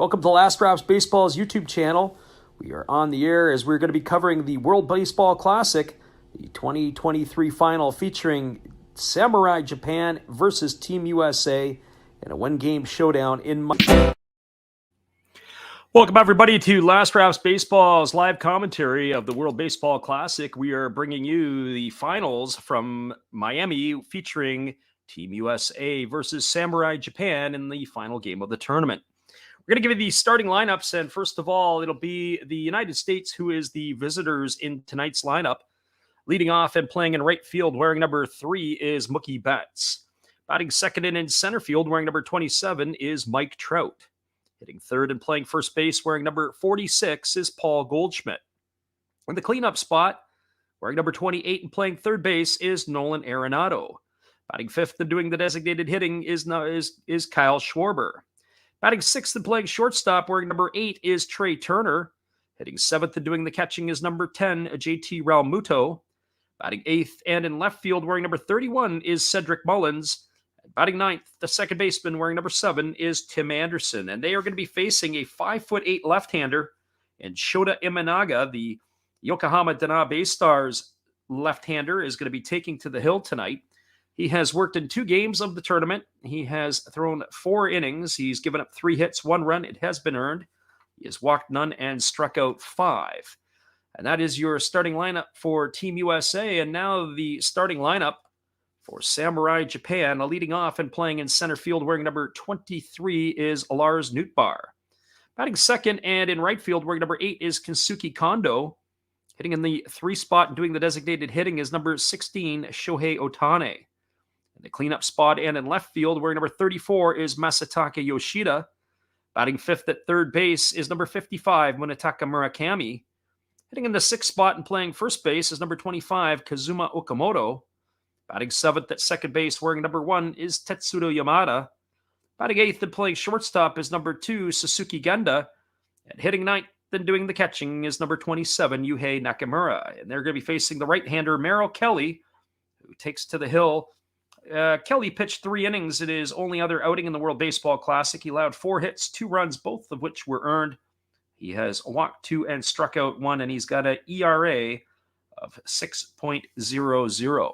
Welcome to Last Drops Baseball's YouTube channel. We are on the air as we're going to be covering the World Baseball Classic, the 2023 final featuring Samurai Japan versus Team USA in a one-game showdown in Miami. Welcome, everybody, to Last Drops Baseball's live commentary of the World Baseball Classic. We are bringing you the finals from Miami featuring Team USA versus Samurai Japan in the final game of the tournament. We're going to give you the starting lineups, and first of all, it'll be the United States, who is the visitors in tonight's lineup. Leading off and playing in right field, wearing number 3, is Mookie Betts. Batting second and in center field, wearing number 27, is Mike Trout. Hitting third and playing first base, wearing number 46, is Paul Goldschmidt. In the cleanup spot, wearing number 28 and playing third base, is Nolan Arenado. Batting fifth and doing the designated hitting is Kyle Schwarber. Batting sixth and playing shortstop, wearing number 8, is Trey Turner. Hitting seventh and doing the catching is number 10, JT Realmuto. Batting eighth and in left field, wearing number 31, is Cedric Mullins. Batting ninth, the second baseman, wearing number 7, is Tim Anderson. And they are going to be facing a 5'8" left-hander, and Shota Imanaga, the Yokohama Dana Bay Stars left-hander, is going to be taking to the hill tonight. He has worked in 2 games of the tournament. He has thrown 4 innings. He's given up 3 hits, 1 run. It has been earned. He has walked none and struck out 5. And that is your starting lineup for Team USA. And now the starting lineup for Samurai Japan. Leading off and playing in center field, wearing number 23, is Lars Nootbaar. Batting second and in right field, wearing number 8, is Kensuke Kondo. Hitting in the 3 spot and doing the designated hitting is number 16, Shohei Ohtani. In the cleanup spot and in left field, wearing number 34, is Masataka Yoshida. Batting fifth at third base is number 55, Munetaka Murakami. Hitting in the 6th spot and playing first base is number 25, Kazuma Okamoto. Batting seventh at second base, wearing number 1, is Tetsudo Yamada. Batting eighth and playing shortstop is number 2, Suzuki Genda. And hitting ninth and doing the catching is number 27, Yuhei Nakamura. And they're going to be facing the right-hander, Merrill Kelly, who takes to the hill. Kelly pitched 3 innings in his only other outing in the World Baseball Classic. He allowed 4 hits, 2 runs, both of which were earned. He has walked 2 and struck out 1, and he's got an ERA of 6.00.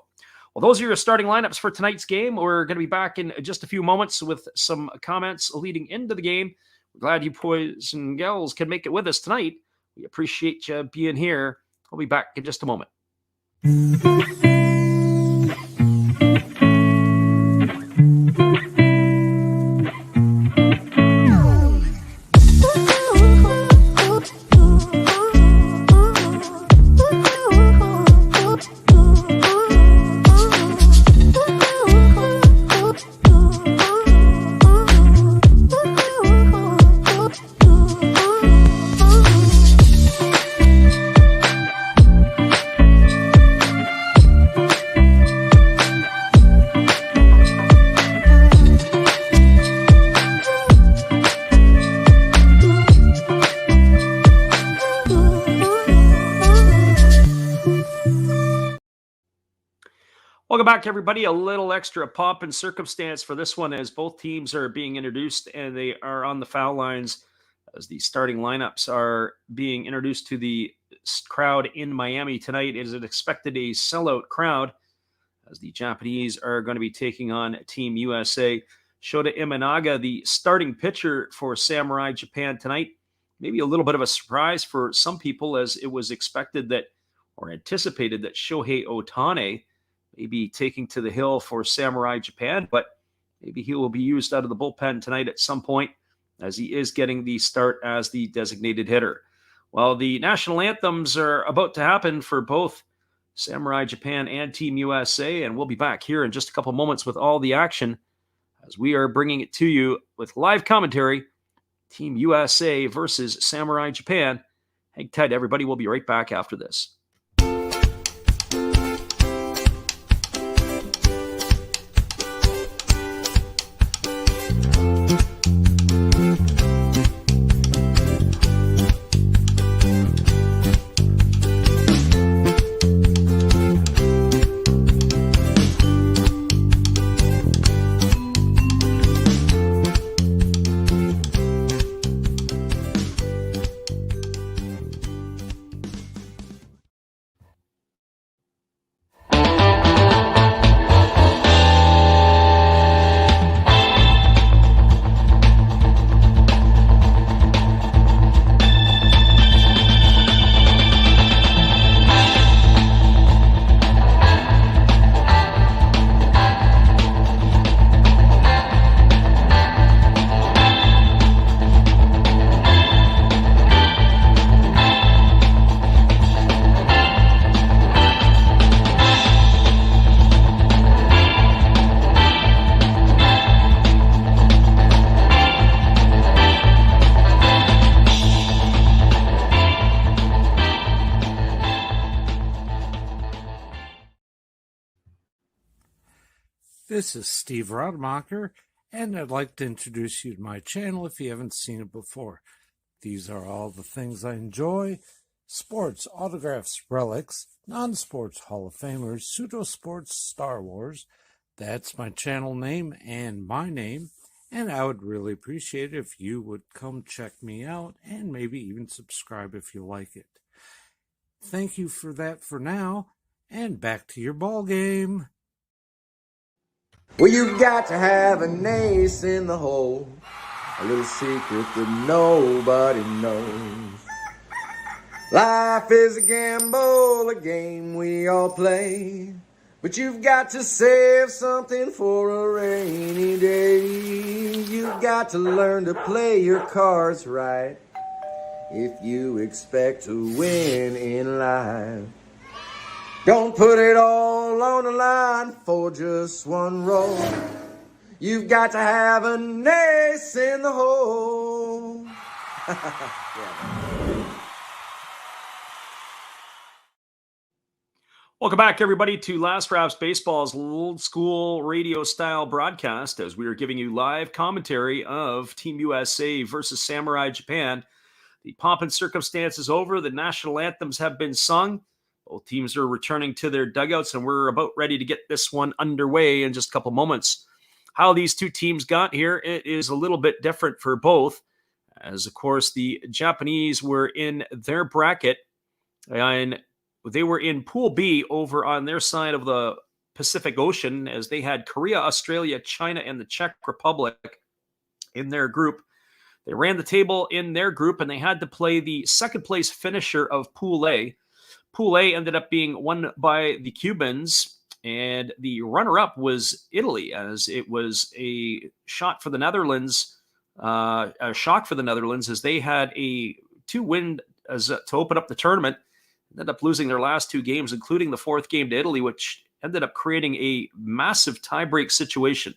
Well, those are your starting lineups for tonight's game. We're going to be back in just a few moments with some comments leading into the game. We're glad you boys and gals can make it with us tonight. We appreciate you being here. We'll be back in just a moment. Welcome back, everybody. A little extra pomp and circumstance for this one as both teams are being introduced and they are on the foul lines as the starting lineups are being introduced to the crowd in Miami tonight. It is expected a sellout crowd as the Japanese are going to be taking on Team USA. Shota Imanaga, the starting pitcher for Samurai Japan tonight. Maybe a little bit of a surprise for some people as it was expected that or anticipated that Shohei Ohtani maybe taking to the hill for Samurai Japan, but maybe he will be used out of the bullpen tonight at some point as he is getting the start as the designated hitter. Well, the national anthems are about to happen for both Samurai Japan and Team USA, and we'll be back here in just a couple moments with all the action as we are bringing it to you with live commentary, Team USA versus Samurai Japan. Hang tight, everybody. We'll be right back after this. This is Steve Rademacher, and I'd like to introduce you to my channel if you haven't seen it before. These are all the things I enjoy: sports, autographs, relics, non-sports Hall of Famers, pseudo-sports, Star Wars. That's my channel name and my name, and I would really appreciate it if you would come check me out and maybe even subscribe if you like it. Thank you for that for now, and back to your ball game. Well, you've got to have an ace in the hole, a little secret that nobody knows. Life is a gamble, a game we all play, but you've got to save something for a rainy day. You've got to learn to play your cards right if you expect to win in life. Don't put it all on the line for just one roll. You've got to have an ace in the hole. Welcome back, everybody, to Last Raps Baseball's old school radio style broadcast as we are giving you live commentary of Team USA versus Samurai Japan. The pomp and circumstance is over. The national anthems have been sung. Both teams are returning to their dugouts, and we're about ready to get this one underway in just a couple moments. How these two teams got here, it is a little bit different for both, as, of course, the Japanese were in their bracket, and they were in Pool B over on their side of the Pacific Ocean, as they had Korea, Australia, China, and the Czech Republic in their group. They ran the table in their group, and they had to play the second-place finisher of Pool A. Pool A ended up being won by the Cubans, and the runner-up was Italy, as it was a shot for the Netherlands, a shock for the Netherlands, as they had a 2-win to open up the tournament. Ended up losing their last 2 games, including the 4th game to Italy, which ended up creating a massive tiebreak situation,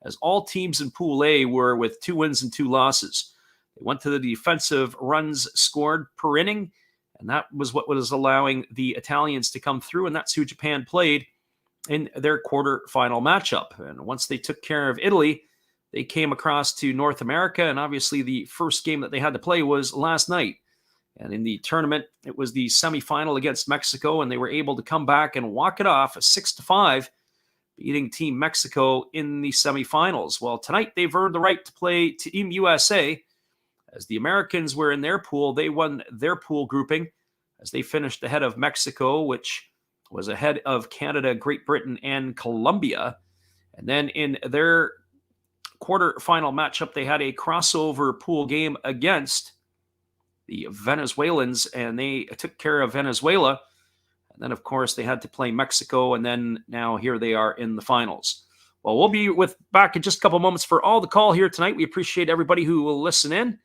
as all teams in Pool A were with 2 wins and 2 losses. They went to the defensive runs scored per inning, and that was what was allowing the Italians to come through, and that's who Japan played in their quarterfinal matchup. And once they took care of Italy, they came across to North America, and obviously the first game that they had to play was last night. And in the tournament, it was the semifinal against Mexico, and they were able to come back and walk it off 6-5, beating Team Mexico in the semifinals. Well, tonight they've earned the right to play Team USA. As the Americans were in their pool, they won their pool grouping as they finished ahead of Mexico, which was ahead of Canada, Great Britain, and Colombia. And then in their quarterfinal matchup, they had a crossover pool game against the Venezuelans, and they took care of Venezuela. And then, of course, they had to play Mexico, and then now here they are in the finals. Well, we'll be back in just a couple moments for all the call here tonight. We appreciate everybody who will listen in.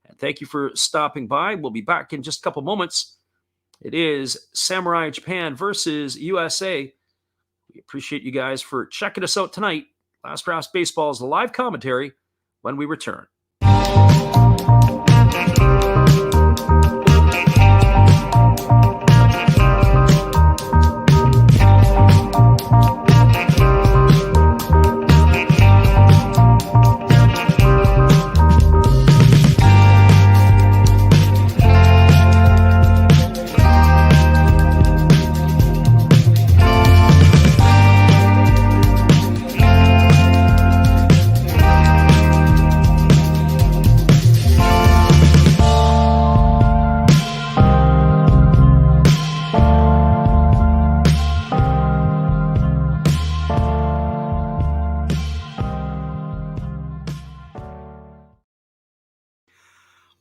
And thank you for stopping by. We'll be back in just a couple moments. It is Samurai Japan versus USA. We appreciate you guys for checking us out tonight. Last Raps Baseball's live commentary when we return.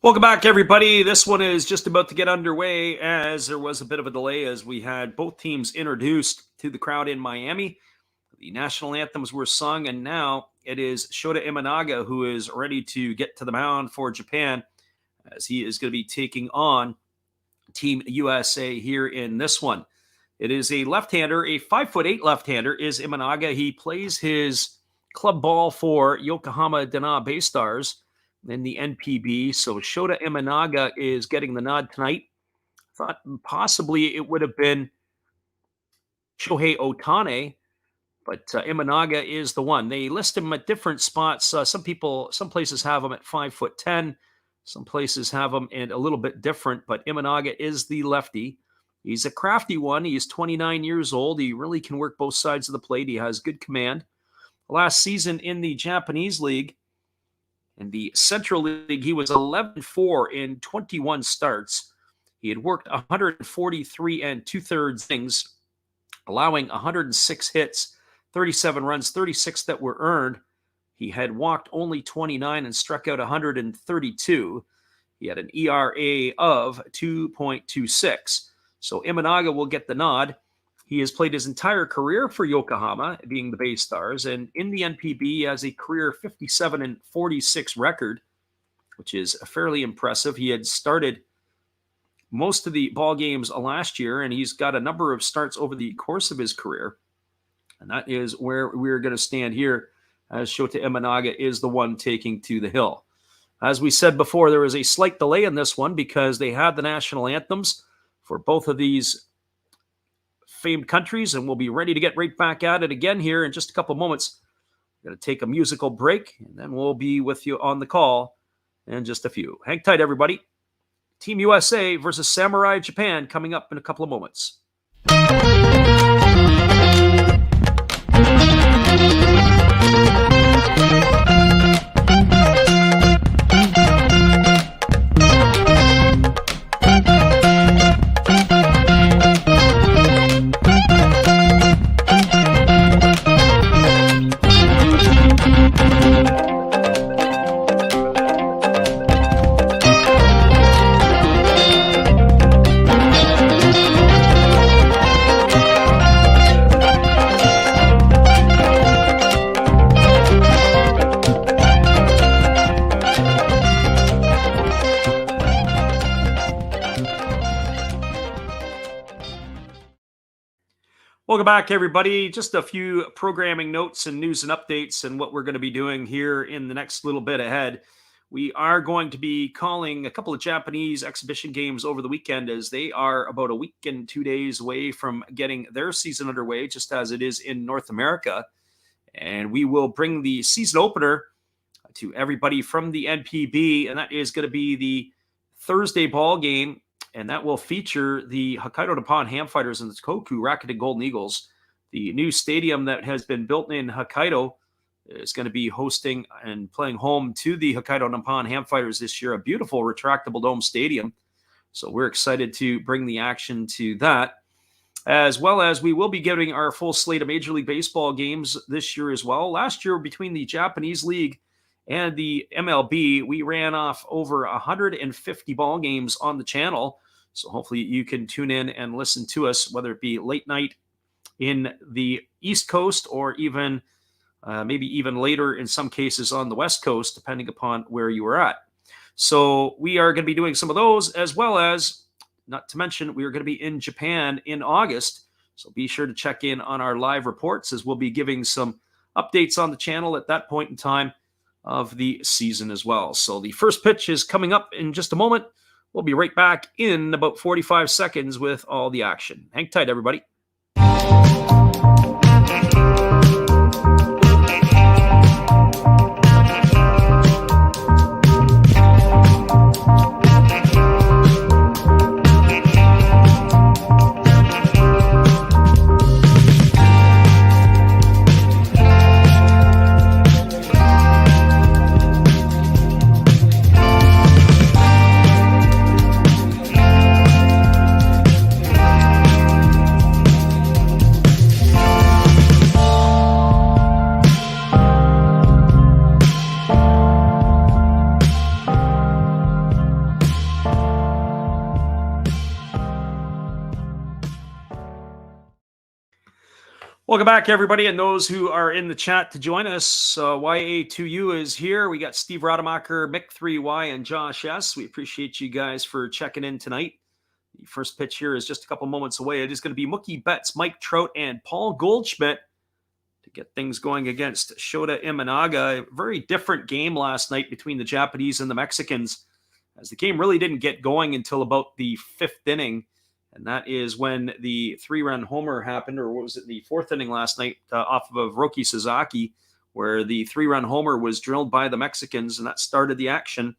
Welcome back, everybody. This one is just about to get underway, as there was a bit of a delay as we had both teams introduced to the crowd in Miami. The national anthems were sung, and now it is Shota Imanaga who is ready to get to the mound for Japan, as he is going to be taking on Team USA here in this one. It is a left-hander, a 5'8" left-hander is Imanaga. He plays his club ball for Yokohama Dana Bay Stars in the NPB. So Shota Imanaga is getting the nod tonight. Thought possibly it would have been Shohei Ohtani, But Imanaga is the one. They list him at different spots. Some places have him at 5'10". Some places have him at a little bit different. But Imanaga is the lefty. He's a crafty one. He's 29 years old. He really can work both sides of the plate. He has good command. Last season in the Japanese League, in the Central League, he was 11-4 in 21 starts. He had worked 143 and 2/3 innings, allowing 106 hits, 37 runs, 36 that were earned. He had walked only 29 and struck out 132. He had an ERA of 2.26. So Imanaga will get the nod. He has played his entire career for Yokohama, being the Bay Stars, and in the NPB he has a career 57-46 record, which is fairly impressive. He had started most of the ball games last year, and he's got a number of starts over the course of his career. And that is where we're going to stand here, as Shota Imanaga is the one taking to the hill. As we said before, there was a slight delay in this one because they had the national anthems for both of these famed countries, and we'll be ready to get right back at it again here in just a couple moments. We're going to take a musical break, and then we'll be with you on the call in just a few. Hang tight, everybody. Team USA versus Samurai Japan coming up in a couple of moments. Welcome back, everybody. Just a few programming notes and news and updates and what we're going to be doing here in the next little bit ahead. We are going to be calling a couple of Japanese exhibition games over the weekend, as they are about a week and 2 days away from getting their season underway, just as it is in North America. And we will bring the season opener to everybody from the NPB, and that is going to be the Thursday ball game. And that will feature the Hokkaido Nippon Ham Fighters and the Tohoku Rakuten Golden Eagles. The new stadium that has been built in Hokkaido is going to be hosting and playing home to the Hokkaido Nippon Ham Fighters this year, a beautiful retractable dome stadium. So we're excited to bring the action to that, as well as we will be getting our full slate of Major League Baseball games this year as well. Last year, between the Japanese League and the MLB, we ran off over 150 ball games on the channel. So hopefully you can tune in and listen to us, whether it be late night in the East Coast or even maybe even later in some cases on the West Coast, depending upon where you are at. So we are going to be doing some of those, as well as, not to mention, we are going to be in Japan in August. So be sure to check in on our live reports, as we'll be giving some updates on the channel at that point in time of the season as well. So the first pitch is coming up in just a moment. We'll be right back in about 45 seconds with all the action. Hang tight, everybody. Welcome back, everybody, and those who are in the chat to join us. YA2U is here. We got Steve Rademacher, Mick3Y, and Josh S. We appreciate you guys for checking in tonight. The first pitch here is just a couple moments away. It is going to be Mookie Betts, Mike Trout, and Paul Goldschmidt to get things going against Shota Imanaga. A very different game last night between the Japanese and the Mexicans, as the game really didn't get going until about the fifth inning. And that is when the 3-run homer happened, or what was it, the fourth inning last night off of Roki Sasaki, where the 3-run homer was drilled by the Mexicans, and that started the action.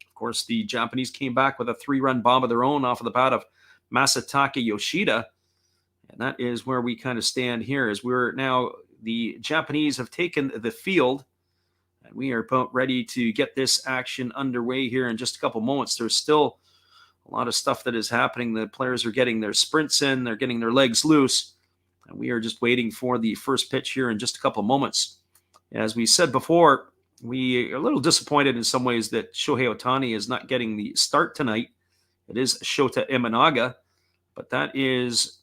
Of course, the Japanese came back with a 3-run bomb of their own off of the bat of Masataka Yoshida. And that is where we kind of stand here, as we're now, the Japanese have taken the field, and we are about ready to get this action underway here in just a couple moments. There's still a lot of stuff that is happening. The players are getting their sprints in, they're getting their legs loose, and we are just waiting for the first pitch here in just a couple moments. As we said before, we are a little disappointed in some ways that Shohei Ohtani is not getting the start tonight. It is Shota Imanaga, but that is,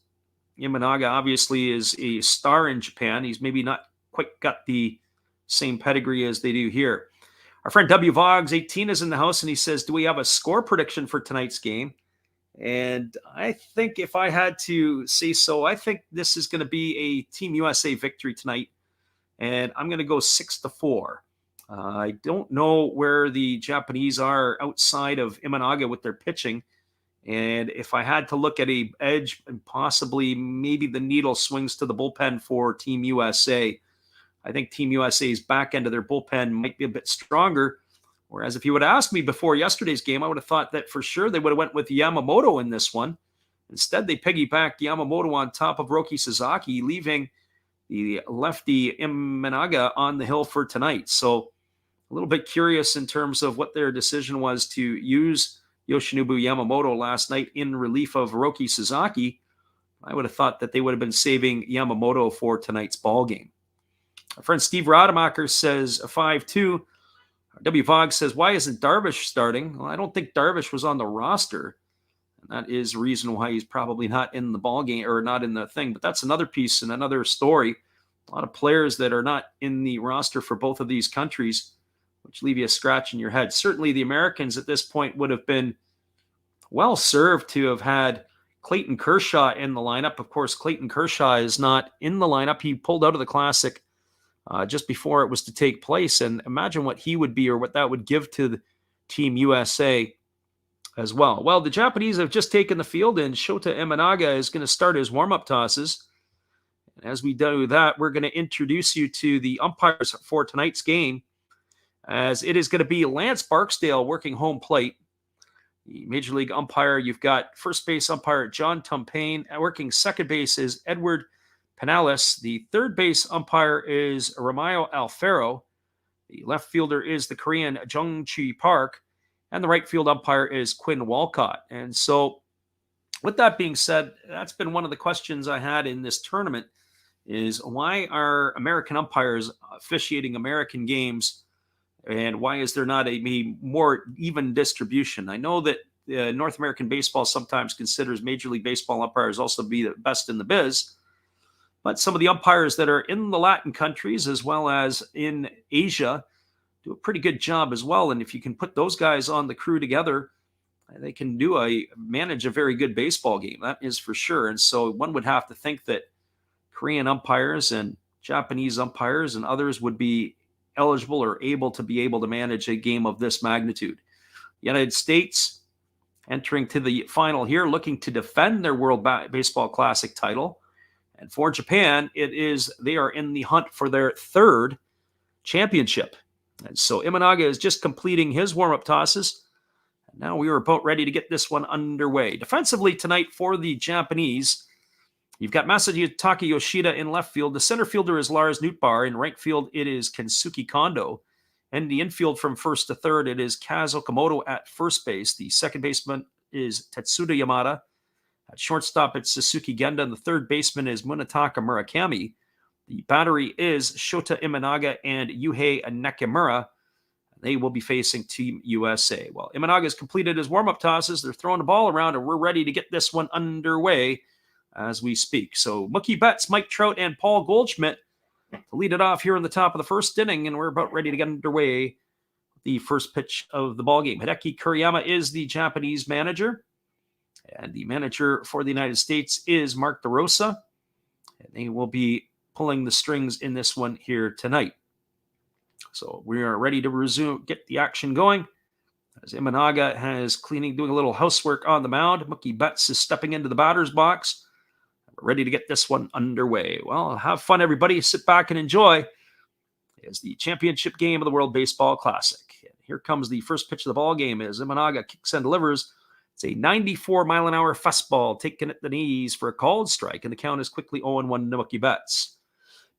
Imanaga obviously is a star in Japan. He's maybe not quite got the same pedigree as they do here. Our friend W. Vogs 18 is in the house, and he says, do we have a score prediction for tonight's game? And I think if I had to say so, I think this is going to be a Team USA victory tonight, and I'm going to go 6-4. I don't know where the Japanese are outside of Imanaga with their pitching. And if I had to look at a edge, and possibly maybe the needle swings to the bullpen for Team USA. I think Team USA's back end of their bullpen might be a bit stronger. Whereas if you would have asked me before yesterday's game, I would have thought that for sure they would have went with Yamamoto in this one. Instead, they piggybacked Yamamoto on top of Roki Sasaki, leaving the lefty Imanaga on the hill for tonight. So a little bit curious in terms of what their decision was to use Yoshinobu Yamamoto last night in relief of Roki Sasaki. I would have thought that they would have been saving Yamamoto for tonight's ball game. Our friend Steve Rademacher says 5-2. W. Vog says, why isn't Darvish starting? Well, I don't think Darvish was on the roster. And that is the reason why he's probably not in the ball game, or not in the thing. But that's another piece and another story. A lot of players that are not in the roster for both of these countries, which leave you a scratch in your head. Certainly the Americans at this point would have been well served to have had Clayton Kershaw in the lineup. Of course, Clayton Kershaw is not in the lineup. He pulled out of the Classic just before it was to take place. And imagine what he would be, or what that would give to the Team USA as well. Well, the Japanese have just taken the field, and Shota Imanaga is going to start his warm-up tosses. And as we do that, we're going to introduce you to the umpires for tonight's game, as it is going to be Lance Barksdale working home plate. The Major League umpire, you've got first base umpire John Tumpain. Working second base is Edward Pinales. The third base umpire is Ramayo Alfaro. The left fielder is the Korean Jung-Chi Park. And the right field umpire is Quinn Walcott. And so with that being said, that's been one of the questions I had in this tournament, is why are American umpires officiating American games, and why is there not a more even distribution? I know that North American baseball sometimes considers Major League Baseball umpires also to be the best in the biz, but some of the umpires that are in the Latin countries as well as in Asia do a pretty good job as well. And if you can put those guys on the crew together, they can manage a very good baseball game. That is for sure. And so one would have to think that Korean umpires and Japanese umpires and others would be eligible or able to manage a game of this magnitude. The United States entering to the final here, looking to defend their World Baseball Classic title. And for Japan, they are in the hunt for their third championship. And so Imanaga is just completing his warm-up tosses. And now we are about ready to get this one underway. Defensively tonight for the Japanese, you've got Masataka Yoshida in left field. The center fielder is Lars Nootbaar. In right field, it is Kensuke Kondo. And the infield from first to third, it is Kaz Okamoto at first base. The second baseman is Tetsuda Yamada. At shortstop, it's Suzuki Genda. And the third baseman is Munetaka Murakami. The battery is Shota Imanaga and Yuhei Nakamura. They will be facing Team USA. Well, Imanaga has completed his warm-up tosses. They're throwing the ball around, and we're ready to get this one underway as we speak. So Mookie Betts, Mike Trout, and Paul Goldschmidt to lead it off here in the top of the first inning, and we're about ready to get underway the first pitch of the ballgame. Hideki Kuriyama is the Japanese manager, and the manager for the United States is Mark DeRosa, and they will be pulling the strings in this one here tonight. So we are ready to get the action going. As Imanaga has doing a little housework on the mound, Mookie Betts is stepping into the batter's box. We're ready to get this one underway. Well, have fun, everybody. Sit back and enjoy. It's the championship game of the World Baseball Classic. And here comes the first pitch of the ball game as Imanaga kicks and delivers. It's a 94-mile-an-hour fastball taken at the knees for a called strike, and the count is quickly 0-1 to Mookie Betts.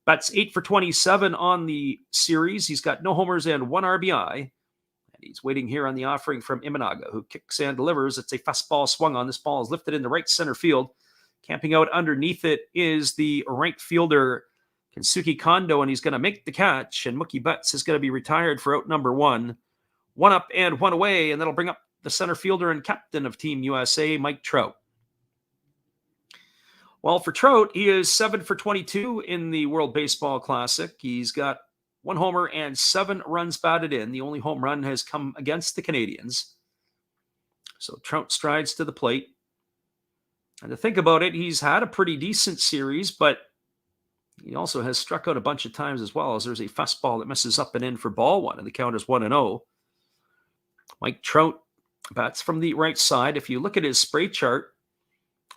Betts 8 for 27 on the series. He's got no homers and 1 RBI. And he's waiting here on the offering from Imanaga, who kicks and delivers. It's a fastball swung on. This ball is lifted into right center field. Camping out underneath it is the right fielder, Kensuke Kondo, and he's going to make the catch. And Mookie Betts is going to be retired for out number 1. 1 up and 1 away, and that'll bring up the center fielder and captain of Team USA, Mike Trout. Well, for Trout, he is 7 for 22 in the World Baseball Classic. He's got 1 homer and 7 runs batted in. The only home run has come against the Canadians. So Trout strides to the plate. And to think about it, he's had a pretty decent series, but he also has struck out a bunch of times as well, as there's a fastball that misses up and in for ball 1, and the count is 1-0. Mike Trout bats from the right side. If you look at his spray chart,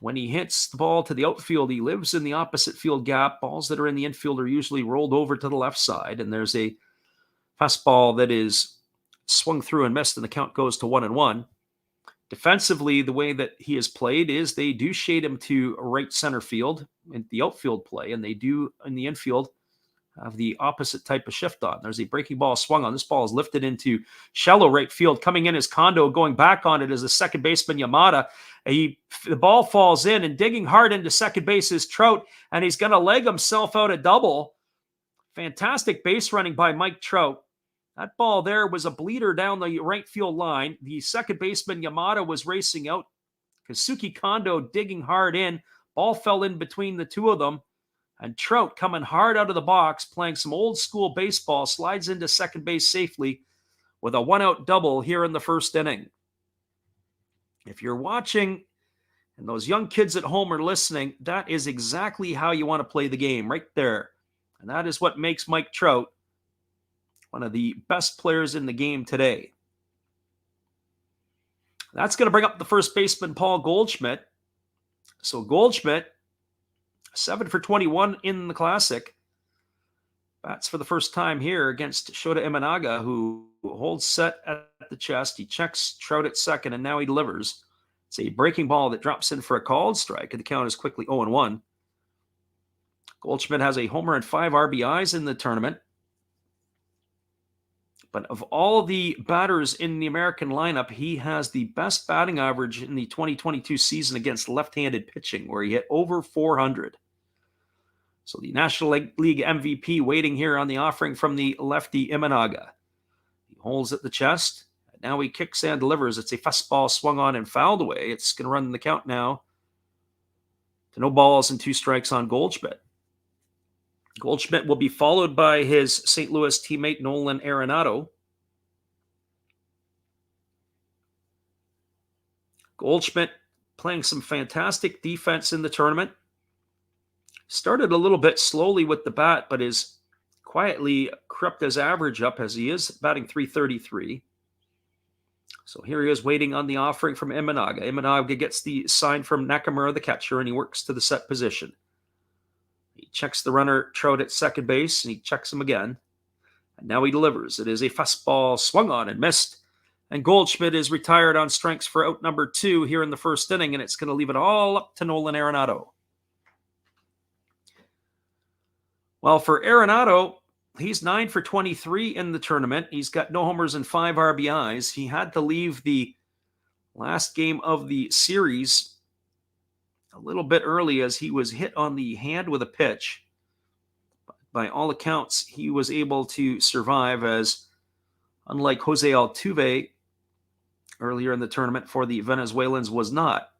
when he hits the ball to the outfield, he lives in the opposite field gap. Balls that are in the infield are usually rolled over to the left side, and there's a fastball that is swung through and missed, and the count goes to 1-1. Defensively, the way that he has played is they do shade him to right center field in the outfield play, and they do in the infield have the opposite type of shift on. There's a breaking ball swung on. This ball is lifted into shallow right field. Coming in is Kondo. Going back on it is the second baseman, Yamada. The ball falls in, and digging hard into second base is Trout, and he's going to leg himself out a double. Fantastic base running by Mike Trout. That ball there was a bleeder down the right field line. The second baseman, Yamada, was racing out. Kensuke Kondo digging hard in. Ball fell in between the two of them. And Trout, coming hard out of the box, playing some old school baseball, slides into second base safely with a 1-out double here in the first inning. If you're watching and those young kids at home are listening, that is exactly how you want to play the game, right there. And that is what makes Mike Trout one of the best players in the game today. That's going to bring up the first baseman, Paul Goldschmidt. So Goldschmidt, 7 for 21 in the Classic. Bats for the first time here against Shota Imanaga, who holds set at the chest. He checks Trout at second, and now he delivers. It's a breaking ball that drops in for a called strike, and the count is quickly 0-1. Goldschmidt has a homer and 5 RBIs in the tournament. But of all the batters in the American lineup, he has the best batting average in the 2022 season against left-handed pitching, where he hit over 400. So the National League MVP waiting here on the offering from the lefty Imanaga. He holds at the chest. And now he kicks and delivers. It's a fastball swung on and fouled away. It's going to run the count now to no balls and 2 strikes on Goldschmidt. Goldschmidt will be followed by his St. Louis teammate Nolan Arenado. Goldschmidt playing some fantastic defense in the tournament. Started a little bit slowly with the bat, but is quietly crept his average up as he is batting .333. So here he is waiting on the offering from Imanaga. Imanaga gets the sign from Nakamura, the catcher, and he works to the set position. He checks the runner, Trout, at second base, and he checks him again. And now he delivers. It is a fastball swung on and missed. And Goldschmidt is retired on strikes for out number 2 here in the first inning, and it's going to leave it all up to Nolan Arenado. Well, for Arenado, he's 9 for 23 in the tournament. He's got no homers and 5 RBIs. He had to leave the last game of the series a little bit early as he was hit on the hand with a pitch. By all accounts, he was able to survive, as unlike Jose Altuve earlier in the tournament for the Venezuelans was not.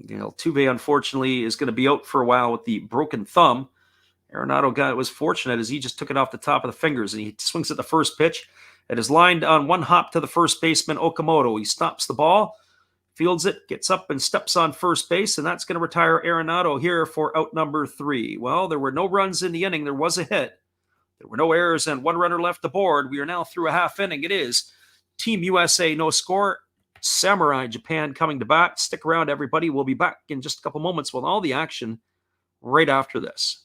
Altuve, unfortunately, is going to be out for a while with the broken thumb. Arenado was fortunate as he just took it off the top of the fingers, and he swings at the first pitch. It is lined on one hop to the first baseman, Okamoto. He stops the ball, fields it, gets up and steps on first base, and that's going to retire Arenado here for out number 3. Well, there were no runs in the inning. There was a hit. There were no errors and 1 runner left aboard. We are now through a half inning. It is Team USA, no score. Samurai Japan coming to bat. Stick around, everybody. We'll be back in just a couple moments with all the action right after this.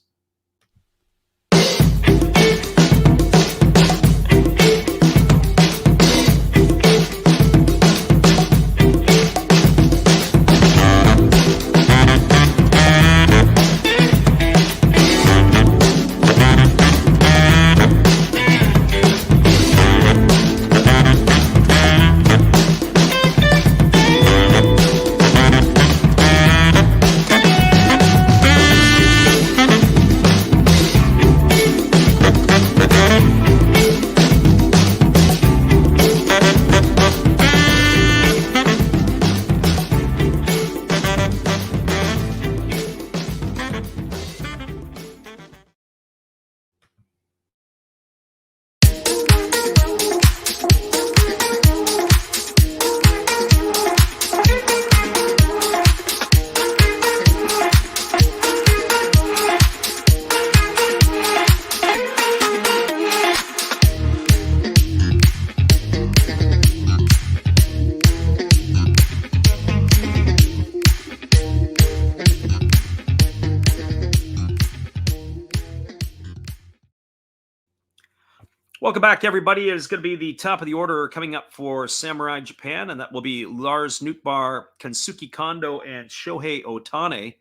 Welcome back, everybody. It is going to be the top of the order coming up for Samurai Japan, and that will be Lars Nootbaar, Kensuke Kondo, and Shohei Ohtani.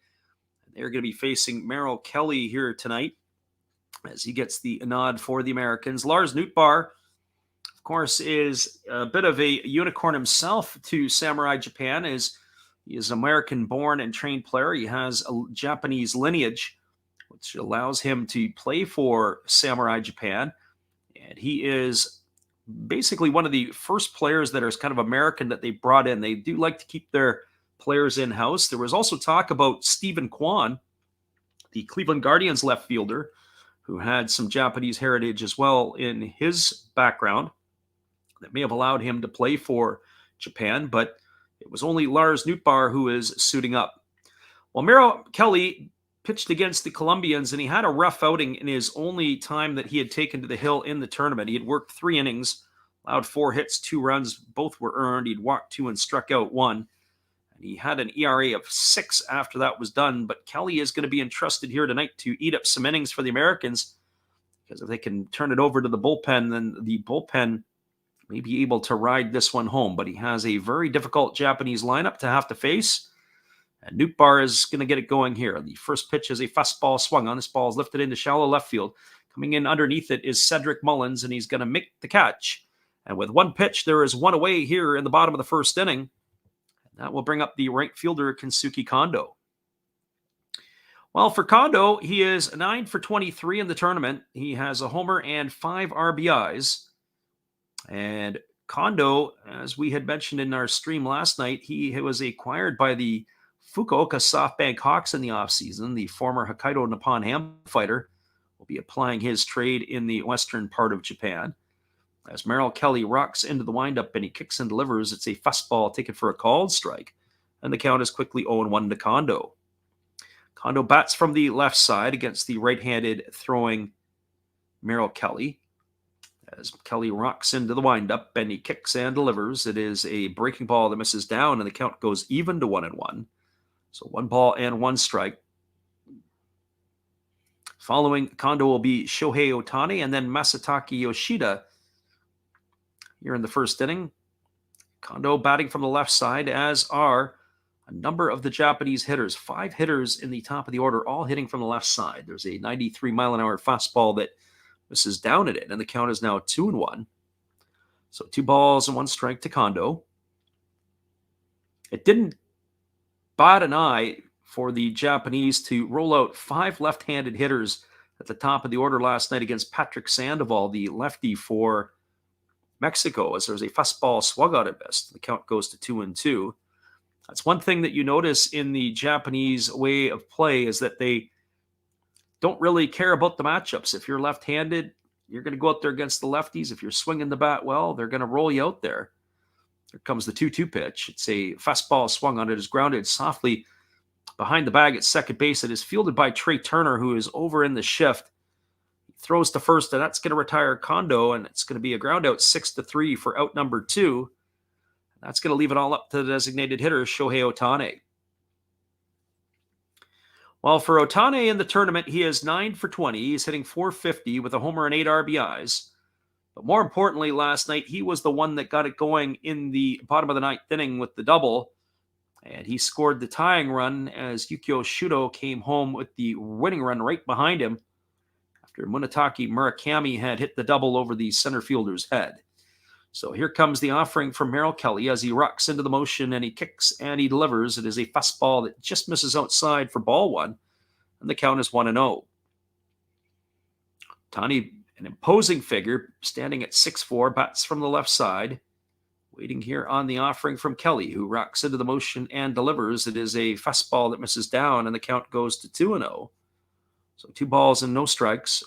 They're going to be facing Merrill Kelly here tonight as he gets the nod for the Americans. Lars Nootbaar, of course, is a bit of a unicorn himself to Samurai Japan. He is an American-born and trained player. He has a Japanese lineage, which allows him to play for Samurai Japan. And he is basically one of the first players that are kind of American that they brought in. They do like to keep their players in-house. There was also talk about Stephen Kwan, the Cleveland Guardians left fielder, who had some Japanese heritage as well in his background that may have allowed him to play for Japan. But it was only Lars Nootbaar who is suiting up. Well, Merrill Kelly pitched against the Colombians, and he had a rough outing in his only time that he had taken to the hill in the tournament. He had worked 3 innings, allowed 4 hits, 2 runs. Both were earned. He'd walked 2 and struck out 1. And he had an ERA of 6 after that was done. But Kelly is going to be entrusted here tonight to eat up some innings for the Americans, because if they can turn it over to the bullpen, then the bullpen may be able to ride this one home. But he has a very difficult Japanese lineup to have to face. And Nootbaar is going to get it going here. The first pitch is a fastball swung on. This ball is lifted into shallow left field. Coming in underneath it is Cedric Mullins, and he's going to make the catch. And with 1 pitch, there is 1 away here in the bottom of the first inning. That will bring up the right fielder, Kensuke Kondo. Well, for Kondo, he is 9 for 23 in the tournament. He has a homer and 5 RBIs. And Kondo, as we had mentioned in our stream last night, he was acquired by the Fukuoka SoftBank Hawks in the offseason. The former Hokkaido Nippon Ham fighter will be applying his trade in the western part of Japan. As Merrill Kelly rocks into the windup and he kicks and delivers, it's a fastball taken for a called strike. And the count is quickly 0-1 to Kondo. Kondo bats from the left side against the right-handed throwing Merrill Kelly. As Kelly rocks into the windup and he kicks and delivers, it is a breaking ball that misses down, and the count goes even to 1-1. So 1 ball and 1 strike. Following Kondo will be Shohei Ohtani and then Masataka Yoshida here in the first inning. Kondo batting from the left side, as are a number of the Japanese hitters. 5 hitters in the top of the order, all hitting from the left side. There's a 93-mile-an-hour fastball that misses down at it, and the count is now 2-1. So 2 balls and 1 strike to Kondo. It didn't bat an eye for the Japanese to roll out 5 left-handed hitters at the top of the order last night against Patrick Sandoval, the lefty for Mexico, as there's a fastball swung out at best. The count goes to 2-2. That's one thing that you notice in the Japanese way of play, is that they don't really care about the matchups. If you're left-handed, you're going to go out there against the lefties. If you're swinging the bat well, they're going to roll you out there. Here comes the 2-2 pitch. It's a fastball swung on. It is grounded softly behind the bag at second base. It is fielded by Trey Turner, who is over in the shift. He throws to first, and that's going to retire Kondo, and it's going to be a ground out 6-3 for out number 2. That's going to leave it all up to the designated hitter, Shohei Ohtani. Well, for Ohtani in the tournament, he is 9 for 20. He's hitting .450 with a homer and 8 RBIs. But more importantly, last night, he was the one that got it going in the bottom of the 9th inning with the double. And he scored the tying run as Yukio Shudo came home with the winning run right behind him after Munetake Murakami had hit the double over the center fielder's head. So here comes the offering from Merrill Kelly as he rocks into the motion and he kicks and he delivers. It is a fastball that just misses outside for ball 1, and the count is 1-0. Ohtani, an imposing figure, standing at 6'4", bats from the left side. Waiting here on the offering from Kelly, who rocks into the motion and delivers. It is a fastball that misses down, and the count goes to 2-0. So 2 balls and no strikes.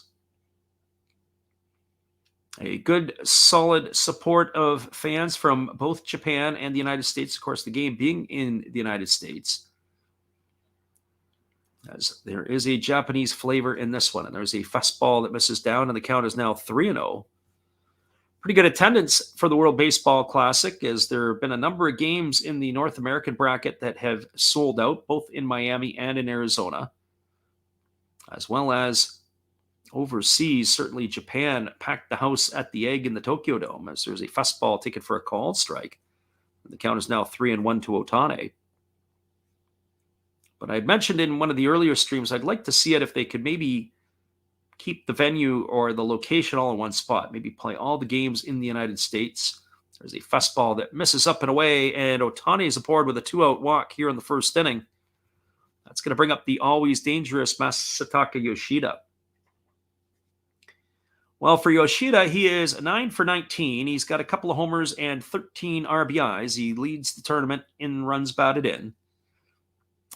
A good, solid support of fans from both Japan and the United States. Of course, the game being in the United States, as there is a Japanese flavor in this one. And there's a fastball that misses down, and the count is now 3-0. Pretty good attendance for the World Baseball Classic, as there have been a number of games in the North American bracket that have sold out, both in Miami and in Arizona, as well as overseas. Certainly Japan packed the house at the Egg in the Tokyo Dome, as there's a fastball taken for a called strike. The count is now 3-1 to Ohtani. But I mentioned in one of the earlier streams, I'd like to see it if they could maybe keep the venue or the location all in one spot. Maybe play all the games in the United States. There's a fastball that misses up and away, and Ohtani is aboard with a 2-out walk here in the first inning. That's going to bring up the always dangerous Masataka Yoshida. Well, for Yoshida, he is 9 for 19. He's got a couple of homers and 13 RBIs. He leads the tournament in runs batted in.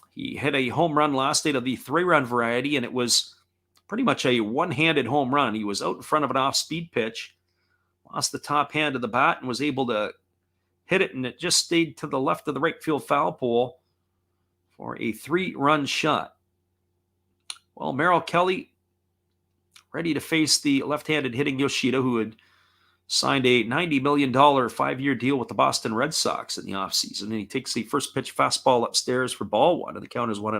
He hit a home run last night of the 3-run variety, and it was pretty much a one-handed home run. He was out in front of an off-speed pitch, lost the top hand of the bat, and was able to hit it, and it just stayed to the left of the right field foul pole for a 3-run shot. Well, Merrill Kelly ready to face the left-handed hitting Yoshida, who had signed a $90 million 5-year deal with the Boston Red Sox in the offseason, and he takes the first pitch fastball upstairs for ball 1, and the count is 1-0.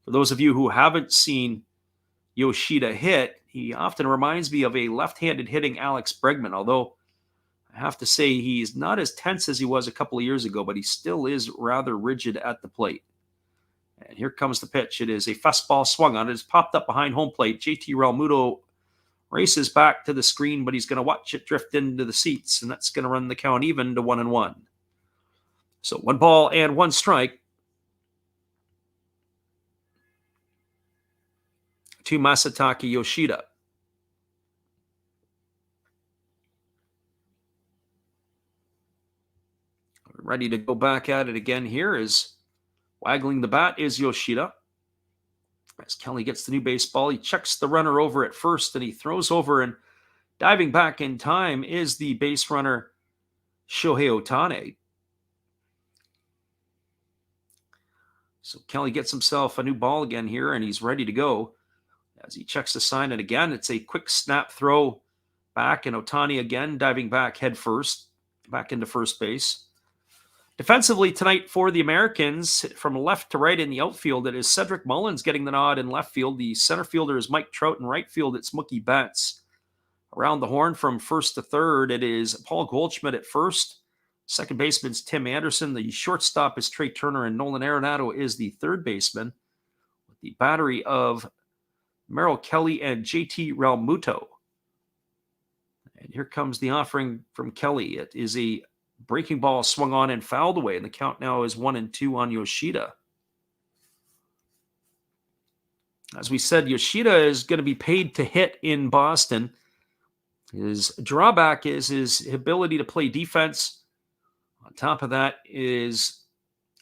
For those of you who haven't seen Yoshida hit, he often reminds me of a left-handed hitting Alex Bregman, although I have to say he's not as tense as he was a couple of years ago, but he still is rather rigid at the plate. And here comes the pitch. It is a fastball swung on. It is popped up behind home plate. JT Realmuto races back to the screen, but he's going to watch it drift into the seats, and that's going to run the count even to 1-1. So 1 ball and 1 strike to Masataka Yoshida. Ready to go back at it again here is waggling the bat is Yoshida. As Kelly gets the new baseball, he checks the runner over at first, and he throws over, and diving back in time is the base runner Shohei Ohtani. So Kelly gets himself a new ball again here, and he's ready to go. As he checks the sign, and again, it's a quick snap throw back, and Ohtani again diving back head first, back into first base. Defensively tonight for the Americans, from left to right in the outfield, it is Cedric Mullins getting the nod in left field. The center fielder is Mike Trout. In right field, it's Mookie Betts. Around the horn from first to third, it is Paul Goldschmidt at first. Second baseman's Tim Anderson. The shortstop is Trey Turner, and Nolan Arenado is the third baseman, with the battery of Merrill Kelly and JT Realmuto. And here comes the offering from Kelly. It is a breaking ball swung on and fouled away, and the count now is 1-2 on Yoshida. As we said, Yoshida is going to be paid to hit in Boston. His drawback is his ability to play defense. On top of that, his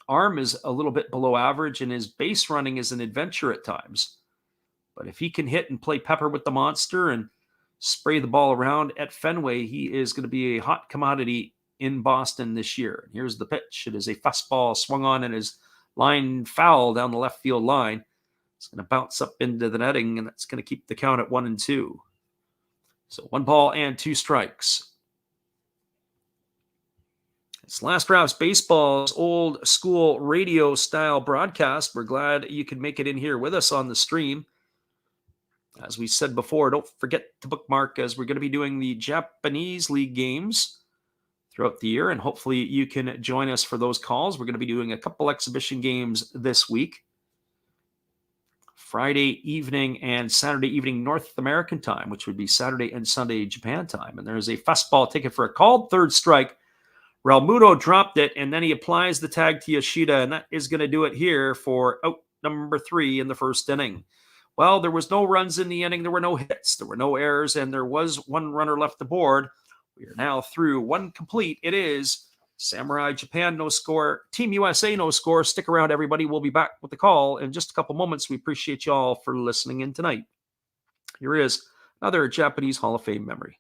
arm is a little bit below average, and his base running is an adventure at times. But if he can hit and play pepper with the monster and spray the ball around at Fenway, he is going to be a hot commodity in Boston this year. And here's the pitch. It is a fastball swung on and is line foul down the left field line. It's going to bounce up into the netting, and that's going to keep the count at 1-2. So 1 ball and 2 strikes. It's Last Drafts Baseball's old school radio style broadcast. We're glad you could make it in here with us on the stream. As we said before, don't forget to bookmark, as we're going to be doing the Japanese League games throughout the year, and hopefully you can join us for those calls. We're going to be doing a couple exhibition games this week. Friday evening and Saturday evening North American time, which would be Saturday and Sunday Japan time. And there's a fastball taken for a called third strike. Realmuto dropped it, and then he applies the tag to Yoshida, and that is going to do it here for out number 3 in the first inning. Well, there was no runs in the inning. There were no hits. There were no errors, and there was 1 runner left aboard. We are now through 1 complete. It is Samurai Japan, no score. Team USA, no score. Stick around, everybody. We'll be back with the call in just a couple moments. We appreciate you all for listening in tonight. Here is another Japanese Hall of Fame memory.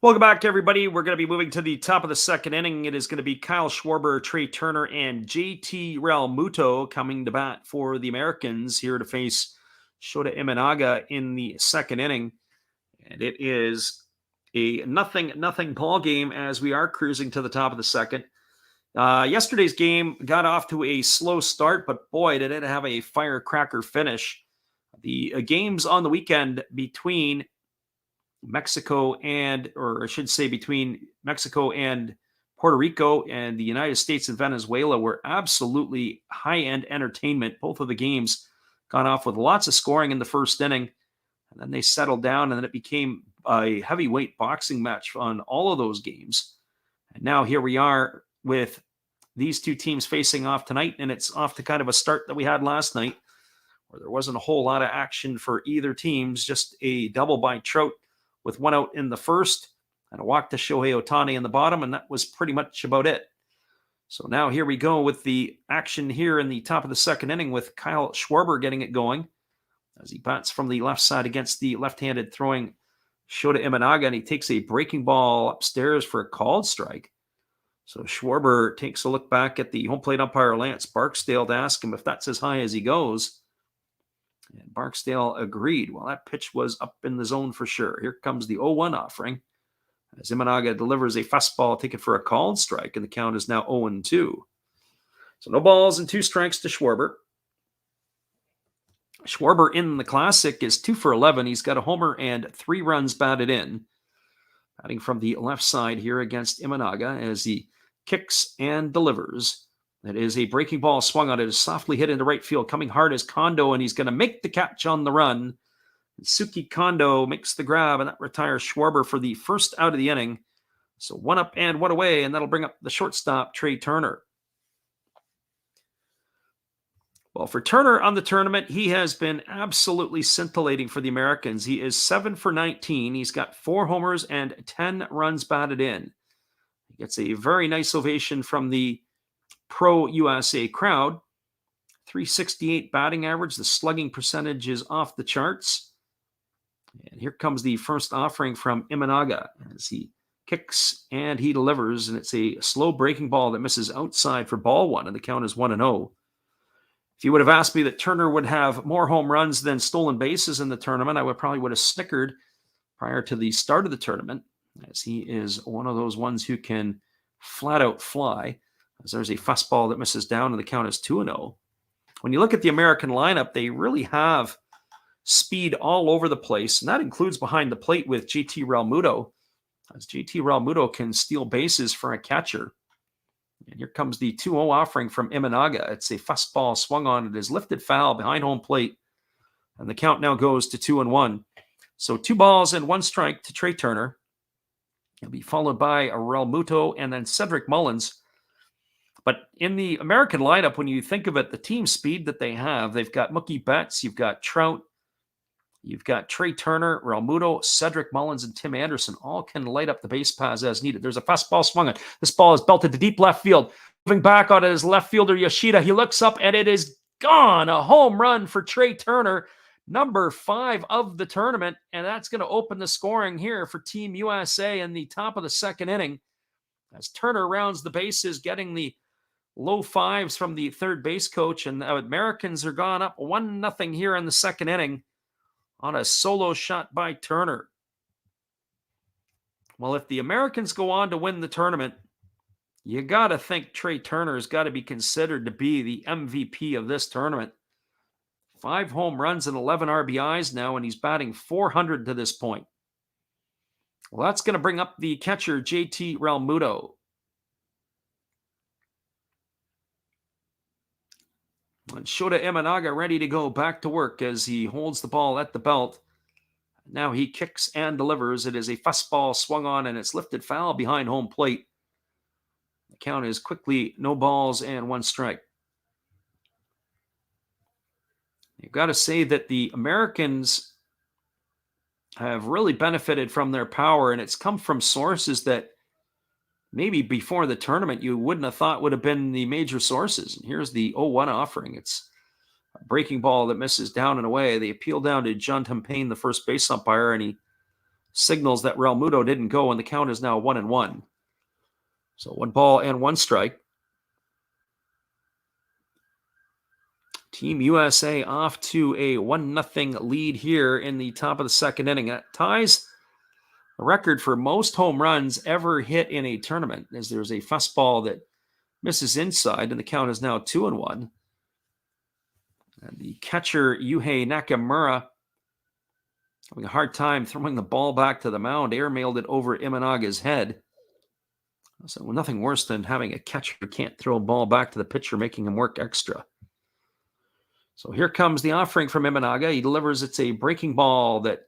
Welcome back, everybody. We're going to be moving to the top of the second inning. It is going to be Kyle Schwarber, Trey Turner, and JT Realmuto coming to bat for the Americans here to face Shota Imanaga in the second inning. And it is a nothing ball game as we are cruising to the top of the second. Yesterday's game got off to a slow start, but boy, did it have a firecracker finish. The games on the weekend between Mexico and, or I should say between Mexico and Puerto Rico and the United States and Venezuela were absolutely high-end entertainment. Both of the games got off with lots of scoring in the first inning, and then they settled down, and then it became a heavyweight boxing match on all of those games. And now here we are with these two teams facing off tonight, and it's off to kind of a start that we had last night, where there wasn't a whole lot of action for either teams, just a double by Trout with 1 out in the first and a walk to Shohei Ohtani in the bottom, and that was pretty much about it. So now here we go with the action here in the top of the second inning with Kyle Schwarber getting it going as he bats from the left side against the left-handed throwing Shota Imanaga, and he takes a breaking ball upstairs for a called strike. So Schwarber takes a look back at the home plate umpire Lance Barksdale to ask him if that's as high as he goes. And Barksdale agreed. Well, that pitch was up in the zone for sure. Here comes the 0-1 offering as Imanaga delivers a fastball taken for a called strike, and the count is now 0-2. So no balls and 2 strikes to Schwarber. Schwarber in the Classic is 2 for 11. He's got a homer and 3 runs batted in. Batting from the left side here against Imanaga as he kicks and delivers. That is a breaking ball swung on. It is softly hit into right field. Coming hard is Kondo, and he's going to make the catch on the run. And Suki Kondo makes the grab, and that retires Schwarber for the first out of the inning. So 1 up and 1 away, and that'll bring up the shortstop, Trey Turner. Well, for Turner on the tournament, he has been absolutely scintillating for the Americans. He is 7 for 19. He's got 4 homers and 10 runs batted in. He gets a very nice ovation from the Pro USA crowd. 368 batting average. The slugging percentage is off the charts. And here comes the first offering from Imanaga as he kicks and he delivers, and it's a slow breaking ball that misses outside for ball 1, and the count is 1-0. If you would have asked me that Turner would have more home runs than stolen bases in the tournament, I would have snickered. prior to the start of the tournament, as he is one of those ones who can flat out fly. As there's a fastball that misses down, and the count is 2-0. When you look at the American lineup, they really have speed all over the place, and that includes behind the plate with JT Realmuto, as JT Realmuto can steal bases for a catcher. And here comes the 2-0 offering from Imanaga. It's a fastball swung on. It is lifted foul behind home plate, and the count now goes to 2-1. So 2 balls and 1 strike to Trey Turner. He'll be followed by a Realmuto and then Cedric Mullins. But in the American lineup, when you think of it, the team speed that they have, they've got Mookie Betts, you've got Trout, you've got Trey Turner, Realmuto, Cedric Mullins, and Tim Anderson all can light up the base paths as needed. There's a fastball swung on. This ball is belted to deep left field. Moving back on his left fielder, Yoshida. He looks up, and it is gone. A home run for Trey Turner, number 5 of the tournament, and that's going to open the scoring here for Team USA in the top of the second inning. As Turner rounds the bases, getting the low 5s from the third base coach, and the Americans are gone up 1-0 here in the second inning on a solo shot by Turner. Well, if the Americans go on to win the tournament, you got to think Trey Turner has got to be considered to be the MVP of this tournament. 5 home runs and 11 RBIs now, and he's batting .400 to this point. Well, that's going to bring up the catcher, JT Realmuto. And Shota Imanaga ready to go back to work as he holds the ball at the belt. Now he kicks and delivers. It is a fastball swung on, and it's lifted foul behind home plate. The count is quickly 0 balls and 1 strike. You've got to say that the Americans have really benefited from their power, and it's come from sources that maybe before the tournament you wouldn't have thought would have been the major sources. And here's the 0-1 offering. It's a breaking ball that misses down and away. They appeal down to John Tempane, the first base umpire, and he signals that Realmuto didn't go, and the count is now 1-1. So 1 ball and 1 strike. Team USA off to a 1-0 lead here in the top of the second inning. That ties a record for most home runs ever hit in a tournament, as there's a fastball that misses inside, and the count is now 2-1. And the catcher, Yuhei Nakamura, having a hard time throwing the ball back to the mound, airmailed it over Imanaga's head. So nothing worse than having a catcher who can't throw a ball back to the pitcher, making him work extra. So here comes the offering from Imanaga. He delivers. It's a breaking ball that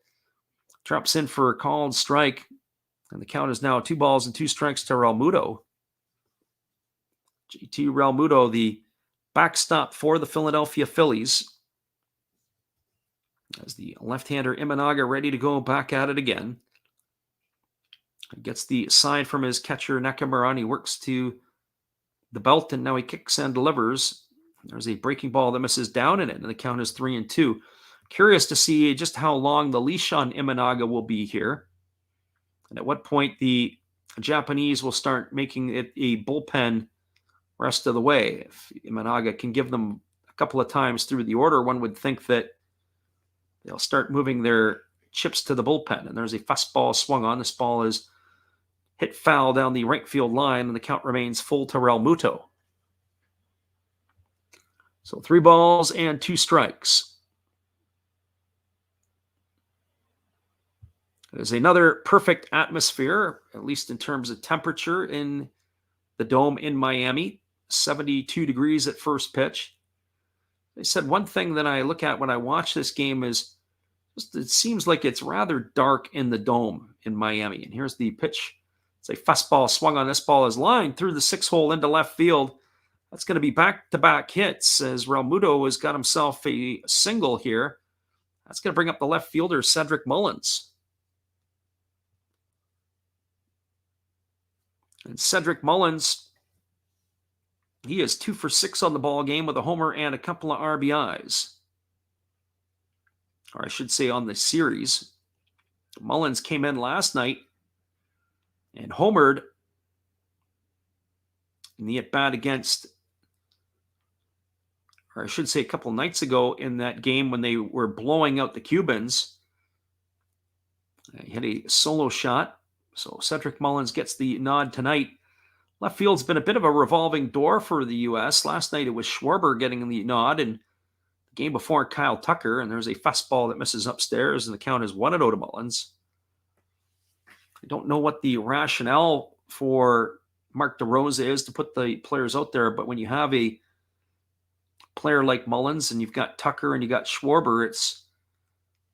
drops in for a called strike. And the count is now 2 balls and 2 strikes to Realmuto. JT Realmuto, the backstop for the Philadelphia Phillies. As the left-hander Imanaga ready to go back at it again. He gets the sign from his catcher Nakamura, and he works to the belt, and now he kicks and delivers. There's a breaking ball that misses down in it, and the count is 3-2. Curious to see just how long the leash on Imanaga will be here, and at what point the Japanese will start making it a bullpen rest of the way. If Imanaga can give them a couple of times through the order, one would think that they'll start moving their chips to the bullpen. And there's a fastball swung on. This ball is hit foul down the right field line, and the count remains full to Realmuto. So 3 balls and 2 strikes. There's another perfect atmosphere, at least in terms of temperature, in the Dome in Miami. 72 degrees at first pitch. They said one thing that I look at when I watch this game is just, it seems like it's rather dark in the Dome in Miami. And here's the pitch. It's a fastball swung on. This ball is lined through the 6-hole into left field. That's going to be back-to-back hits, as Realmuto has got himself a single here. That's going to bring up the left fielder, Cedric Mullins. And Cedric Mullins, he is 2 for 6 on the ball game with a homer and a couple of RBIs. Or I should say on the series. Mullins came in last night and homered in the at-bat against, or I should say a couple of nights ago in that game when they were blowing out the Cubans. He hit a solo shot, so Cedric Mullins gets the nod tonight. Left field's been a bit of a revolving door for the U.S. Last night it was Schwarber getting the nod, and the game before Kyle Tucker, and there's a fastball that misses upstairs, and the count is 1-0 to Mullins. I don't know what the rationale for Mark DeRosa is to put the players out there, but when you have a player like Mullins and you've got Tucker and you got Schwarber, it's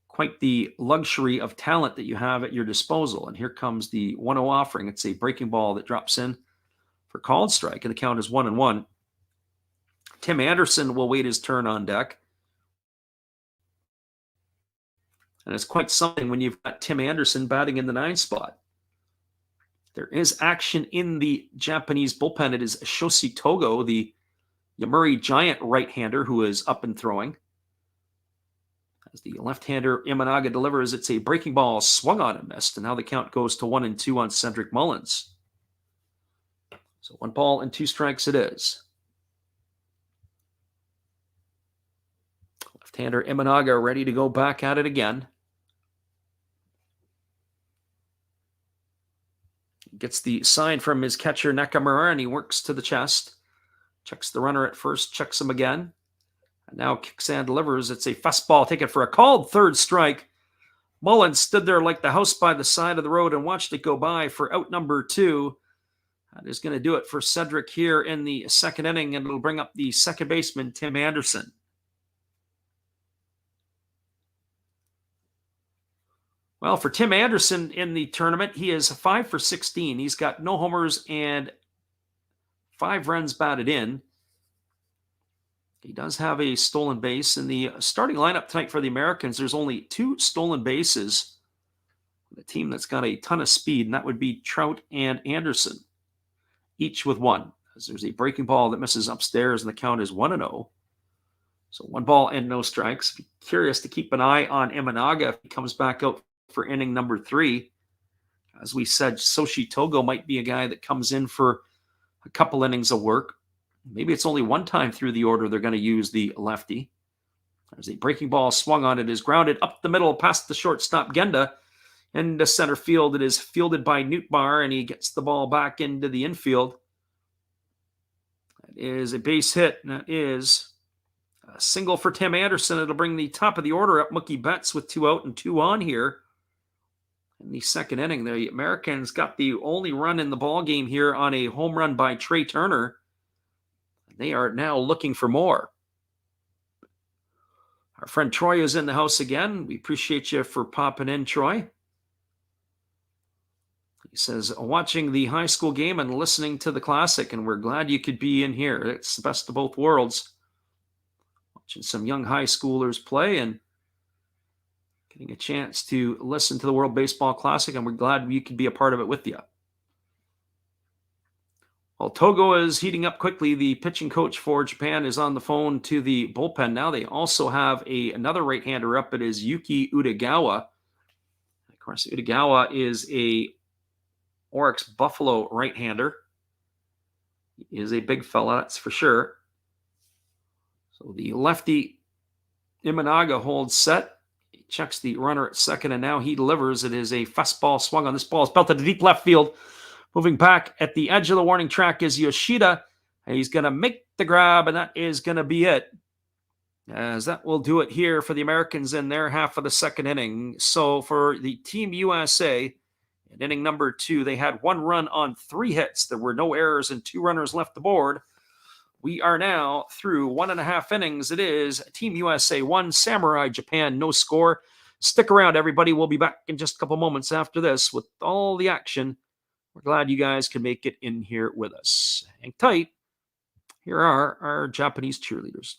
quite the luxury of talent that you have at your disposal. And here comes the 1-0 offering. It's a breaking ball that drops in for called strike, and the count is 1-1. Tim Anderson will wait his turn on deck. And it's quite something when you've got Tim Anderson batting in the 9 spot. There is action in the Japanese bullpen. It is Shoshi Togo, the Yomiuri Giant right-hander, who is up and throwing. As the left-hander Imanaga delivers, it's a breaking ball swung on and missed, and now the count goes to 1-2 on Cedric Mullins. So 1 ball and 2 strikes it is. Left-hander Imanaga ready to go back at it again. Gets the sign from his catcher Nakamura, and he works to the chest. Checks the runner at first, checks him again. And now kicks and delivers. It's a fastball taken for a called third strike. Mullins stood there like the house by the side of the road and watched it go by for out number 2. That is going to do it for Cedric here in the 2nd inning, and it'll bring up the second baseman, Tim Anderson. Well, for Tim Anderson in the tournament, he is 5 for 16. He's got no homers and 5 runs batted in. He does have a stolen base. In the starting lineup tonight for the Americans, there's only 2 stolen bases. The team that's got a ton of speed, and that would be Trout and Anderson, each with 1. As there's a breaking ball that misses upstairs, and the count is 1-0. So 1 ball and no strikes. Be curious to keep an eye on Imanaga if he comes back out for inning number 3. As we said, Shoshi Togo might be a guy that comes in for a couple innings of work. Maybe it's only 1 time through the order they're going to use the lefty. There's a breaking ball swung on. It is grounded up the middle past the shortstop Genda. Into center field, it is fielded by Nootbaar, and he gets the ball back into the infield. That is a base hit, and that is a single for Tim Anderson. It'll bring the top of the order up. Mookie Betts with 2 out and 2 on here. In the 2nd inning, the Americans got the only run in the ball game here on a home run by Trey Turner. They are now looking for more. Our friend Troy is in the house again. We appreciate you for popping in, Troy. He says, watching the high school game and listening to the classic, and we're glad you could be in here. It's the best of both worlds. Watching some young high schoolers play and getting a chance to listen to the World Baseball Classic, and we're glad we could be a part of it with you. Well, Togo is heating up quickly. The pitching coach for Japan is on the phone to the bullpen now. They also have another right-hander up. It is Yuki Utagawa. Of course, Utagawa is a Oryx Buffalo right-hander. He is a big fella, that's for sure. So the lefty Imanaga holds set. He checks the runner at second, and now he delivers. It is a fastball swung on. This ball is belted to deep left field. Moving back at the edge of the warning track is Yoshida. And he's going to make the grab, and that is going to be it. As that will do it here for the Americans in their half of the 2nd inning. So for the Team USA, in inning number 2, they had 1 run on 3 hits. There were no errors and 2 runners left aboard. We are now through 1.5 innings. It is Team USA 1, Samurai Japan no score. Stick around, everybody. We'll be back in just a couple moments after this with all the action. We're glad you guys can make it in here with us. Hang tight. Here are our Japanese cheerleaders.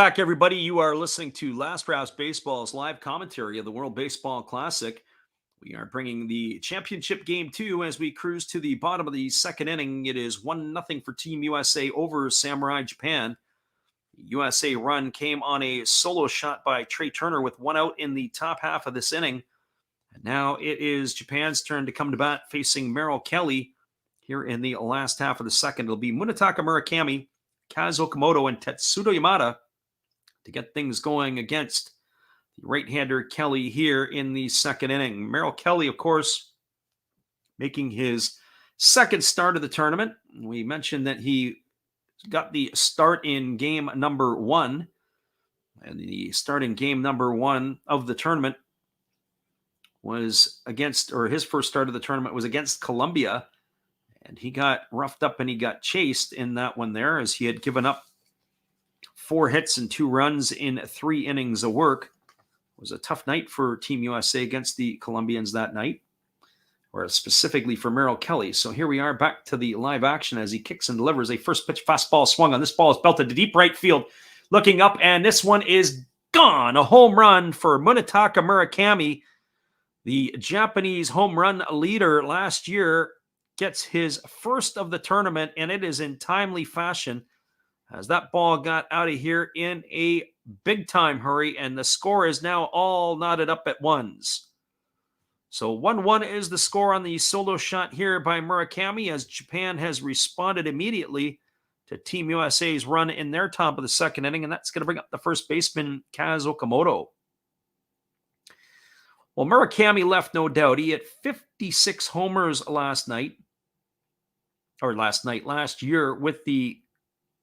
back, everybody. You are listening to Last Rouse Baseball's live commentary of the World Baseball Classic. We are bringing the championship game 2 as we cruise to the bottom of the second inning. It is 1-0 for Team USA over Samurai Japan. The USA run came on a solo shot by Trey Turner with 1 out in the top half of this inning. And now it is Japan's turn to come to bat, facing Merrill Kelly here in the last half of the second. It'll be Munetaka Murakami, Kaz Okamoto, and Tetsudo Yamada to get things going against the right-hander Kelly here in the second inning. Merrill Kelly, of course, making his second start of the tournament. We mentioned that he got the start in game number 1. And the start in game number 1 of the tournament was against, or his first start of the tournament was against Colombia. And he got roughed up and he got chased in that one there, as he had given up 4 hits and 2 runs in 3 innings of work. It was a tough night for Team USA against the Colombians that night, or specifically for Merrill Kelly. So here we are back to the live action as he kicks and delivers a first pitch fastball swung on. This ball is belted to deep right field. Looking up, and this one is gone. A home run for Munetaka Murakami. The Japanese home run leader last year gets his first of the tournament, and it is in timely fashion, as that ball got out of here in a big-time hurry, and the score is now all knotted up at ones. So 1-1 is the score on the solo shot here by Murakami, as Japan has responded immediately to Team USA's run in their top of the second inning, and that's going to bring up the first baseman, Kaz Okamoto. Well, Murakami left no doubt. He had 56 homers last year with the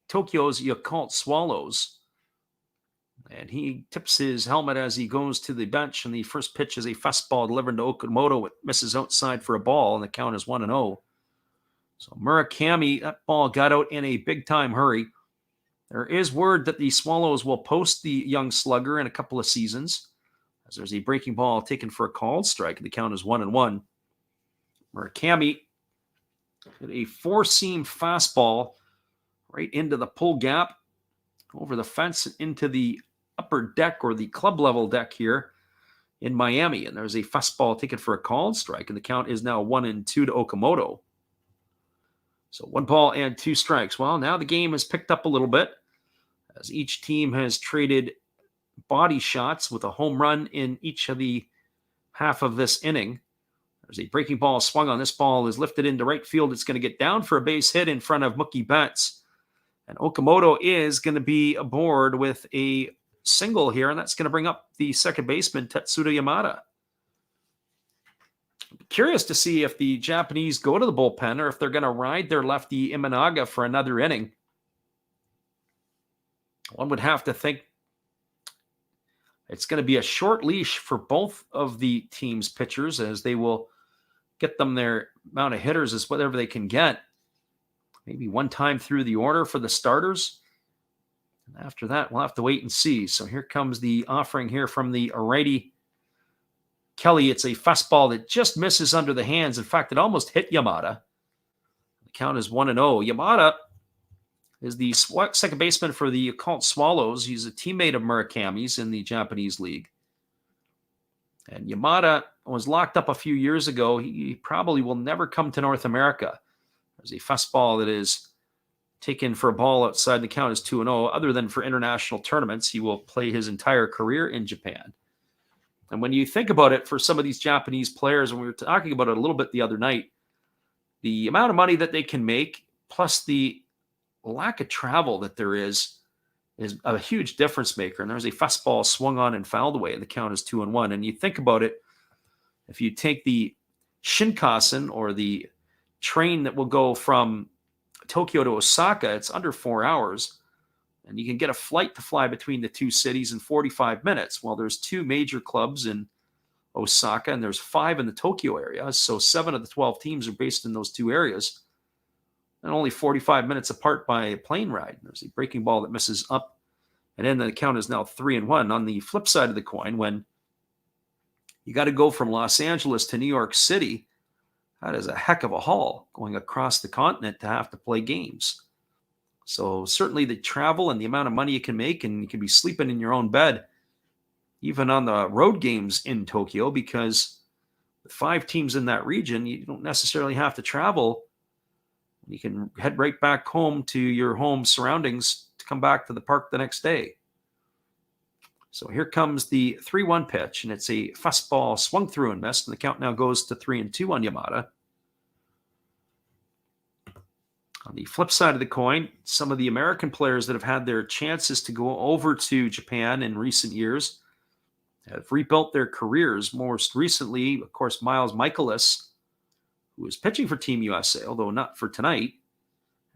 Tokyo's Yakult Swallows. And he tips his helmet as he goes to the bench, and the first pitch is a fastball delivered to Okamoto. It misses outside for a ball, and the count is 1-0. So Murakami, that ball got out in a big-time hurry. There is word that the Swallows will post the young slugger in a couple of seasons, as there's a breaking ball taken for a called strike, and the count is 1-1. Murakami hit a 4-seam fastball right into the pull gap, over the fence into the upper deck, or the club level deck here in Miami. And there's a fastball taken for a called strike, and the count is now 1-2 to Okamoto. So 1 ball and 2 strikes. Well, now the game has picked up a little bit, as each team has traded body shots with a home run in each of the half of this inning. There's a breaking ball swung on. This ball is lifted into right field. It's going to get down for a base hit in front of Mookie Betts. And Okamoto is going to be aboard with a single here, and that's going to bring up the second baseman, Tetsudo Yamada. I'm curious to see if the Japanese go to the bullpen, or if they're going to ride their lefty Imanaga for another inning. One would have to think it's going to be a short leash for both of the team's pitchers, as they will get them their amount of hitters as whatever they can get. Maybe one time through the order for the starters. And after that, we'll have to wait and see. So here comes the offering here from the righty Kelly. It's a fastball that just misses under the hands. In fact, it almost hit Yamada. The count is 1-0. Yamada is the second baseman for the Yakult Swallows. He's a teammate of Murakami's in the Japanese League. And Yamada was locked up a few years ago. He probably will never come to North America. There's a fastball that is taken for a ball outside. The count is 2-0. Other than for international tournaments, he will play his entire career in Japan. And when you think about it, for some of these Japanese players, and we were talking about it a little bit the other night, the amount of money that they can make, plus the lack of travel that there is a huge difference maker. And there's a fastball swung on and fouled away, and the count is 2-1. And you think about it, if you take the Shinkansen, or the train that will go from Tokyo to Osaka, it's under 4 hours, and you can get a flight to fly between the two cities in 45 minutes. Well, there's 2 major clubs in Osaka, and there's 5 in the Tokyo area, so 7 of the 12 teams are based in those 2 areas, and only 45 minutes apart by a plane ride. There's a breaking ball that misses up, and then the count is now 3-1. On the flip side of the coin, when you got to go from Los Angeles to New York City, that is a heck of a haul, going across the continent to have to play games. So certainly the travel and the amount of money you can make, and you can be sleeping in your own bed, even on the road games in Tokyo, because with 5 teams in that region, you don't necessarily have to travel. You can head right back home to your home surroundings to come back to the park the next day. So here comes the 3-1 pitch, and it's a fastball swung through and missed, and the count now goes to 3-2 on Yamada. On the flip side of the coin, some of the American players that have had their chances to go over to Japan in recent years have rebuilt their careers. Most recently, of course, Miles Michaelis, who is pitching for Team USA, although not for tonight,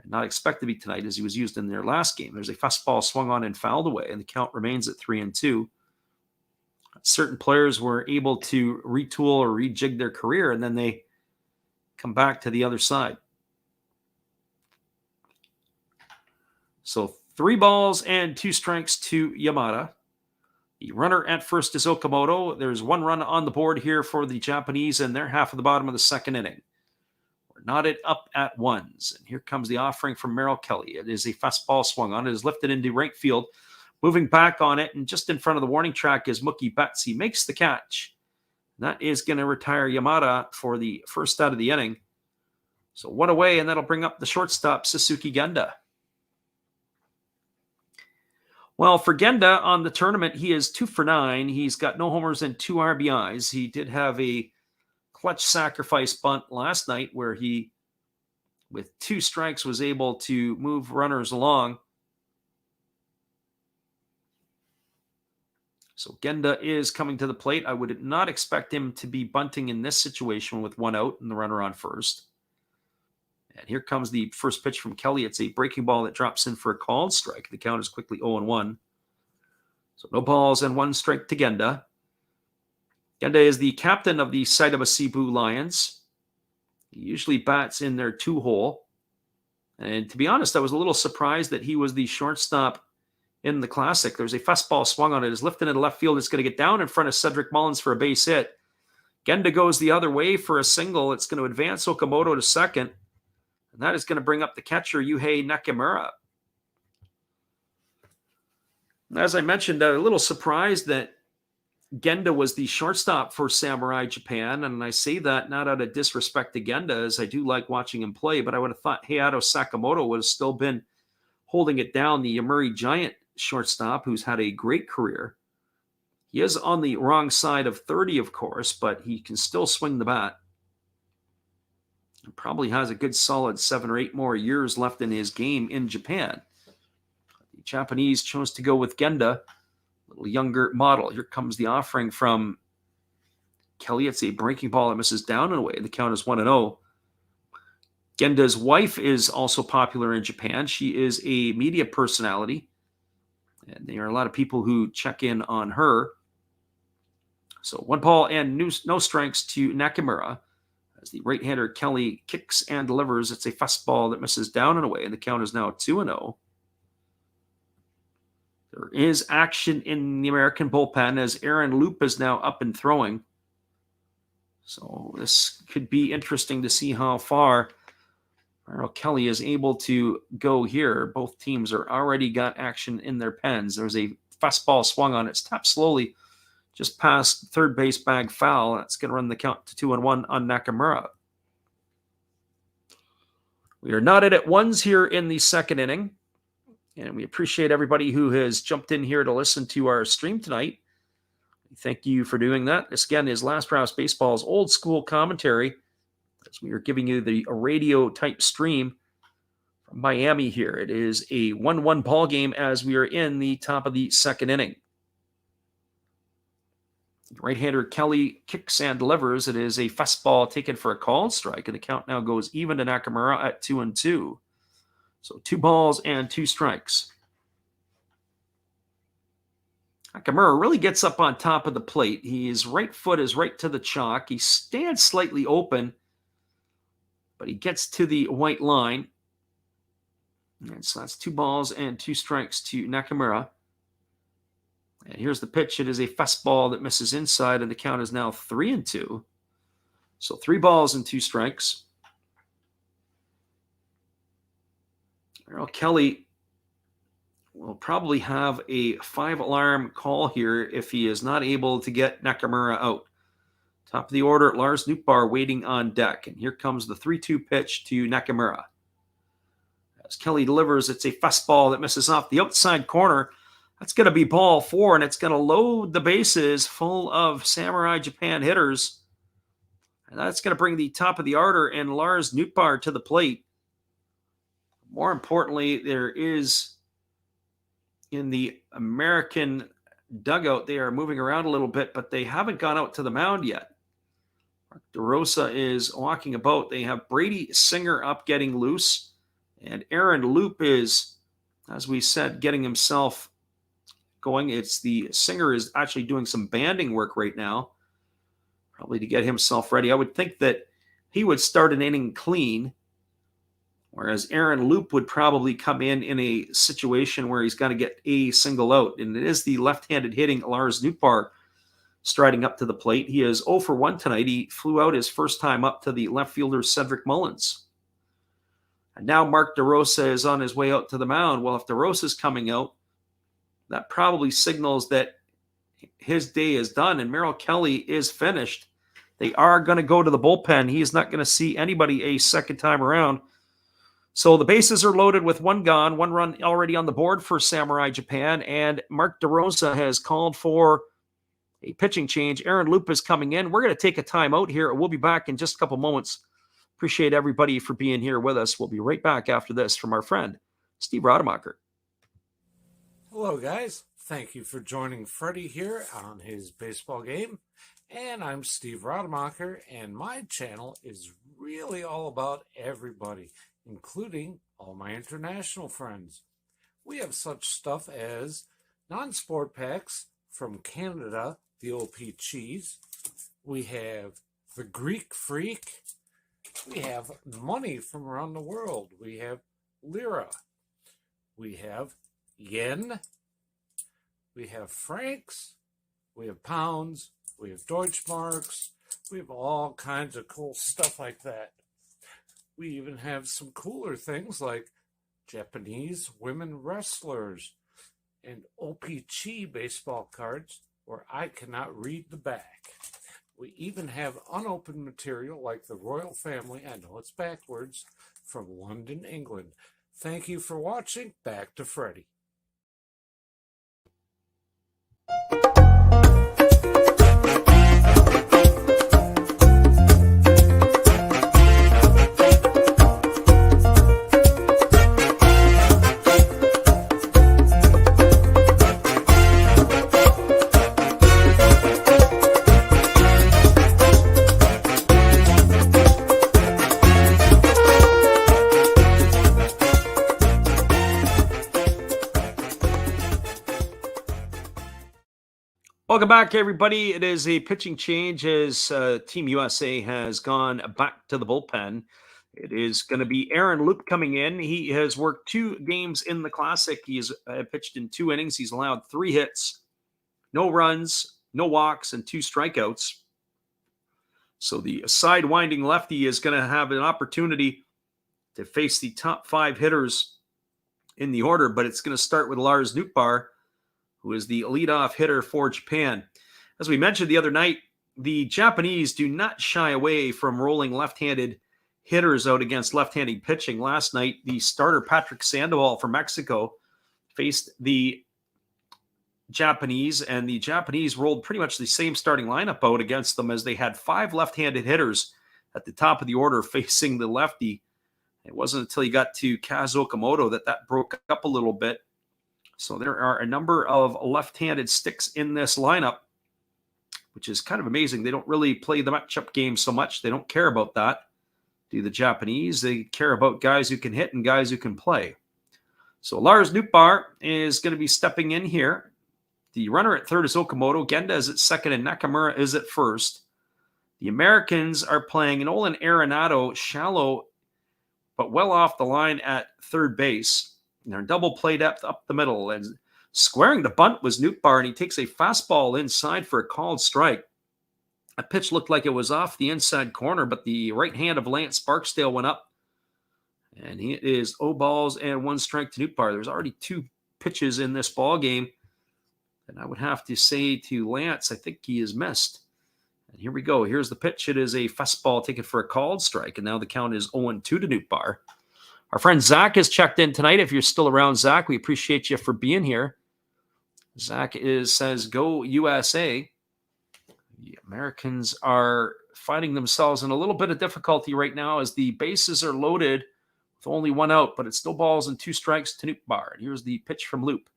and not expected to be tonight as he was used in their last game. There's a fastball swung on and fouled away, and the count remains at 3-2. Certain players were able to retool or rejig their career, and then they come back to the other side. So 3 balls and 2 strikes to Yamada. The runner at first is Okamoto. There's 1 run on the board here for the Japanese, and they're half of the bottom of the second inning. We're knotted up at 1s. And here comes the offering from Merrill Kelly. It is a fastball swung on. It is lifted into right field. Moving back on it, and just in front of the warning track is Mookie Betts. He makes the catch. That is going to retire Yamada for the first out of the inning. So 1 away, and that'll bring up the shortstop, Suzuki Genda. Well, for Genda on the tournament, he is 2 for 9. He's got no homers and 2 RBIs. He did have a clutch sacrifice bunt last night where he, with 2 strikes, was able to move runners along. So Genda is coming to the plate. I would not expect him to be bunting in this situation with 1 out and the runner on first. And here comes the first pitch from Kelly. It's a breaking ball that drops in for a called strike. The count is quickly 0-1. So no balls and 1 strike to Genda. Genda is the captain of the Saitama Cebu Lions. He usually bats in their 2-hole. And to be honest, I was a little surprised that he was the shortstop in the Classic. There's a fastball swung on it. It's lifted into left field. It's going to get down in front of Cedric Mullins for a base hit. Genda goes the other way for a single. It's going to advance Okamoto to second. And that is going to bring up the catcher, Yuhei Nakamura. As I mentioned, a little surprised that Genda was the shortstop for Samurai Japan. And I say that not out of disrespect to Genda, as I do like watching him play, but I would have thought Hayato Sakamoto would have still been holding it down, the Yomiuri Giant shortstop, who's had a great career. He is on the wrong side of 30, of course, but he can still swing the bat. Probably has a good solid 7 or 8 more years left in his game in Japan. The Japanese chose to go with Genda, a little younger model. Here comes the offering from Kelly. It's a breaking ball that misses down and away. The count is 1-0. Genda's wife is also popular in Japan. She is a media personality, and there are a lot of people who check in on her. So 1 ball and no strikes to Nakamura. As the right-hander Kelly kicks and delivers, it's a fastball that misses down and away, and the count is now 2-0. There is action in the American bullpen as Aaron Loop is now up and throwing. So this could be interesting to see how far Merrill Kelly is able to go here. Both teams are already got action in their pens. There's a fastball swung on. It's tapped slowly just past third base bag foul. That's going to run the count to 2-1 on Nakamura. We are knotted at 1s here in the second inning. And we appreciate everybody who has jumped in here to listen to our stream tonight. Thank you for doing that. This, again, is Last Rouse Baseball's old school commentary, as we are giving you a radio-type stream from Miami here. It is a 1-1 ball game as we are in the top of the second inning. Right-hander Kelly kicks and delivers. It is a fastball taken for a called strike, and the count now goes even to Nakamura at 2-2. So 2 balls and 2 strikes. Nakamura really gets up on top of the plate. His right foot is right to the chalk. He stands slightly open, but he gets to the white line. And so that's 2 balls and 2 strikes to Nakamura. And here's the pitch. It is a fastball that misses inside, and the count is now 3-2. So 3 balls and 2 strikes. Merrill Kelly will probably have a 5-alarm call here if he is not able to get Nakamura out. Top of the order, Lars Nootbaar waiting on deck. And here comes the 3-2 pitch to Nakamura. As Kelly delivers, it's a fastball that misses off the outside corner. That's going to be ball 4, and it's going to load the bases full of Samurai Japan hitters. And that's going to bring the top of the order and Lars Nootbaar to the plate. More importantly, there is in the American dugout, they are moving around a little bit, but they haven't gone out to the mound yet. Mark DeRosa is walking about. They have Brady Singer up getting loose, and Aaron Loop is, as we said, getting himself going. It's the Singer is actually doing some banding work right now, probably to get himself ready. I would think that he would start an inning clean, whereas Aaron Loop would probably come in a situation where he's going to get a single out. And it is the left-handed hitting Lars Nootbaar striding up to the plate. He is 0 for 1 tonight. He flew out his first time up to the left fielder Cedric Mullins. And now Mark DeRosa is on his way out to the mound. Well, if DeRosa is coming out, that probably signals that his day is done and Merrill Kelly is finished. They are going to go to the bullpen. He is not going to see anybody a second time around. So the bases are loaded with 1 gone, 1 run already on the board for Samurai Japan, and Mark DeRosa has called for a pitching change. Aaron Loop is coming in. We're going to take a timeout here. We'll be back in just a couple moments. Appreciate everybody for being here with us. We'll be right back after this from our friend, Steve Rademacher. Hello, guys. Thank you for joining Freddie here on his baseball game. And I'm Steve Rademacher, and my channel is really all about everybody, including all my international friends. We have such stuff as non-sport packs from Canada, the OP cheese. We have the Greek Freak. We have money from around the world. We have lira. We have yen. We have francs. We have pounds. We have Deutschmarks. We have all kinds of cool stuff like that. We even have some cooler things like Japanese women wrestlers and OPC baseball cards where I cannot read the back. We even have unopened material like the royal family, I know it's backwards, from London, England. Thank you for watching. Back to Freddie. Welcome back, everybody. It is a pitching change as Team USA has gone back to the bullpen. It is going to be Aaron Loop coming in. He has worked 2 games in the Classic. He's pitched in 2 innings. He's allowed 3 hits, no runs, no walks, and 2 strikeouts. So the side-winding lefty is going to have an opportunity to face the top 5 hitters in the order, but it's going to start with Lars Nootbaar, who is the leadoff hitter for Japan. As we mentioned the other night, the Japanese do not shy away from rolling left-handed hitters out against left-handed pitching. Last night, the starter Patrick Sandoval from Mexico faced the Japanese, and the Japanese rolled pretty much the same starting lineup out against them as they had 5 left-handed hitters at the top of the order facing the lefty. It wasn't until he got to Kaz Okamoto that broke up a little bit. So there are a number of left-handed sticks in this lineup, which is kind of amazing. They don't really play the matchup game so much. They don't care about that. Do the Japanese? They care about guys who can hit and guys who can play. So Lars Nootbaar is going to be stepping in here. The runner at third is Okamoto. Genda is at second, and Nakamura is at first. The Americans are playing Nolan Arenado, shallow, but well off the line at third base. And they're double play depth up the middle. And squaring the bunt was Nootbaar, and he takes a fastball inside for a called strike. A pitch looked like it was off the inside corner, but the right hand of Lance Barksdale went up And he is 0 balls and 1 strike to Nootbaar. There's already 2 pitches in this ball game. And I would have to say to Lance, I think he is missed. And here we go. Here's the pitch. It is a fastball taken for a called strike. And now the count is 0-2 to Nootbaar. Our friend Zach has checked in tonight. If you're still around, Zach, we appreciate you for being here. Zach says, go USA. The Americans are finding themselves in a little bit of difficulty right now as the bases are loaded with only 1 out, but it's still balls and 2 strikes to Nootbaar. Here's the pitch from Loop.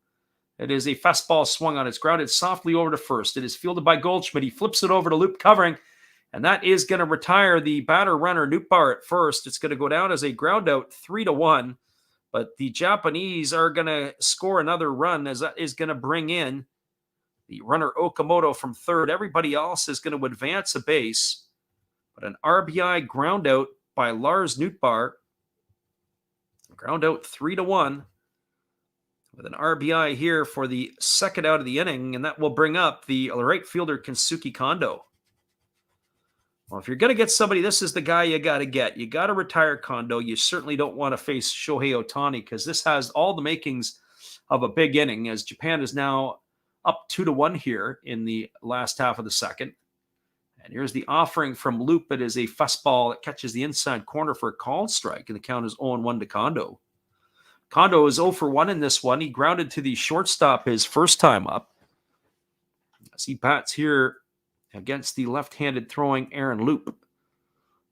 It is a fastball swung on. It's grounded softly over to first. It is fielded by Goldschmidt. He flips it over to Loop covering, and that is going to retire the batter runner Nootbaar at first. It's going to go down as a ground out 3-1, but the Japanese are going to score another run as that is going to bring in the runner Okamoto from third. Everybody else is going to advance a base, but an RBI ground out by Lars Nootbaar. Ground out 3-1. With an RBI here for the second out of the inning, and that will bring up the right fielder Kensuke Kondo. Well, if you're going to get somebody, this is the guy you got to get. You got to retire Kondo. You certainly don't want to face Shohei Ohtani because this has all the makings of a big inning, as Japan is now up 2-1 here in the last half of the second. And here's the offering from Loop. It is a fastball that catches the inside corner for a called strike, and the count is 0-1 to Kondo. Kondo is 0 for 1 in this one. He grounded to the shortstop his first time up. As he bats here against the left-handed throwing Aaron Loop,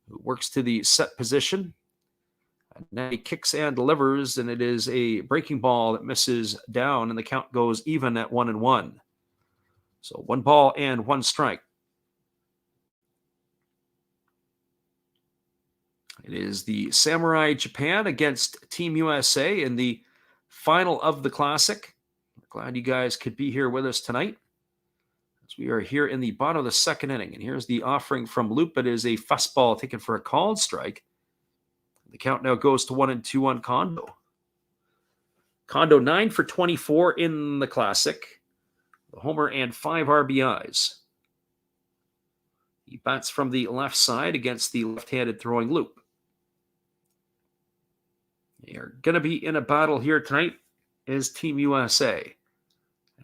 who works to the set position. And now he kicks and delivers, and it is a breaking ball that misses down, and the count goes even at 1-1. So 1 ball and 1 strike. It is the Samurai Japan against Team USA in the final of the Classic. Glad you guys could be here with us tonight, as we are here in the bottom of the second inning. And here's the offering from Loop. It is a fastball taken for a called strike. The count now goes to 1-2 on Kondo. Kondo 9 for 24 in the Classic. The homer and 5 RBIs. He bats from the left side against the left-handed throwing Loop. They are going to be in a battle here tonight is Team USA.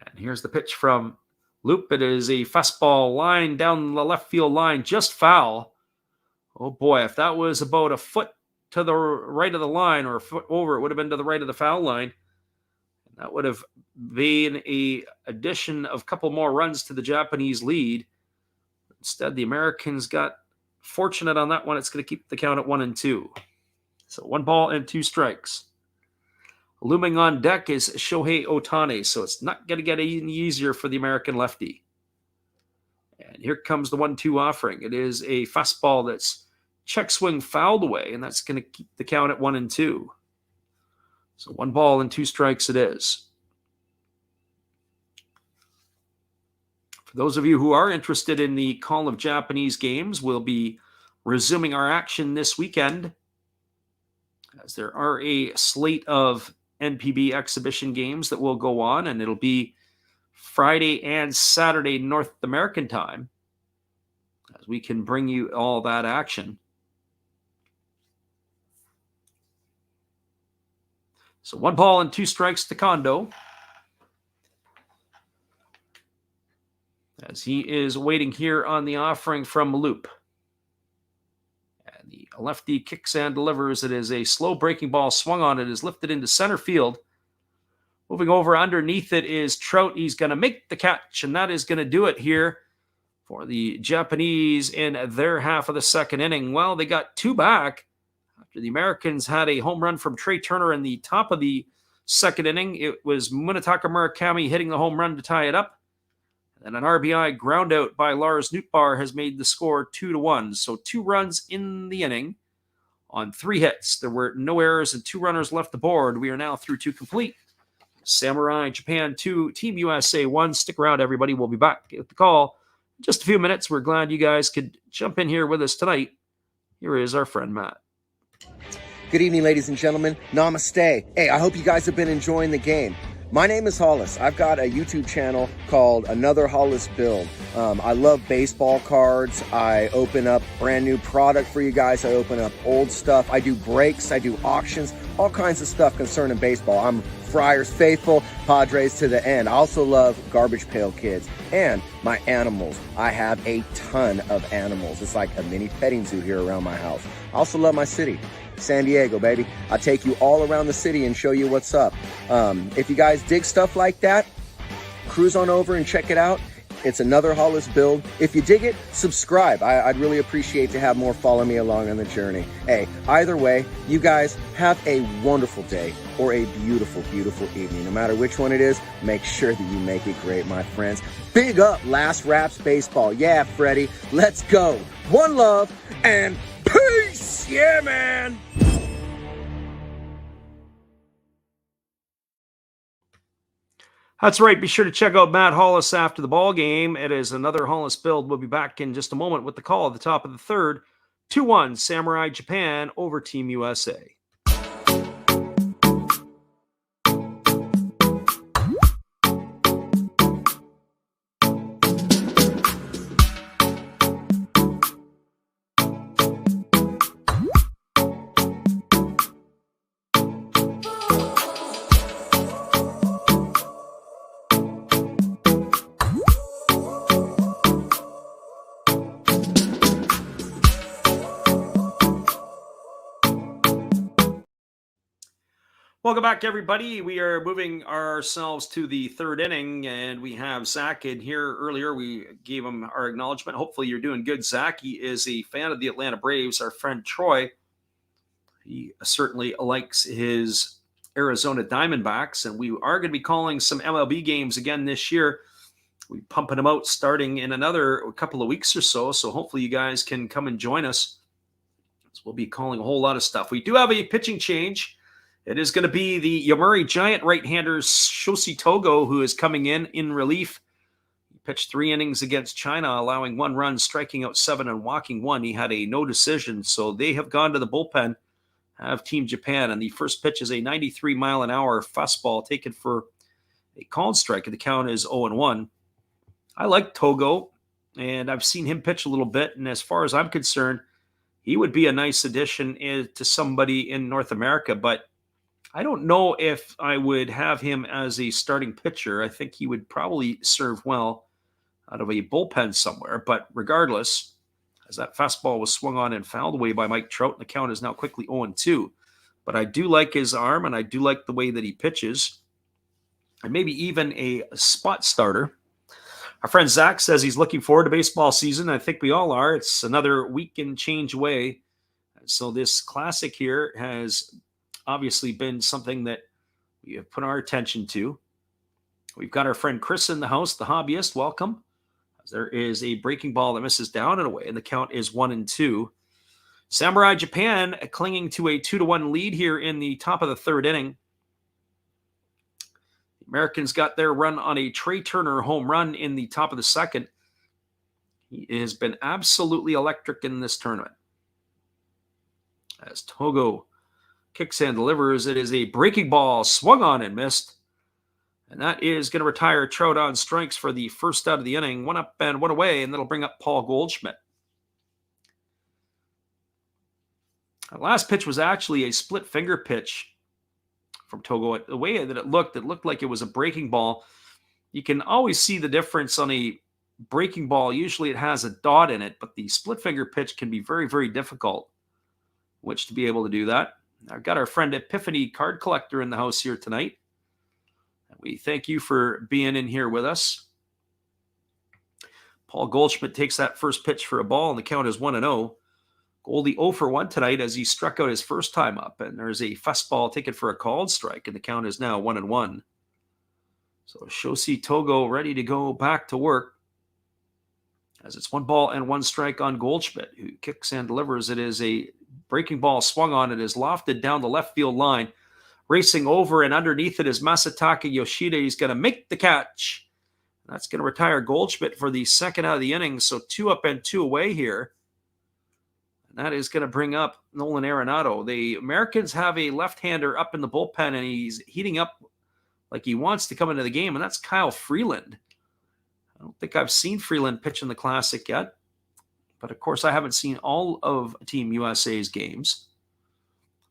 And here's the pitch from Loop. It is a fastball line down the left field line, just foul. Oh boy, if that was about a foot to the right of the line or a foot over, it would have been to the right of the foul line. And that would have been an addition of a couple more runs to the Japanese lead. Instead, the Americans got fortunate on that one. It's going to keep the count at 1-2. So 1 ball and 2 strikes. Looming on deck is Shohei Ohtani, so it's not going to get any easier for the American lefty. And here comes the 1-2 offering. It is a fastball that's check swing fouled away, and that's going to keep the count at 1-2. So 1 ball and 2 strikes it is. For those of you who are interested in the call of Japanese games, we'll be resuming our action this weekend, as there are a slate of NPB exhibition games that will go on, and it'll be Friday and Saturday North American time, as we can bring you all that action. So 1 ball and 2 strikes to Kondo, as he is waiting here on the offering from Loop. And the lefty kicks and delivers. It is a slow breaking ball swung on. It is lifted into center field. Moving over underneath it is Trout. He's going to make the catch, and that is going to do it here for the Japanese in their half of the second inning. Well, they got 2 back after the Americans had a home run from Trey Turner in the top of the second inning. It was Munetaka Murakami hitting the home run to tie it up. And an RBI ground out by Lars Nootbaar has made the score 2-1. So 2 runs in the inning on 3 hits. There were no errors and 2 runners left the board. We are now through 2 complete. Samurai Japan 2, Team USA 1. Stick around, everybody. We'll be back at the call in just a few minutes. We're glad you guys could jump in here with us tonight. Here is our friend Matt. Good evening, ladies and gentlemen. Namaste. Hey, I hope you guys have been enjoying the game. My name is Hollis. I've got a YouTube channel called Another Hollis Build. I love baseball cards. I open up brand new product for you guys. I open up old stuff. I do breaks. I do auctions. All kinds of stuff concerning baseball. I'm Friars faithful, Padres to the end. I also love Garbage Pail Kids and my animals. I have a ton of animals. It's like a mini petting zoo here around my house. I also love my city. San Diego, baby. I'll take you all around the city and show you what's up. If you guys dig stuff like that, cruise on over and check it out. It's Another Hollis Build. If you dig it, subscribe. I'd really appreciate to have more follow me along on the journey. Hey, either way, you guys have a wonderful day or a beautiful, beautiful evening. No matter which one it is, make sure that you make it great, my friends. Big up Last Raps Baseball. Yeah, Freddie, let's go. One love and peace. Yeah, man. That's right. Be sure to check out Matt Hollis after the ball game. It is Another Hollis Build. We'll be back in just a moment with the call at the top of the third. 2-1 Samurai Japan over Team USA. Welcome back, everybody. We are moving ourselves to the third inning, and we have Zach in here earlier. We gave him our acknowledgement. Hopefully you're doing good, Zach. He is a fan of the Atlanta Braves. Our friend Troy, he certainly likes his Arizona Diamondbacks, and we are going to be calling some MLB games again this year. We're pumping them out starting in another couple of weeks or so, so hopefully you guys can come and join us. So we'll be calling a whole lot of stuff. We do have a pitching change. It is going to be the Yomiuri Giant right-hander Shoshi Togo who is coming in relief. He pitched 3 innings against China, allowing 1 run, striking out 7 and walking 1. He had a no decision, so they have gone to the bullpen, have Team Japan, and the first pitch is a 93-mile-an-hour fastball taken for a called strike, and the count is 0-1. I like Togo, and I've seen him pitch a little bit, and as far as I'm concerned, he would be a nice addition to somebody in North America, but I don't know if I would have him as a starting pitcher. I think he would probably serve well out of a bullpen somewhere. But regardless, as that fastball was swung on and fouled away by Mike Trout, and the count is now quickly 0-2. But I do like his arm, and I do like the way that he pitches. And maybe even a spot starter. Our friend Zach says he's looking forward to baseball season. I think we all are. It's another week and change away. So this classic here has obviously been something that we have put our attention to. We've got our friend Chris in the house, the hobbyist. Welcome. There is a breaking ball that misses down and away, and the count is 1-2. Samurai Japan clinging to a 2-1 lead here in the top of the third inning. The Americans got their run on a Trey Turner home run in the top of the second. He has been absolutely electric in this tournament. As Togo kicks and delivers, it is a breaking ball swung on and missed. And that is going to retire Trout on strikes for the first out of the inning. 1 up and 1 away, and that'll bring up Paul Goldschmidt. The last pitch was actually a split finger pitch from Togo. The way that it looked like it was a breaking ball. You can always see the difference on a breaking ball. Usually it has a dot in it, but the split finger pitch can be very, very difficult, which to be able to do that. I've got our friend Epiphany Card Collector in the house here tonight. We thank you for being in here with us. Paul Goldschmidt takes that first pitch for a ball, and the count is 1-0. Goldie 0 for 1 tonight as he struck out his first time up, and there's a fastball taken for a called strike, and the count is now 1-1. So Shoshi Togo ready to go back to work as it's 1 ball and 1 strike on Goldschmidt, who kicks and delivers. It is a breaking ball swung on. It is lofted down the left field line. Racing over and underneath it is Masataka Yoshida. He's going to make the catch. That's going to retire Goldschmidt for the second out of the inning. So 2 up and 2 away here. And that is going to bring up Nolan Arenado. The Americans have a left-hander up in the bullpen, and he's heating up like he wants to come into the game, and that's Kyle Freeland. I don't think I've seen Freeland pitch in the Classic yet, but of course I haven't seen all of Team USA's games.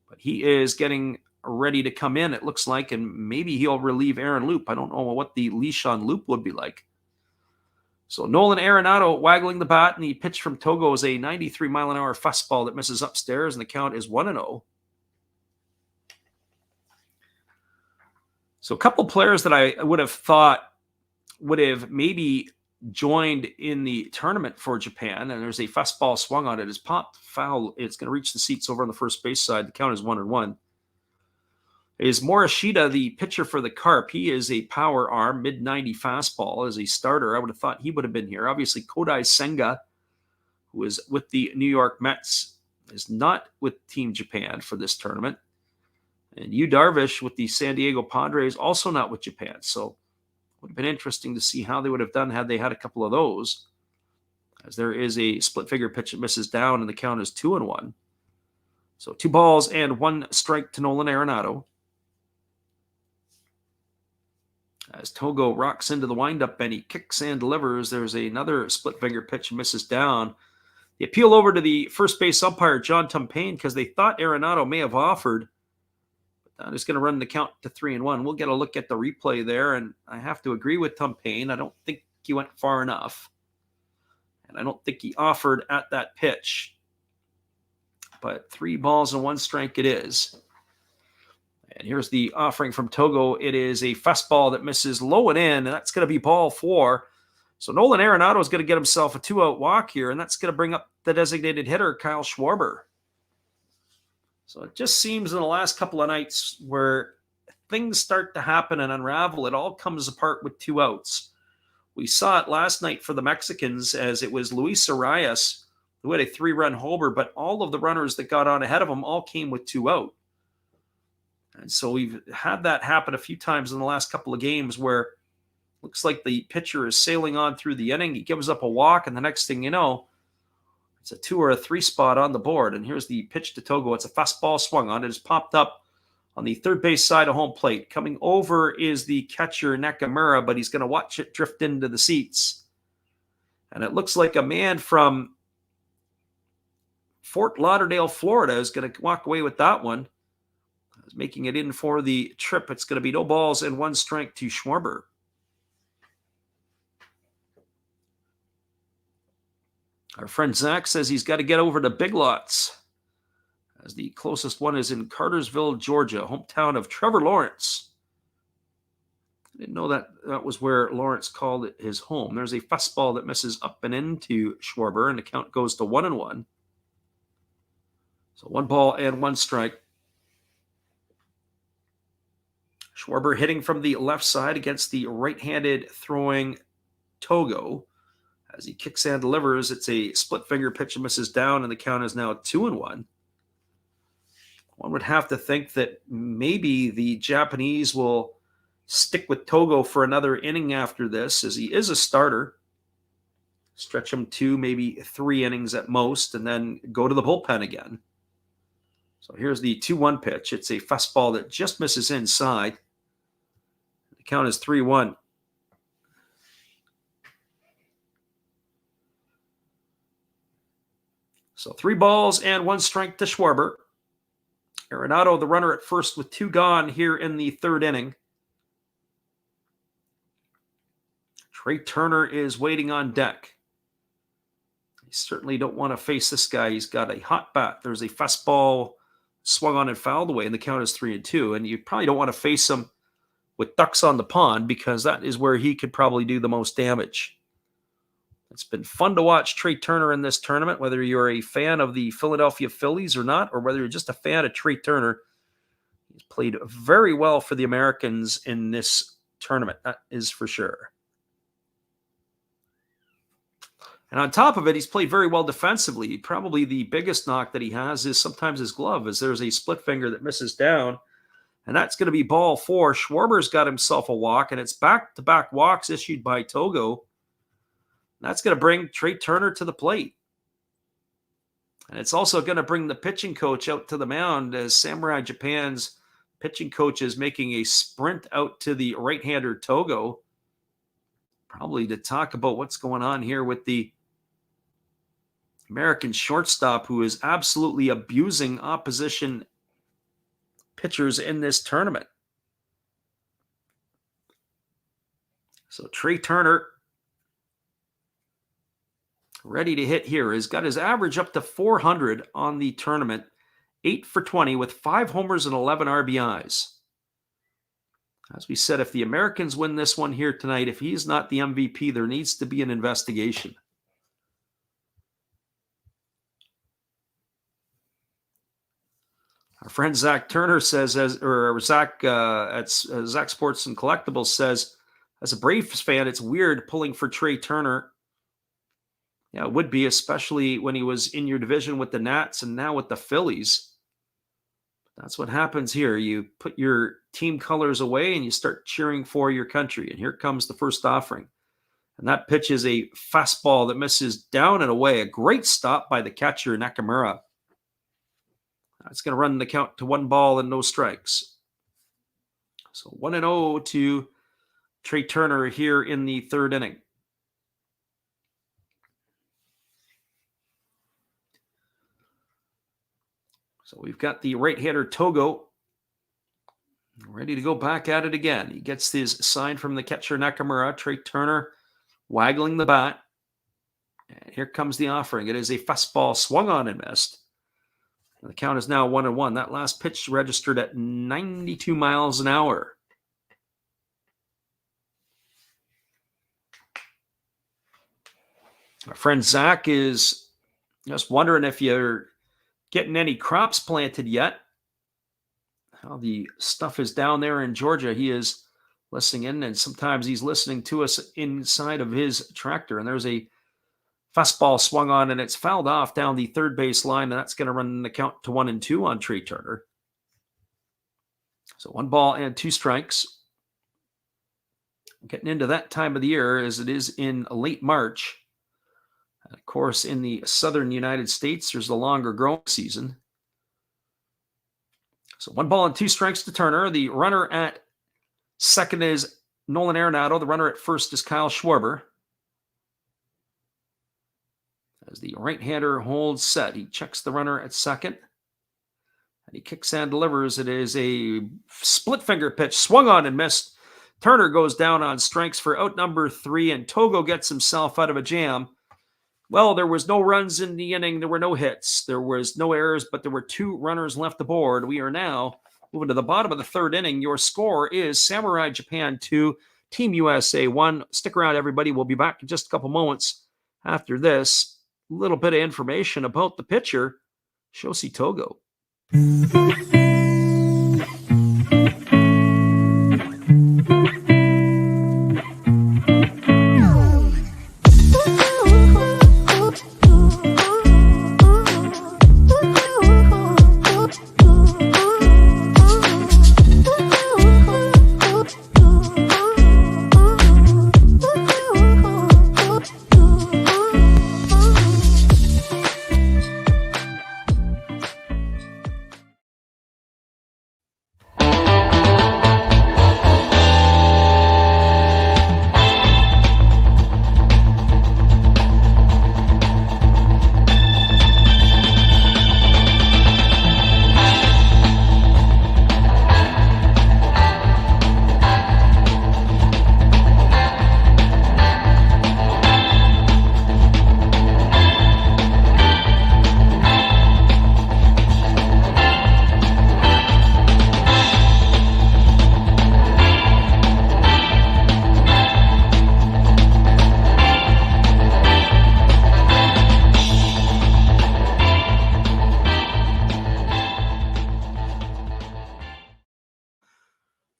But he is getting ready to come in, it looks like, and maybe he'll relieve Aaron Loup. I don't know what the leash on Loup would be like. So Nolan Arenado waggling the bat, and the pitch from Togo is a 93-mile-an-hour fastball that misses upstairs, and the count is 1-0. So a couple players that I would have thought would have maybe joined in the tournament for Japan, and there's a fastball swung on it. It's popped foul. It's going to reach the seats over on the first base side. The count is 1-1. Is Morishita, the pitcher for the Carp. He is a power arm, mid-90 fastball as a starter. I would have thought he would have been here. Obviously, Kodai Senga, who is with the New York Mets, is not with Team Japan for this tournament. And Yu Darvish with the San Diego Padres, also not with Japan. So it would have been interesting to see how they would have done had they had a couple of those. As there is a split-figure pitch that misses down, and the count is 2-1. So 2 balls and 1 strike to Nolan Arenado. As Togo rocks into the windup and he kicks and delivers, there's another split-finger pitch misses down. They appeal over to the first base umpire, John Tumpane, because they thought Arenado may have offered. But that is going to run the count to 3-1. We'll get a look at the replay there, and I have to agree with Tumpane. I don't think he went far enough. And I don't think he offered at that pitch. But 3 balls and 1 strike it is. And here's the offering from Togo. It is a fastball that misses low and in, and that's going to be ball 4. So Nolan Arenado is going to get himself a 2-out walk here, and that's going to bring up the designated hitter, Kyle Schwarber. So it just seems in the last couple of nights where things start to happen and unravel, it all comes apart with 2 outs. We saw it last night for the Mexicans as it was Luis Arias who had a 3-run homer, but all of the runners that got on ahead of him all came with 2 out. And so we've had that happen a few times in the last couple of games where it looks like the pitcher is sailing on through the inning. He gives up a walk, and the next thing you know, it's a 2 or a 3 spot on the board. And here's the pitch to Togo. It's a fastball swung on. It is popped up on the third base side of home plate. Coming over is the catcher, Nakamura, but he's going to watch it drift into the seats. And it looks like a man from Fort Lauderdale, Florida is going to walk away with that one. Making it in for the trip. It's going to be 0 balls and 1 strike to Schwarber. Our friend Zach says he's got to get over to Big Lots, as the closest one is in Cartersville, Georgia, hometown of Trevor Lawrence. I didn't know that was where Lawrence called it his home. There's a fastball that misses up and into Schwarber, and the count goes to 1-1. So 1 ball and 1 strike. Schwarber hitting from the left side against the right-handed throwing Togo. As he kicks and delivers, it's a split-finger pitch and misses down, and the count is now 2-1. One would have to think that maybe the Japanese will stick with Togo for another inning after this, as he is a starter. Stretch him 2, maybe 3 innings at most, and then go to the bullpen again. So here's the 2-1 pitch. It's a fastball that just misses inside. The count is 3-1. So 3 balls and 1 strike to Schwarber. Arenado, the runner at first with 2 gone here in the 3rd inning. Trey Turner is waiting on deck. You certainly don't want to face this guy. He's got a hot bat. There's a fastball swung on and fouled away, and the count is 3-2. And you probably don't want to face him with ducks on the pond, because that is where he could probably do the most damage. It's been fun to watch Trey Turner in this tournament, whether you're a fan of the Philadelphia Phillies or not, or whether you're just a fan of Trey Turner. He's played very well for the Americans in this tournament, that is for sure. And on top of it, he's played very well defensively. Probably the biggest knock that he has is sometimes his glove, as there's a split finger that misses down. And that's going to be ball 4. Schwarber's got himself a walk, and it's back-to-back walks issued by Togo. That's going to bring Trey Turner to the plate. And it's also going to bring the pitching coach out to the mound, as Samurai Japan's pitching coach is making a sprint out to the right-hander Togo, probably to talk about what's going on here with the American shortstop, who is absolutely abusing opposition pitchers in this tournament. So Trey Turner, ready to hit here, has got his average up to 400 on the tournament, 8 for 20 with 5 homers and 11 RBIs. As we said, if the Americans win this one here tonight, if he's not the MVP, there needs to be an investigation. Our friend Zach Turner says, Zach at Zach Sports and Collectibles says, as a Braves fan, it's weird pulling for Trey Turner. Yeah, it would be, especially when he was in your division with the Nats and now with the Phillies. That's what happens here. You put your team colors away and you start cheering for your country. And here comes the first offering. And that pitch is a fastball that misses down and away. A great stop by the catcher, Nakamura. That's going to run the count to 1 ball and no strikes. So 1-0 to Trey Turner here in the third inning. So we've got the right-hander Togo ready to go back at it again. He gets his sign from the catcher Nakamura. Trey Turner waggling the bat. And here comes the offering. It is a fastball swung on and missed. The count is now 1-1. That last pitch registered at 92 miles an hour. Our friend Zach is just wondering if you're getting any crops planted yet. How the stuff is down there in Georgia. He is listening in, and sometimes he's listening to us inside of his tractor. And there's a fastball swung on, and it's fouled off down the third base line, and that's going to run the count to 1-2 on Trey Turner. So 1 ball and 2 strikes. Getting into that time of the year, as it is in late March. And of course, in the southern United States, there's the longer growing season. So 1 ball and 2 strikes to Turner. The runner at second is Nolan Arenado. The runner at first is Kyle Schwarber. As the right-hander holds set, he checks the runner at second. And he kicks and delivers. It is a split finger pitch, swung on and missed. Turner goes down on strikes for out number 3, and Togo gets himself out of a jam. Well, there was no runs in the inning. There were no hits. There was no errors, but there were 2 runners left aboard. We are now moving to the bottom of the third inning. Your score is Samurai Japan 2, Team USA 1. Stick around, everybody. We'll be back in just a couple moments after this. A little bit of information about the pitcher, Shoshi Togo.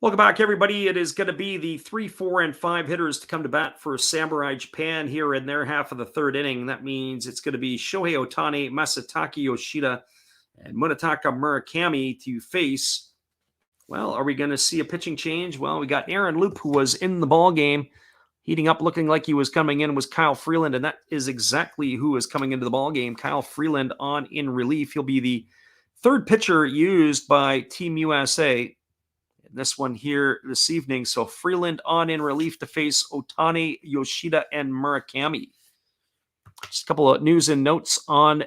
Welcome back, everybody. It is going to be the 3, 4, and 5 hitters to come to bat for Samurai Japan here in their half of the third inning. That means it's going to be Shohei Ohtani, Masataka Yoshida, and Munetaka Murakami to face. Well, are we going to see a pitching change? Well, we got Aaron Loop, who was in the ball game, heating up, looking like he was coming in, was Kyle Freeland, and that is exactly who is coming into the ball game. Kyle Freeland on in relief. He'll be the third pitcher used by Team USA. in this one here this evening. So Freeland on in relief to face Otani, Yoshida, and Murakami. Just a couple of news and notes on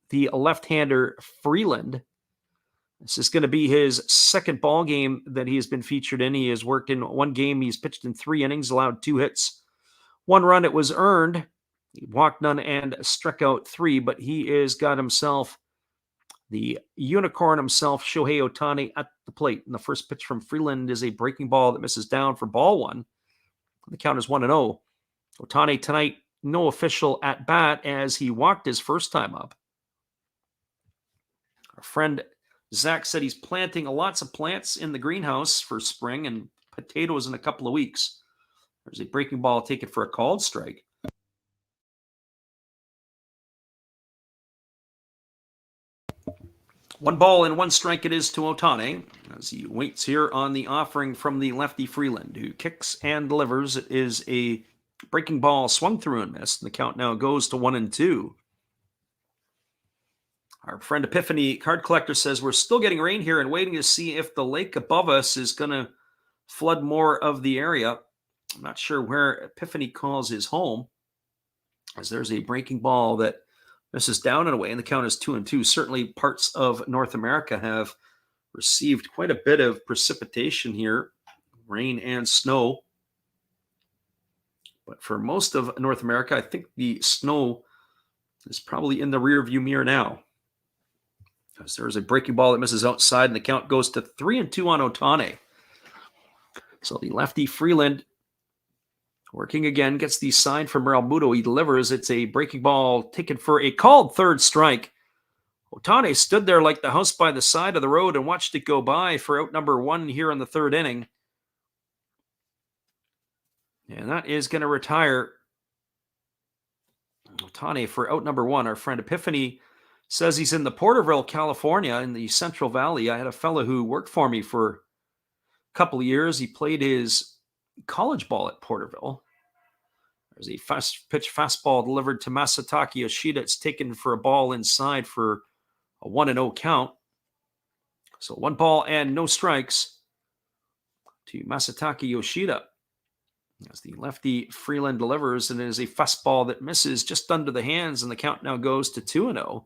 the left-hander Freeland. This is going to be his second ball game that he has been featured in. He has worked in one game. He's pitched in 3 innings, allowed 2 hits, 1 run. It was earned. He walked none and struck out 3, but he has got himself the unicorn himself, Shohei Otani, at the plate. And the first pitch from Freeland is a breaking ball that misses down for ball 1. The count is 1-0. Otani tonight, no official at bat as he walked his first time up. Our friend Zach said he's planting lots of plants in the greenhouse for spring and potatoes in a couple of weeks. There's a breaking ball taken for a called strike. One ball and 1 strike it is to Otani as he waits here on the offering from the lefty Freeland, who kicks and delivers. It is a breaking ball swung through and missed. And the count now goes to 1-2. Our friend Epiphany Card Collector says we're still getting rain here and waiting to see if the lake above us is going to flood more of the area. I'm not sure where Epiphany calls his home, as there's a breaking ball that misses down and away, and the count is 2-2. Certainly parts of North America have received quite a bit of precipitation here, rain and snow. But for most of North America, I think the snow is probably in the rearview mirror now. As there's a breaking ball that misses outside, and the count goes to 3-2 on Otani. So the lefty Freeland working again, gets the sign from Realmuto. He delivers. It's a breaking ball taken for a called third strike. Otani stood there like the house by the side of the road and watched it go by for out number 1 here in the 3rd inning. And that is going to retire Otani for out number 1. Our friend Epiphany says he's in the Porterville, California, in the Central Valley. I had a fellow who worked for me for a couple of years. He played his college ball at Porterville. There's a fast pitch fastball delivered to Masataka Yoshida. It's taken for a ball inside for a 1-0 count. So 1 ball and no strikes to Masataka Yoshida. As the lefty Freeland delivers, and it is a fastball that misses just under the hands, and the count now goes to 2-0.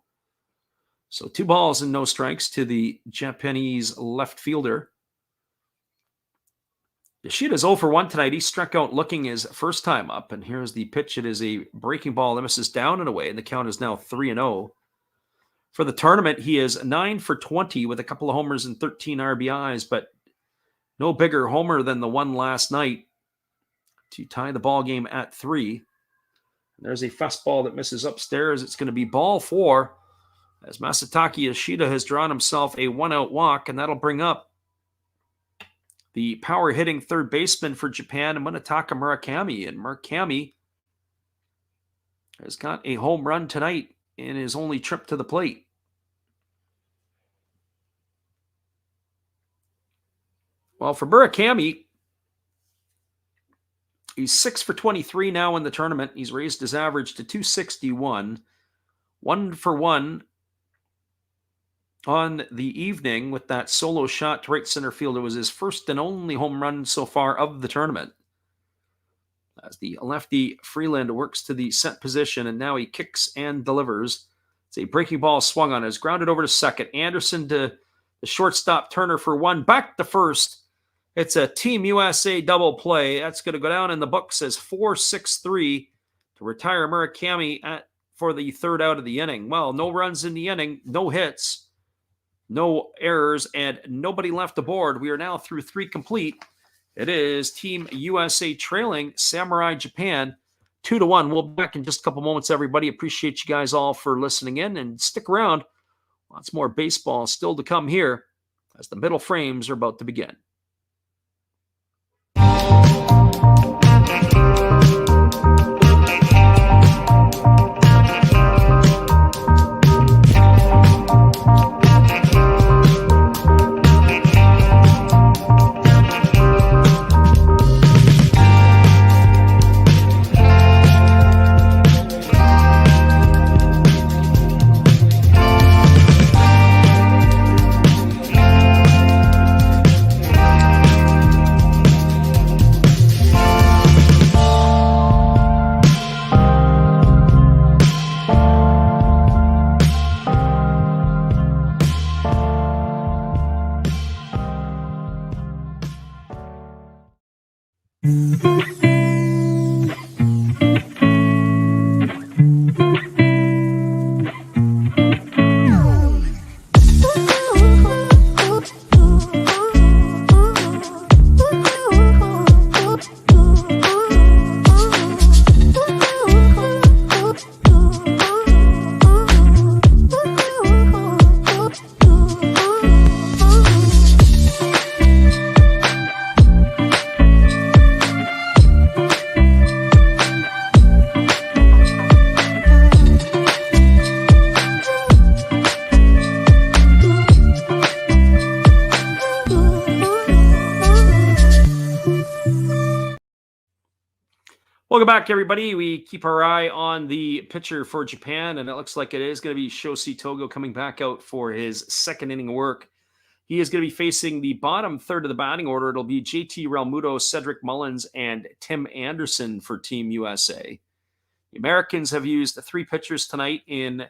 So 2 balls and no strikes to the Japanese left fielder. Yoshida's 0 for 1 tonight. He struck out looking his first time up, and here's the pitch. It is a breaking ball that misses down and away, and the count is now 3-0. For the tournament, he is 9 for 20 with a couple of homers and 13 RBIs, but no bigger homer than the one last night to tie the ball game at 3. There's a fastball that misses upstairs. It's going to be ball 4 as Masataka Yoshida has drawn himself a 1-out walk, and that'll bring up the power-hitting third baseman for Japan, Munetaka Murakami. And Murakami has got a home run tonight in his only trip to the plate. Well, for Murakami, he's 6 for 23 now in the tournament. He's raised his average to 261. 1 for 1 on the evening with that solo shot to right center field. It was his first and only home run so far of the tournament. As the lefty Freeland works to the set position, and now he kicks and delivers. It's a breaking ball swung on. It's grounded over to second. Anderson to the shortstop, Turner for 1. Back to first. It's a Team USA double play. That's going to go down in the books as 4-6-3 to retire Murakami for the 3rd out of the inning. Well, no runs in the inning, no hits, no errors, and nobody left aboard. We are now through 3 complete. It is Team USA trailing Samurai Japan 2-1. We'll be back in just a couple moments, everybody. Appreciate you guys all for listening in, and stick around. Lots more baseball still to come here as the middle frames are about to begin. Welcome back, everybody. We keep our eye on the pitcher for Japan, and it looks like it is going to be Shoshi Togo coming back out for his second inning work. He is going to be facing the bottom third of the batting order. It'll be JT Realmuto, Cedric Mullins, and Tim Anderson for Team USA. The Americans have used 3 pitchers tonight in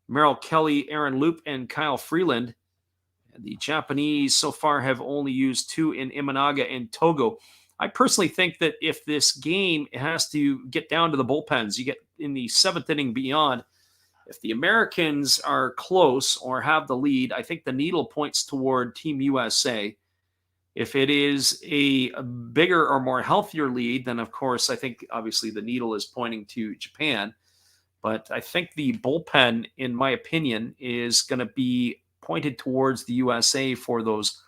Merrill Kelly, Aaron Loop, and Kyle Freeland. And the Japanese so far have only used 2 in Imanaga and Togo. I personally think that if this game has to get down to the bullpens, you get in the 7th inning beyond, if the Americans are close or have the lead, I think the needle points toward Team USA. If it is a bigger or more healthier lead, then of course I think obviously the needle is pointing to Japan. But I think the bullpen, in my opinion, is going to be pointed towards the USA for those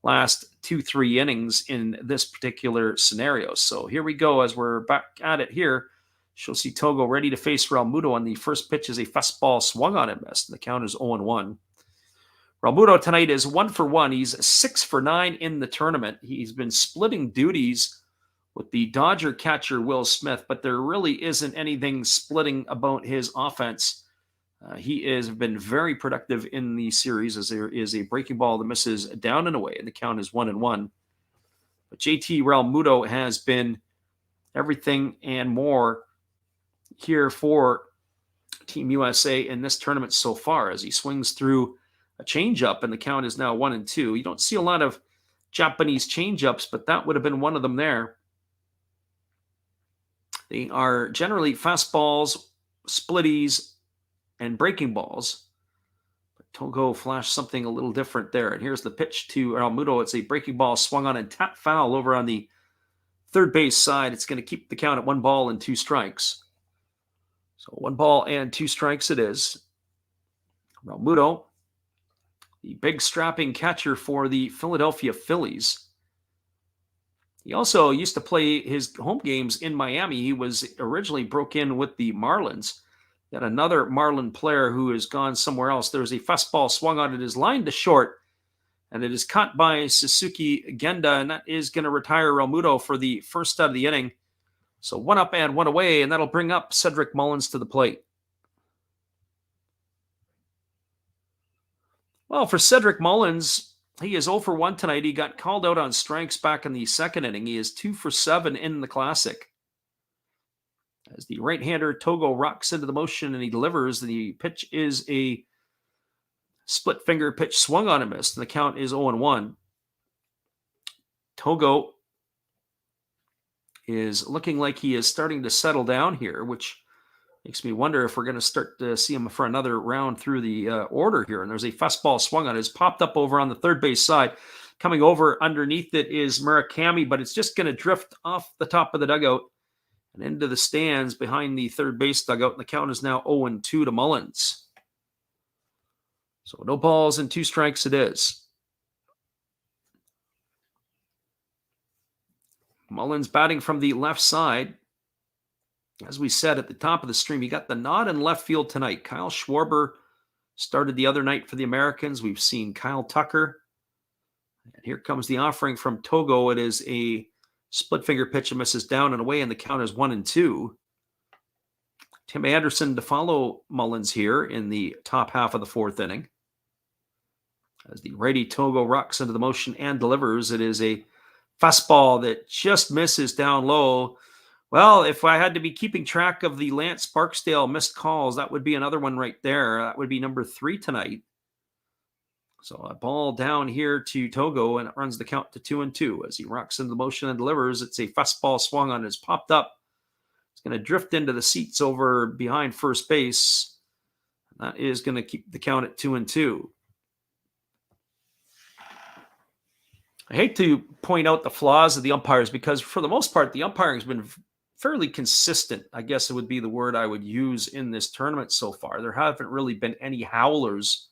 last 2-3 innings in this particular scenario. So here we go as we're back at it here. Shoshi Togo ready to face Realmuto, and the first pitch is a fastball swung on and missed. The count is 0-1. Realmuto tonight is 1 for 1. He's 6 for 9 in the tournament. He's been splitting duties with the Dodger catcher Will Smith, but there really isn't anything splitting about his offense. He has been very productive in the series, as there is a breaking ball that misses down and away, and the count is 1-1. But JT Realmuto has been everything and more here for Team USA in this tournament so far, as he swings through a changeup, and the count is now 1-2. You don't see a lot of Japanese changeups, but that would have been one of them there. They are generally fastballs, splitties, and breaking balls. But Togo flashed something a little different there. And here's the pitch to Realmuto. It's a breaking ball swung on and tap foul over on the third base side. It's going to keep the count at 1 ball and 2 strikes. So 1 ball and 2 strikes it is. Realmuto, the big strapping catcher for the Philadelphia Phillies. He also used to play his home games in Miami. He was originally broke in with the Marlins. Yet another Marlin player who has gone somewhere else. There's a fastball swung on. It is lined to short, and it is caught by Suzuki Genda, and that is going to retire Realmuto for the first out of the inning. So 1 up and 1 away, and that'll bring up Cedric Mullins to the plate. Well, for Cedric Mullins, he is 0 for 1 tonight. He got called out on strikes back in the 2nd inning. He is 2 for 7 in the Classic. As the right-hander Togo rocks into the motion and he delivers, the pitch is a split finger pitch swung on and missed, and the count is 0-1. Togo is looking like he is starting to settle down here, which makes me wonder if we're going to start to see him for another round through the order here. And there's a fastball swung on. It's popped up over on the third base side. Coming over underneath it is Murakami, but it's just going to drift off the top of the dugout and into the stands behind the third base dugout. And the count is now 0-2 to Mullins. So no balls and 2 strikes it is. Mullins batting from the left side. As we said at the top of the stream, he got the nod in left field tonight. Kyle Schwarber started the other night for the Americans. We've seen Kyle Tucker. And here comes the offering from Togo. It is a split finger pitch and misses down and away, and the count is 1-2. Tim Anderson to follow Mullins here in the top half of the 4th inning. As the righty Togo rocks into the motion and delivers, it is a fastball that just misses down low. Well, if I had to be keeping track of the Lance Barksdale missed calls, that would be another one right there. That would be number 3 tonight. So a ball down here to Togo, and it runs the count to 2-2 as he rocks into the motion and delivers. It's a fastball swung on. It's popped up. It's going to drift into the seats over behind first base. That is going to keep the count at 2-2. I hate to point out the flaws of the umpires because for the most part, the umpiring has been fairly consistent. I guess it would be the word I would use in this tournament so far. There haven't really been any howlers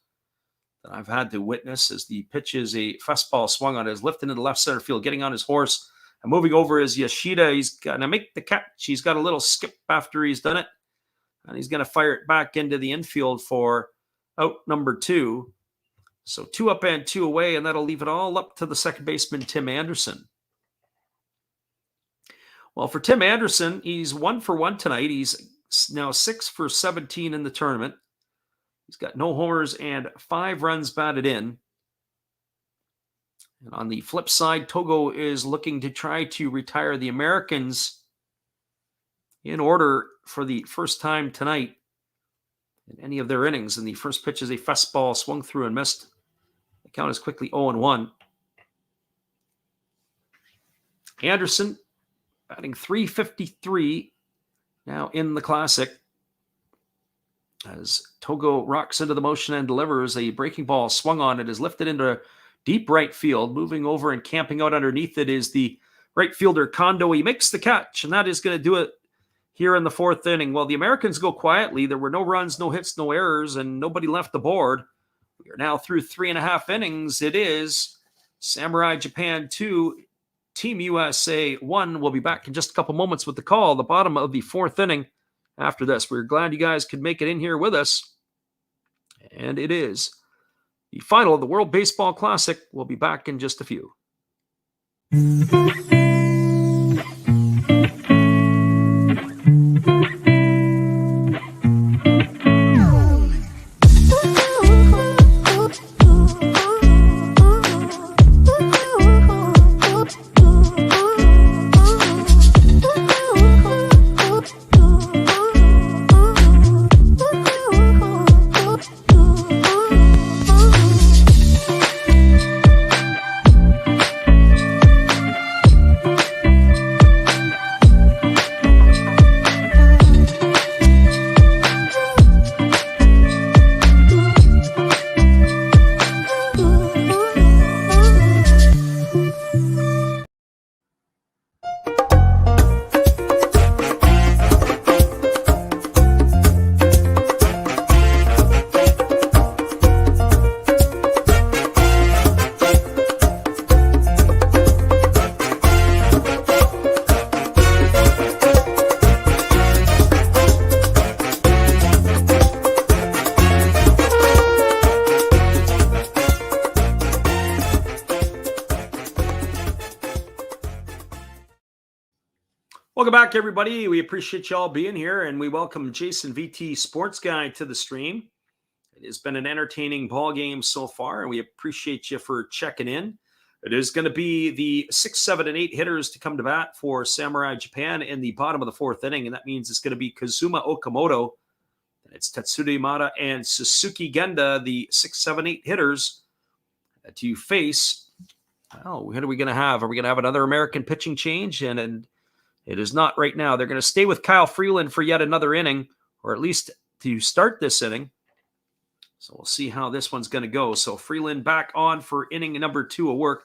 that I've had to witness, as the pitch is a fastball swung on, is lifted into left center field, getting on his horse and moving over is Yoshida. He's going to make the catch. He's got a little skip after he's done it, and he's going to fire it back into the infield for out number 2. So 2 up and 2 away, and that'll leave it all up to the second baseman, Tim Anderson. Well, for Tim Anderson, he's 1 for 1 tonight. He's now 6 for 17 in the tournament. He's got no homers and 5 runs batted in. And on the flip side, Togo is looking to try to retire the Americans in order for the first time tonight in any of their innings. And the first pitch is a fastball swung through and missed. The count is quickly 0-1. Anderson batting .353 now in the Classic. As Togo rocks into the motion and delivers, a breaking ball swung on. It is lifted into deep right field. Moving over and camping out underneath it is the right fielder Kondo. He makes the catch, and that is going to do it here in the 4th inning. Well, the Americans go quietly. There were no runs, no hits, no errors, and nobody left the board. We are now through 3.5 innings. It is Samurai Japan 2, Team USA 1. We'll be back in just a couple moments with the call, the bottom of the 4th inning. After this, we're glad you guys could make it in here with us. And it is the final of the World Baseball Classic. We'll be back in just a few. Welcome back, everybody. We appreciate you all being here, and we welcome Jason VT Sports Guy to the stream. It has been an entertaining ball game so far, and we appreciate you for checking in. It is going to be the 6, 7, and 8 hitters to come to bat for Samurai Japan in the bottom of the 4th inning, and that means it's going to be Kazuma Okamoto, and it's Tetsuda Yamada and Suzuki Genda, the 6, 7, 8 hitters to face. Oh, what are we going to have? Are we going to have another American pitching change? And it is not right now. They're going to stay with Kyle Freeland for yet another inning, or at least to start this inning. So we'll see how this one's going to go. So Freeland back on for inning number 2 of work.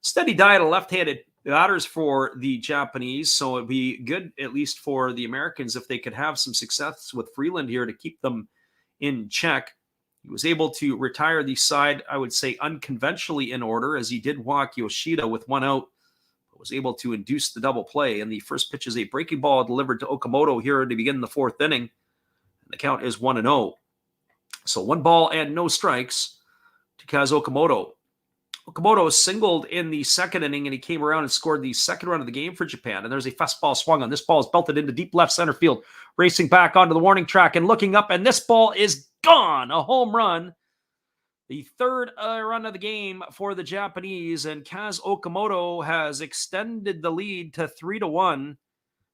Steady diet of left-handed batters for the Japanese, so it'd be good, at least for the Americans, if they could have some success with Freeland here to keep them in check. He was able to retire the side, I would say, unconventionally in order, as he did walk Yoshida with 1 out. Was able to induce the double play, and the first pitch is a breaking ball delivered to Okamoto here to begin the 4th inning. And the count is 1-0. So 1 ball and no strikes to Kaz Okamoto. Okamoto singled in the 2nd inning, and he came around and scored the 2nd run of the game for Japan. And there's a fastball swung on. This ball is belted into deep left center field, racing back onto the warning track and looking up, and this ball is gone. A home run. The 3rd run of the game for the Japanese, and Kaz Okamoto has extended the lead to 3-1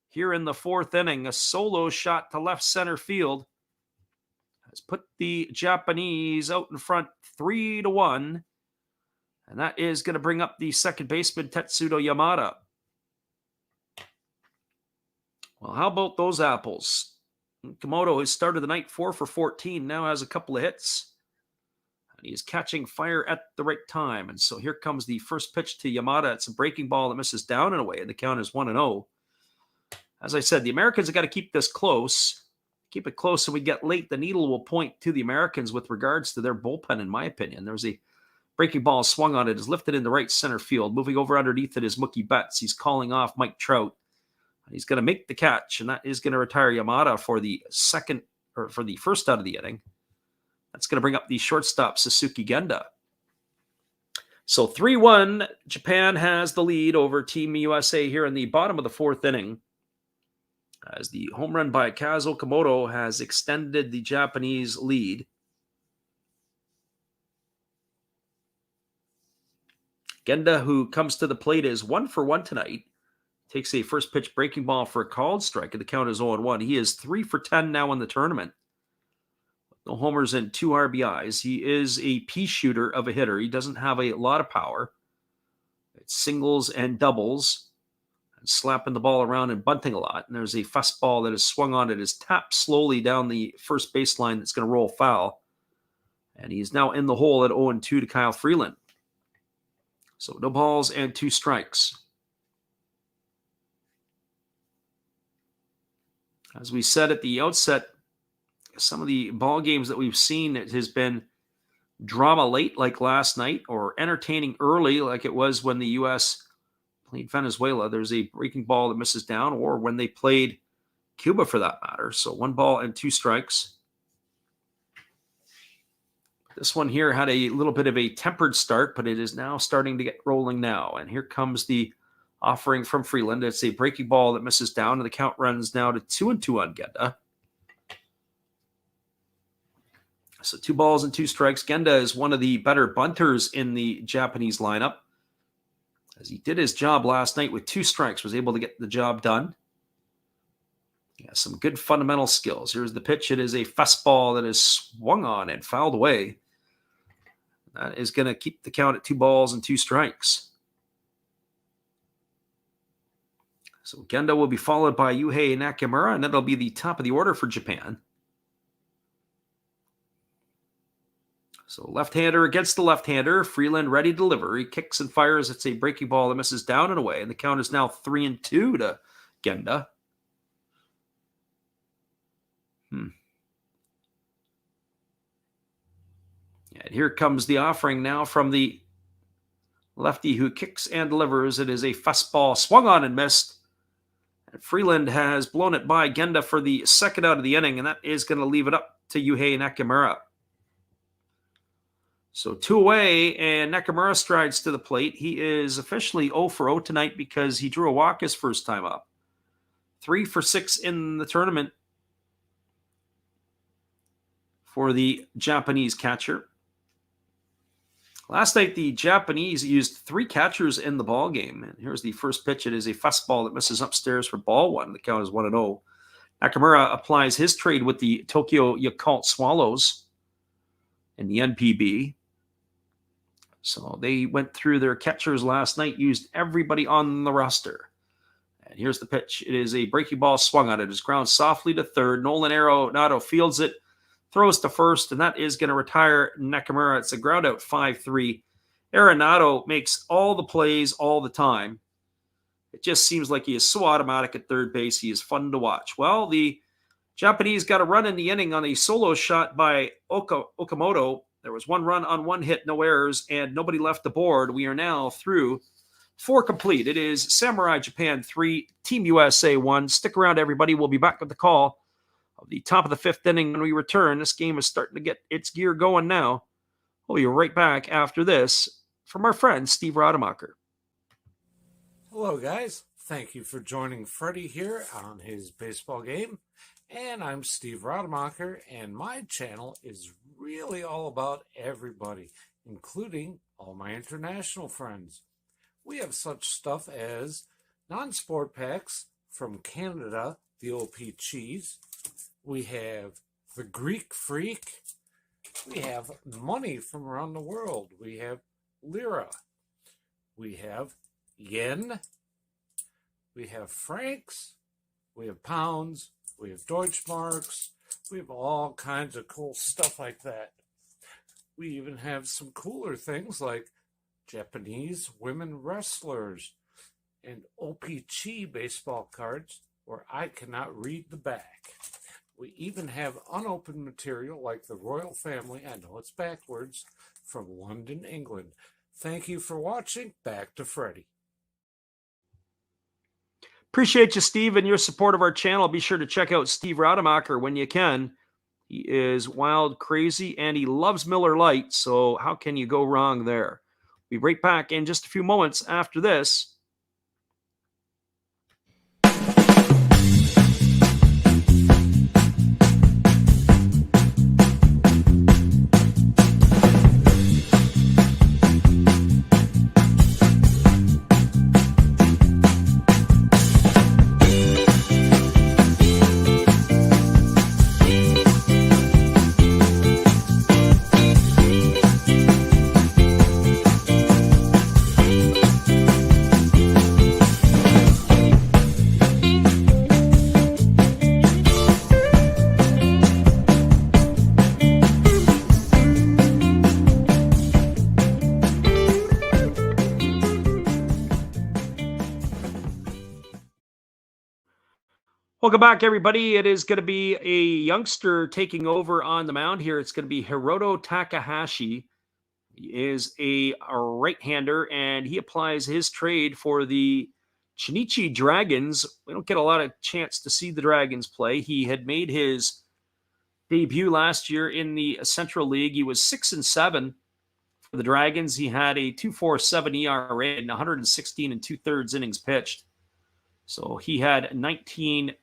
here in the 4th inning. A solo shot to left center field has put the Japanese out in front 3-1, and that is going to bring up the second baseman Tetsudo Yamada. Well, how about those apples? Okamoto has started the night 4 for 14, now has a couple of hits. He is catching fire at the right time. And so here comes the first pitch to Yamada. It's a breaking ball that misses down and away, and the count is 1-0. As I said, the Americans have got to keep this close. Keep it close so we get late. The needle will point to the Americans with regards to their bullpen, in my opinion. There was a breaking ball swung on it. Is lifted in the right center field. Moving over underneath it is Mookie Betts. He's calling off Mike Trout. He's going to make the catch, and that is going to retire Yamada for the first out of the inning. That's going to bring up the shortstop, Suzuki Genda. So 3-1, Japan has the lead over Team USA here in the bottom of the fourth inning, as the home run by Kazuo Komodo has extended the Japanese lead. Genda, who comes to the plate, is 1-for-1 tonight. Takes a first pitch breaking ball for a called strike, and the count is 0-1. He is 3-for-10 now in the tournament. No homers and 2 RBIs. He is a pea shooter of a hitter. He doesn't have a lot of power. It's singles and doubles, and slapping the ball around and bunting a lot. And there's a fastball that is swung on. It is tapped slowly down the first baseline that's going to roll foul. And he's now in the hole at 0-2 to Kyle Freeland. So no balls and 2 strikes. As we said at the outset, some of the ball games that we've seen, it has been drama late like last night, or entertaining early like it was when the U.S. played Venezuela. There's a breaking ball that misses down, or when they played Cuba for that matter. So 1 ball and 2 strikes. This one here had a little bit of a tempered start, but it is now starting to get rolling now. And here comes the offering from Freeland. It's a breaking ball that misses down, and the count runs now to 2-2 on Genda. So 2 balls and 2 strikes. Genda is one of the better bunters in the Japanese lineup, as he did his job last night with 2 strikes, was able to get the job done. He has some good fundamental skills. Here's the pitch. It is a fastball that is swung on and fouled away. That is going to keep the count at 2 balls and 2 strikes. So Genda will be followed by Yuhei Nakamura, and that'll be the top of the order for Japan. So left-hander against the left-hander. Freeland ready to deliver. He kicks and fires. It's a breaking ball that misses down and away. And the count is now 3-2 to Genda. And here comes the offering now from the lefty who kicks and delivers. It is a fastball swung on and missed. And Freeland has blown it by Genda for the second out of the inning, and that is going to leave it up to Yuhei Nakamura. So 2 away, and Nakamura strides to the plate. He is officially 0-for-0 tonight because he drew a walk his first time up. 3-for-6 in the tournament for the Japanese catcher. Last night, the Japanese used 3 catchers in the ball game. And here's the first pitch. It is a fastball that misses upstairs for ball 1. The count is 1-0. Nakamura applies his trade with the Tokyo Yakult Swallows in the NPB. So they went through their catchers last night, used everybody on the roster. And here's the pitch. It is a breaking ball swung on it. It is ground softly to third. Nolan Arenado fields it, throws to first, and that is going to retire Nakamura. It's a ground out 5-3. Arenado makes all the plays all the time. It just seems like he is so automatic at third base. He is fun to watch. Well, the Japanese got a run in the inning on a solo shot by Okamoto. There was 1 run on 1 hit, no errors, and nobody left the board. We are now through 4 complete. It is Samurai Japan 3, Team USA 1. Stick around, everybody. We'll be back with the call of the top of the 5th inning when we return. This game is starting to get its gear going now. We'll be right back after this from our friend Steve Rademacher. Hello, guys. Thank you for joining Freddie here on his baseball game. And I'm Steve Rademacher, and my channel is really all about everybody, including all my international friends. We have such stuff as non-sport packs from Canada, the OP cheese. We have the Greek Freak. We have money from around the world. We have lira. We have yen. We have francs. We have pounds. We have Deutschmarks. We have all kinds of cool stuff like that. We even have some cooler things like Japanese women wrestlers and OPC baseball cards where I cannot read the back. We even have unopened material like the royal family, I know it's backwards, from London, England. Thank you for watching. Back to Freddie. Appreciate you, Steve, and your support of our channel. Be sure to check out Steve Rademacher when you can. He is wild, crazy, and he loves Miller Lite, so how can you go wrong there? Be right back in just a few moments after this. Welcome back, everybody. It is going to be a youngster taking over on the mound here. It's going to be Hiroto Takahashi. He is a right-hander, and he applies his trade for the Chinichi Dragons. We don't get a lot of chance to see the Dragons play. He had made his debut last year in the Central League. He was 6-7 for the Dragons. He had a 2.47 ERA and 116 and 2/3 innings pitched. So he had 19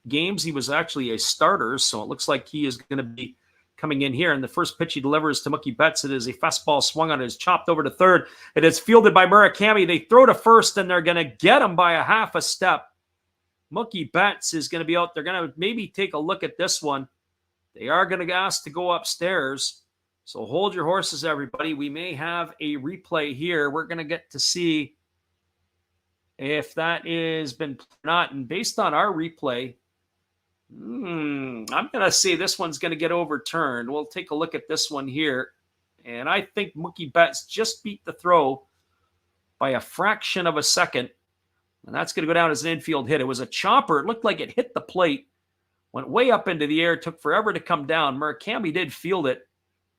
games. He was actually a starter, so it looks like he is going to be coming in here. And the first pitch he delivers to Mookie Betts, it is a fastball swung on. It is chopped over to third. It is fielded by Murakami. They throw to first, and they're going to get him by a half a step. Mookie Betts is going to be out. They're going to maybe take a look at this one. They are going to ask to go upstairs. So hold your horses, everybody. We may have a replay here. We're going to get to see if that is been or not. And based on our replay, I'm going to say this one's going to get overturned. We'll take a look at this one here. And I think Mookie Betts just beat the throw by a fraction of a second. And that's going to go down as an infield hit. It was a chopper. It looked like it hit the plate, went way up into the air, took forever to come down. Murakami did field it.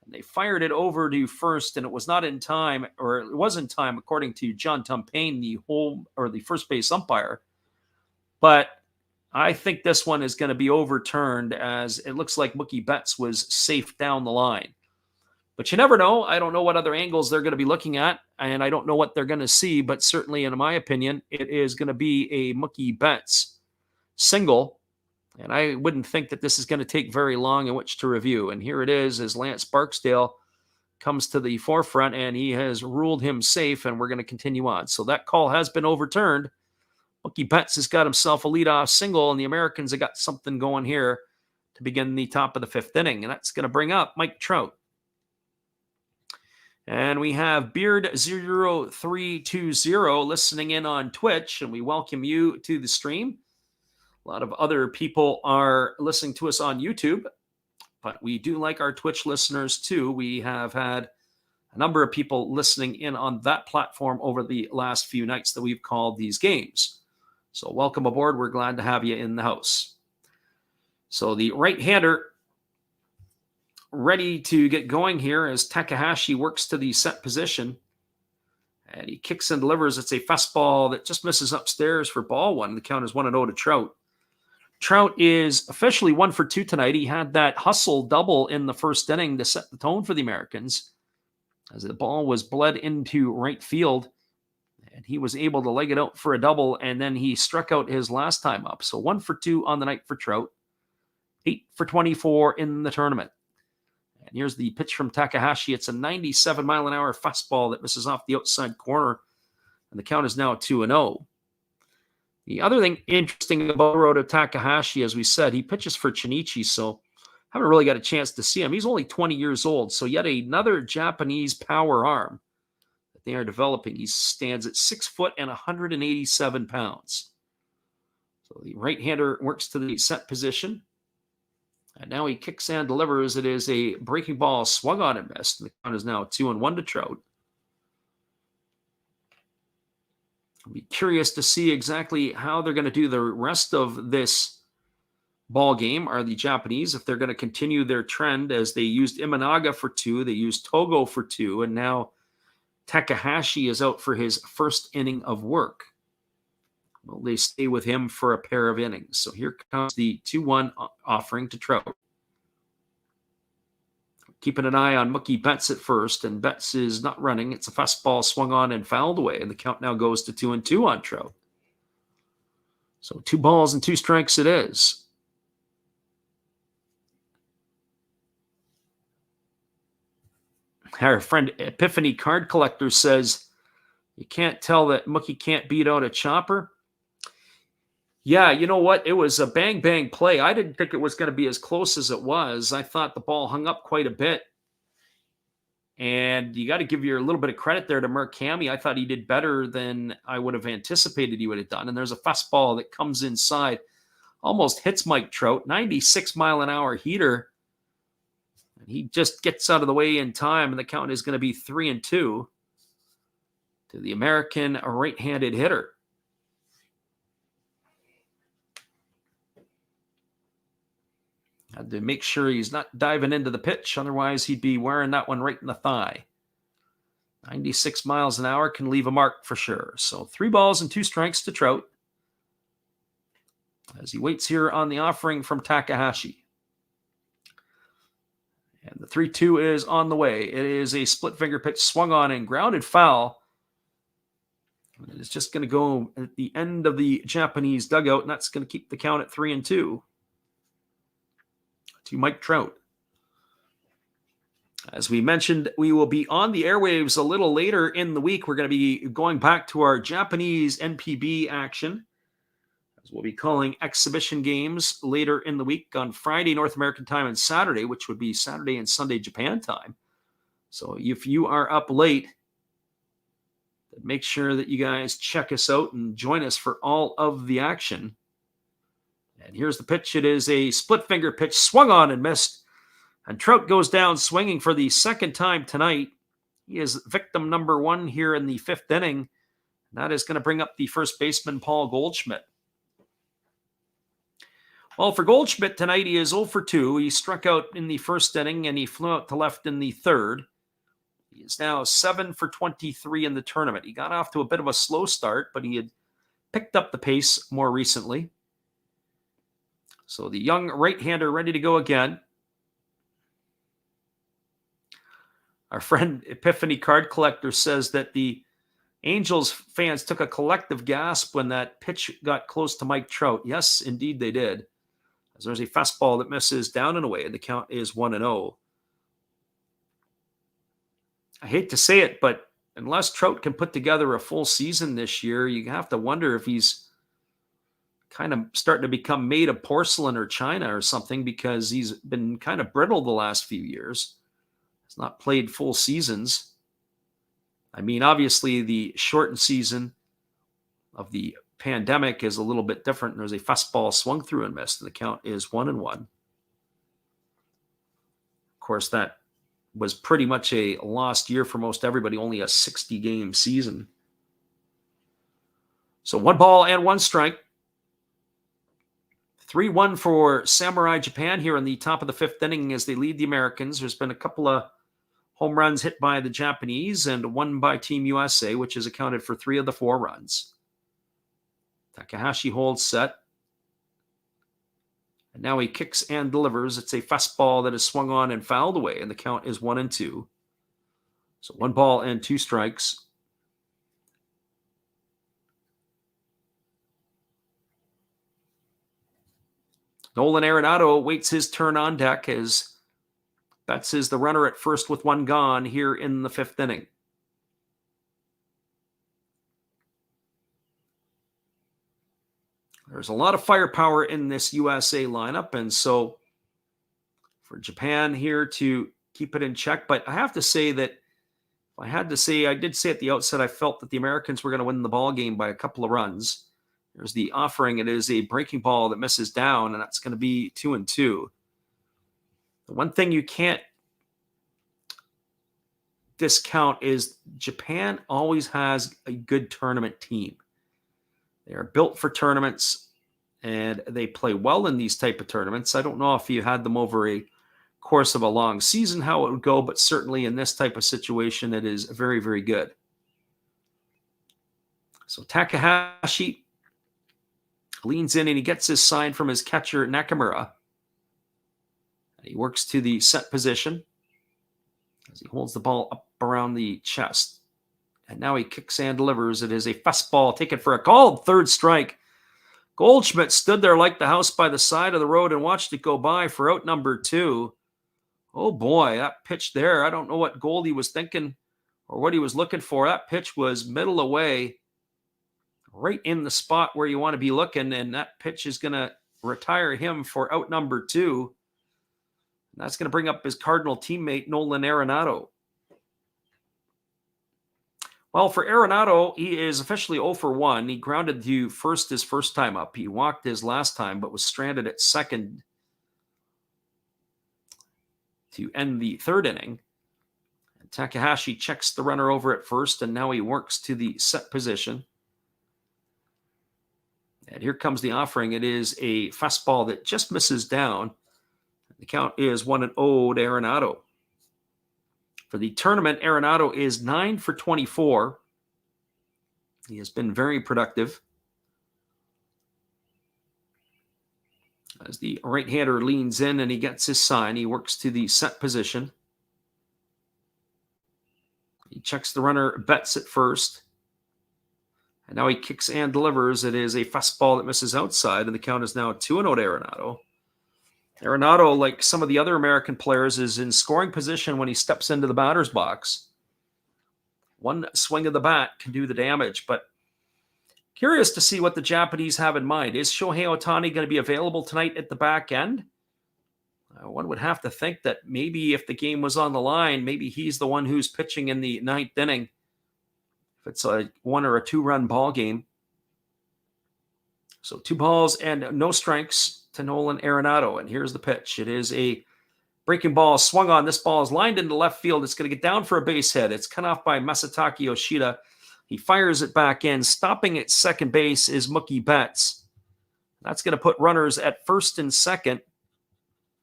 And they fired it over to first, and it was not in time, or it was in time, according to John Tumpain, the first base umpire. But I think this one is going to be overturned, as it looks like Mookie Betts was safe down the line. But you never know. I don't know what other angles they're going to be looking at, and I don't know what they're going to see, but certainly, in my opinion, it is going to be a Mookie Betts single, and I wouldn't think that this is going to take very long in which to review. And here it is as Lance Barksdale comes to the forefront, and he has ruled him safe, and we're going to continue on. So that call has been overturned. Mookie Betts has got himself a leadoff single, and the Americans have got something going here to begin the top of the fifth inning, and that's going to bring up Mike Trout. And we have Beard0320 listening in on Twitch, and we welcome you to the stream. A lot of other people are listening to us on YouTube, but we do like our Twitch listeners too. We have had a number of people listening in on that platform over the last few nights that we've called these games. So welcome aboard. We're glad to have you in the house. So the right-hander ready to get going here as Takahashi works to the set position. And he kicks and delivers. It's a fastball that just misses upstairs for ball one. The count is 1-0 to Trout. Trout is officially 1 for 2 tonight. He had that hustle double in the first inning to set the tone for the Americans, as the ball was bled into right field. And he was able to leg it out for a double, and then he struck out his last time up. So 1 for 2 on the night for Trout. 8 for 24 in the tournament. And here's the pitch from Takahashi. It's a 97-mile-an-hour fastball that misses off the outside corner, and the count is now 2-0. The other thing interesting about Hiroto Takahashi, as we said, he pitches for Chinichi, so haven't really got a chance to see him. He's only 20 years old, so yet another Japanese power arm that they are developing. He stands at 6 foot and 187 pounds. So the right-hander works to the set position. And now he kicks and delivers. It is a breaking ball swung on and missed. The count is now 2-1 to Trout. I'll be curious to see exactly how they're going to do the rest of this ball game. Are the Japanese, if they're going to continue their trend, as they used Imanaga for 2, they used Togo for 2, and now Takahashi is out for his first inning of work. Will they stay with him for a pair of innings? So here comes the 2-1 offering to Trout. keeping an eye on Mookie Betts at first, and Betts is not running. It's a fastball swung on and fouled away, and the count now goes to 2-2 on Trout. So 2 balls and 2 strikes it is. Our friend Epiphany Card Collector says, you can't tell that Mookie can't beat out a chopper. Yeah, you know what? It was a bang-bang play. I didn't think it was going to be as close as it was. I thought the ball hung up quite a bit. And you got to give you a little bit of credit there to Murakami. I thought he did better than I would have anticipated he would have done. And there's a fastball that comes inside, almost hits Mike Trout, 96-mile-an-hour heater. And he just gets out of the way in time, and the count is going to be 3-2 to the American right-handed hitter. Had to make sure he's not diving into the pitch. Otherwise, he'd be wearing that one right in the thigh. 96 miles an hour can leave a mark for sure. So 3 balls and 2 strikes to Trout as he waits here on the offering from Takahashi. And the 3-2 is on the way. It is a split finger pitch swung on and grounded foul. And it's just going to go at the end of the Japanese dugout, and that's going to keep the count at 3-2 to Mike Trout. As we mentioned, we will be on the airwaves a little later in the week. We're going to be going back to our Japanese NPB action, as we'll be calling exhibition games later in the week on Friday, North American time, and Saturday, which would be Saturday and Sunday Japan time. So if you are up late, make sure that you guys check us out and join us for all of the action. And here's the pitch. It is a split finger pitch swung on and missed. And Trout goes down swinging for the second time tonight. He is victim number 1 here in the 5th inning. That is going to bring up the first baseman, Paul Goldschmidt. Well, for Goldschmidt tonight, he is 0 for 2. He struck out in the 1st inning, and he flew out to left in the 3rd. He is now 7 for 23 in the tournament. He got off to a bit of a slow start, but he had picked up the pace more recently. So the young right-hander ready to go again. Our friend Epiphany Card Collector says that the Angels fans took a collective gasp when that pitch got close to Mike Trout. Yes, indeed they did. As there's a fastball that misses down and away, and the count is 1-0. I hate to say it, but unless Trout can put together a full season this year, you have to wonder if he's kind of starting to become made of porcelain or china or something, because he's been kind of brittle the last few years. He's not played full seasons. I mean, obviously the shortened season of the pandemic is a little bit different. There's a fastball swung through and missed, and the count is 1-1. Of course, that was pretty much a lost year for most everybody, only a 60-game season. So 1 ball and 1 strike. 3-1 for Samurai Japan here in the top of the 5th inning as they lead the Americans. There's been a couple of home runs hit by the Japanese and 1 by Team USA, which has accounted for 3 of the 4 runs. Takahashi holds set. And now he kicks and delivers. It's a fastball that is swung on and fouled away, and the count is 1-2. So 1 ball and 2 strikes. Nolan Arenado waits his turn on deck as Betts is the runner at first with 1 gone here in the 5th inning. There's a lot of firepower in this USA lineup, and so for Japan here to keep it in check. But I have to say that if I had to say, I did say at the outset, I felt that the Americans were going to win the ball game by a couple of runs. There's the offering. It is a breaking ball that misses down, and that's going to be 2-2. The one thing you can't discount is Japan always has a good tournament team. They are built for tournaments, and they play well in these type of tournaments. I don't know if you had them over a course of a long season, how it would go, but certainly in this type of situation, it is very, very good. So Takahashi leans in and he gets his sign from his catcher, Nakamura. He works to the set position. as he holds the ball up around the chest. And now he kicks and delivers. It is a fastball taken for a called third strike. Goldschmidt stood there like the house by the side of the road and watched it go by for out number 2. Oh boy, that pitch there. I don't know what Goldie was thinking or what he was looking for. That pitch was middle away, right in the spot where you want to be looking. And that pitch is going to retire him for out number 2. And that's going to bring up his Cardinal teammate, Nolan Arenado. Well, for Arenado, he is officially 0 for 1. He grounded to first his first time up. He walked his last time, but was stranded at second to end the third inning. And Takahashi checks the runner over at first, and now he works to the set position. And here comes the offering. It is a fastball that just misses down. The count is 1-0 to Arenado. For the tournament, Arenado is 9 for 24. He has been very productive. As the right-hander leans in and he gets his sign, he works to the set position. He checks the runner, bets at first. And now he kicks and delivers. It is a fastball that misses outside, and the count is now 2-0 to Arenado. Arenado, like some of the other American players, is in scoring position when he steps into the batter's box. One swing of the bat can do the damage, but curious to see what the Japanese have in mind. Is Shohei Ohtani going to be available tonight at the back end? One would have to think that maybe if the game was on the line, maybe he's the one who's pitching in the 9th inning. If it's a 1 or a 2-run ball game. So 2 balls and no strikes to Nolan Arenado. And here's the pitch. It is a breaking ball swung on. This ball is lined into left field. It's going to get down for a base hit. It's cut off by Masataka Yoshida. He fires it back in. Stopping at second base is Mookie Betts. That's going to put runners at first and second.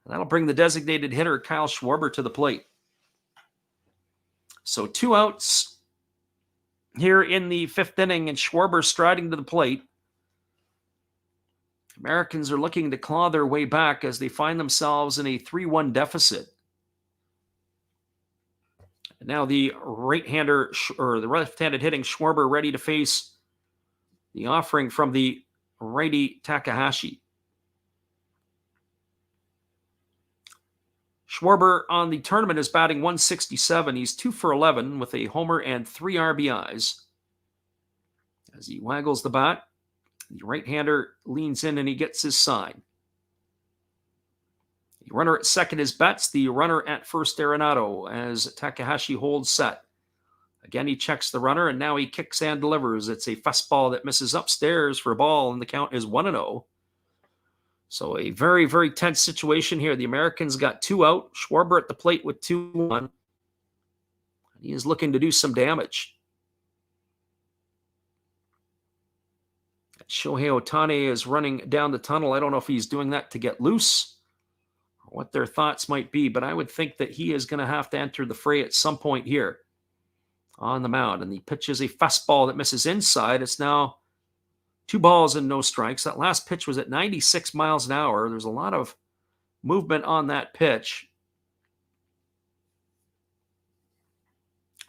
And that'll bring the designated hitter, Kyle Schwarber, to the plate. So 2 outs here in the 5th inning, and Schwarber striding to the plate. Americans are looking to claw their way back as they find themselves in a 3-1 deficit. And now the right-hander, or the left-handed hitting Schwarber, ready to face the offering from the righty Takahashi. Schwarber on the tournament is batting .167. He's 2 for 11 with a homer and 3 RBIs. As he waggles the bat, the right-hander leans in and he gets his sign. The runner at second is Betts. The runner at first, Arenado, as Takahashi holds set. Again, he checks the runner, and now he kicks and delivers. It's a fastball that misses upstairs for a ball, and the count is 1-0. So a very, very tense situation here. The Americans got 2 out. Schwarber at the plate with 2-1. He is looking to do some damage. Shohei Ohtani is running down the tunnel. I don't know if he's doing that to get loose or what their thoughts might be, but I would think that he is going to have to enter the fray at some point here on the mound. And he pitches a fastball that misses inside. It's now 2 balls and no strikes. That last pitch was at 96 miles an hour. There's a lot of movement on that pitch.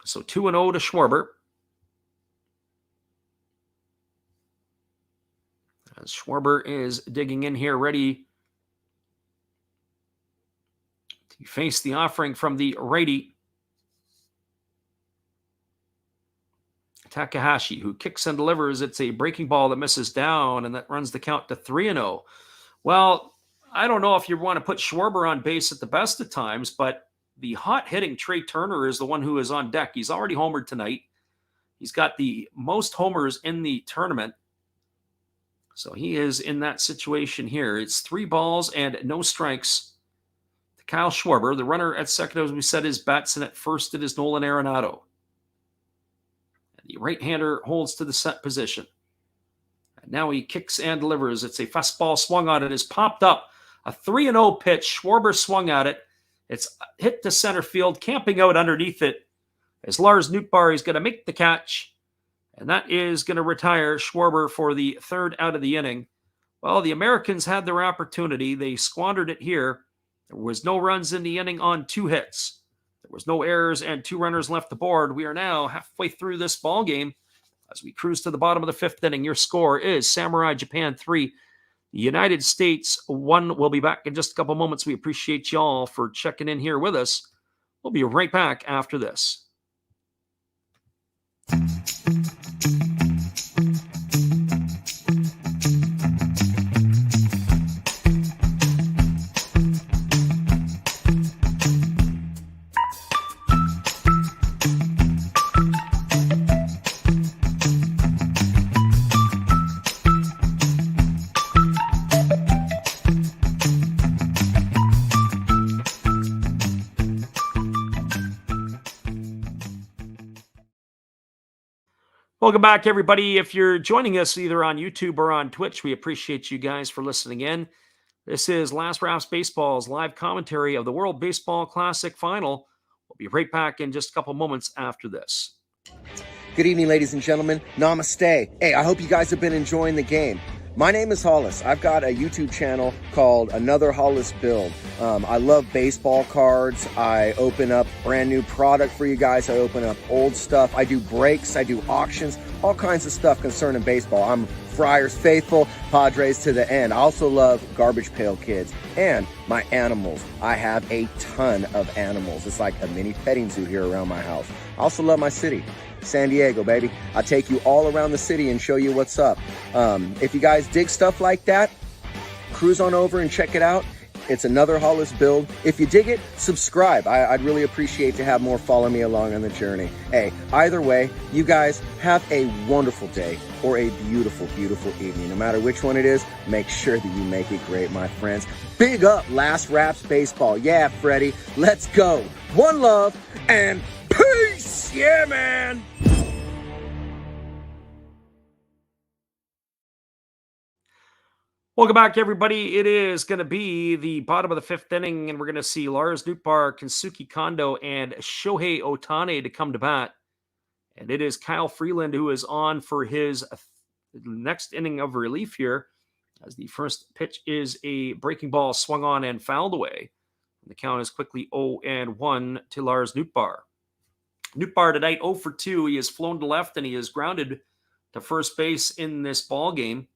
So 2-0 to Schwarber. As Schwarber is digging in here, ready to face the offering from the righty Takahashi, who kicks and delivers. It's a breaking ball that misses down, and that runs the count to 3-0. Well, I don't know if you want to put Schwarber on base at the best of times, but the hot-hitting Trey Turner is the one who is on deck. He's already homered tonight. He's got the most homers in the tournament. So he is in that situation here. It's 3 balls and no strikes to Kyle Schwarber. The runner at second, as we said, is Betts, and at first it is Nolan Arenado. And the right-hander holds to the set position. And now he kicks and delivers. It's a fastball swung on it. It's popped up. A 3-0 pitch. Schwarber swung at it. It's hit to center field, camping out underneath it. As Lars Nootbaar is going to make the catch. And that is going to retire Schwarber for the 3rd out of the inning. Well, the Americans had their opportunity. They squandered it here. There was no runs in the inning on 2 hits. There was no errors and 2 runners left the board. We are now halfway through this ball game as we cruise to the bottom of the 5th inning. Your score is Samurai Japan 3, United States 1. We'll be back in just a couple moments. We appreciate y'all for checking in here with us. We'll be right back after this. Welcome back, everybody. If you're joining us either on YouTube or on Twitch, we appreciate you guys for listening in. This is Last Raps Baseball's live commentary of the World Baseball Classic Final. We'll be right back in just a couple moments after this. Good evening, ladies and gentlemen. Namaste. Hey, I hope you guys have been enjoying the game. My name is Hollis. I've got a YouTube channel called Another Hollis Build. I love baseball cards. I open up brand new product for you guys. I open up old stuff. I do breaks. I do auctions. All kinds of stuff concerning baseball. I'm Friars faithful, Padres to the end. I also love Garbage Pail Kids and my animals. I have a ton of animals. It's like a mini petting zoo here around my house. I also love my city. San Diego, baby. I'll take you all around the city and show you what's up. If you guys dig stuff like that, cruise on over and check it out. It's Another Hollis Build. If you dig it, subscribe. I'd really appreciate to have more follow me along on the journey. Hey, either way, you guys have a wonderful day or a beautiful, beautiful evening. No matter which one it is, make sure that you make it great, my friends. Big up Last Raps Baseball. Yeah, Freddie, let's go. One love and peace. Yeah, man. Welcome back, everybody. It is going to be the bottom of the 5th inning, and we're going to see Lars Nootbaar, Kensuke Kondo, and Shohei Ohtani to come to bat. And it is Kyle Freeland who is on for his next inning of relief here, as the first pitch is a breaking ball swung on and fouled away. And the count is quickly 0-1 to Lars Nootbaar. Nootbaar tonight 0 for 2. He has flown to left, and he is grounded to first base in this ball game.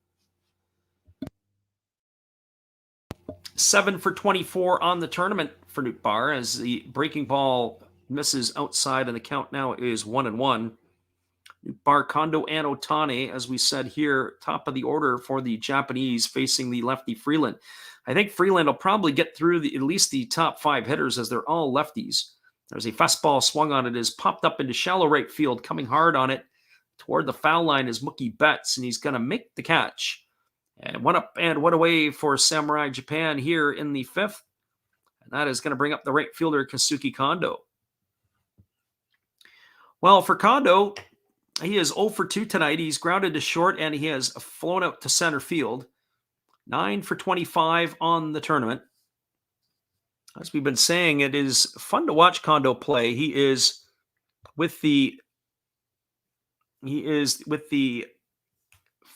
7 for 24 on the tournament for Nootbaar, as the breaking ball misses outside, and the count now is 1-1. Nootbaar, Kondo, and Ohtani, as we said here, top of the order for the Japanese facing the lefty Freeland. I think Freeland will probably get through at least the top 5 hitters, as they're all lefties. There's a fastball swung on it, is popped up into shallow right field. Coming hard on it toward the foul line is Mookie Betts, and he's going to make the catch. And one up and one away for Samurai Japan here in the 5th. And that is going to bring up the right fielder, Kensuke Kondo. Well, for Kondo, he is 0 for 2 tonight. He's grounded to short, and he has flown out to center field. 9 for 25 on the tournament. As we've been saying, it is fun to watch Kondo play. He is with the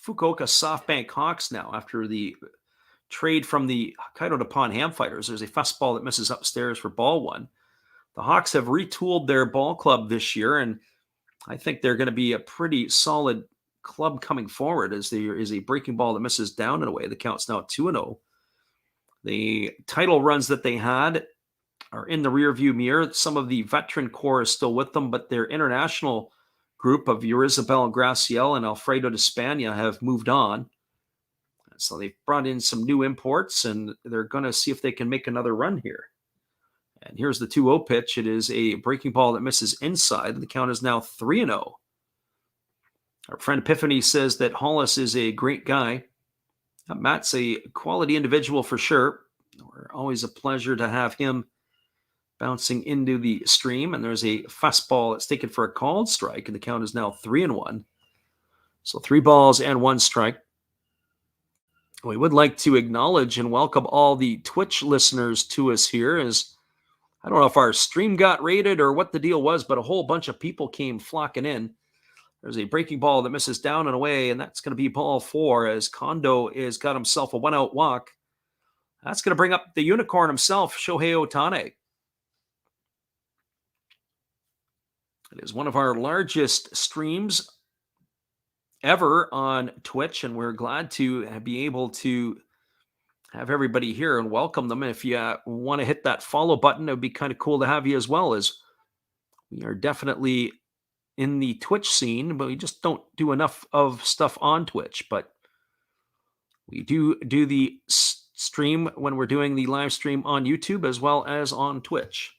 Fukuoka SoftBank Hawks now after the trade from the Hokkaido Nippon Ham Fighters. There's a fastball that misses upstairs for ball 1. The Hawks have retooled their ball club this year, and I think they're going to be a pretty solid club coming forward, as there is a breaking ball that misses down and away. The count's now 2-0. The title runs that they had are in the rearview mirror. Some of the veteran core is still with them, but their international group of Eurizabel Graciel and Alfredo de Spagna have moved on. So they've brought in some new imports, and they're going to see if they can make another run here. And here's the 2-0 pitch. It is a breaking ball that misses inside. The count is now 3-0. Our friend Epiphany says that Hollis is a great guy. Matt's a quality individual for sure. Always a pleasure to have him bouncing into the stream. And there's a fastball that's taken for a called strike, and the count is now 3-1. So 3 balls and 1 strike. We would like to acknowledge and welcome all the Twitch listeners to us here, as I don't know if our stream got rated or what the deal was, but a whole bunch of people came flocking in. There's a breaking ball that misses down and away, and that's going to be ball 4, as Kondo has got himself a 1-out walk. That's going to bring up the unicorn himself, Shohei Ohtani. It is one of our largest streams ever on Twitch, and we're glad to be able to have everybody here and welcome them. And if you want to hit that follow button, it would be kind of cool to have you as well, as we are definitely in the Twitch scene, but we just don't do enough of stuff on Twitch. But we do the stream when we're doing the live stream on YouTube as well as on Twitch.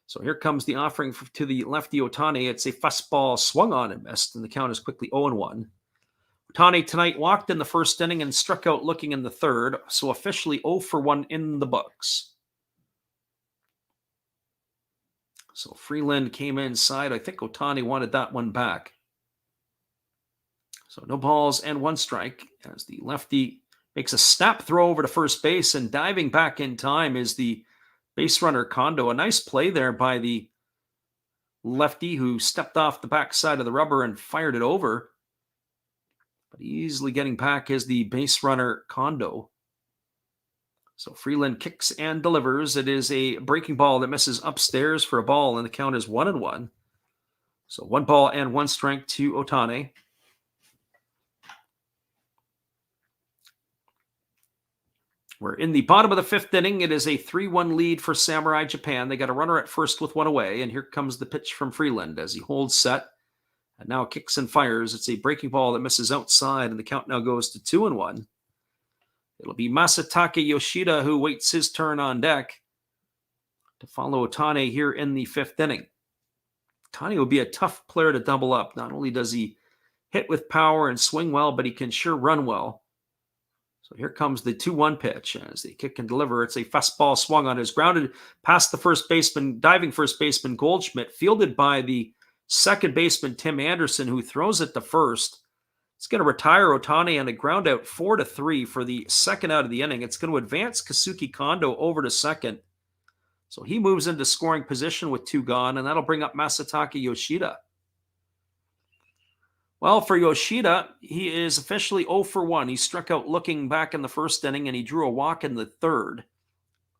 So here comes the offering to the lefty Ohtani. It's a fastball swung on and missed, and the count is quickly 0-1. Ohtani tonight walked in the first inning and struck out looking in the third, so officially 0-1 in the books. So Freeland came inside. I think Ohtani wanted that one back. So no balls and 1 strike as the lefty makes a snap throw over to first base, and diving back in time is the base runner Kondo. A nice play there by the lefty who stepped off the backside of the rubber and fired it over. But easily getting back is the base runner Kondo. So Freeland kicks and delivers. It is a breaking ball that misses upstairs for a ball, and the count is 1-1. So 1 ball and 1 strike to Ohtani. We're in the bottom of the 5th inning. It is a 3-1 lead for Samurai Japan. They got a runner at first with 1 away, and here comes the pitch from Freeland as he holds set and now kicks and fires. It's a breaking ball that misses outside, and the count now goes to 2-1. It'll be Masataka Yoshida who waits his turn on deck to follow Ohtani here in the 5th inning. Ohtani will be a tough player to double up. Not only does he hit with power and swing well, but he can sure run well. So here comes the 2-1 pitch as they kick and deliver. It's a fastball swung on, is grounded past the first baseman, diving first baseman Goldschmidt, fielded by the second baseman Tim Anderson, who throws it to first. It's going to retire Ohtani on a ground out 4-3 for the second out of the inning. It's going to advance Kazuki Kondo over to second. So he moves into scoring position with 2 gone, and that'll bring up Masataka Yoshida. Well, for Yoshida, he is officially 0-1. He struck out looking back in the first inning, and he drew a walk in the third.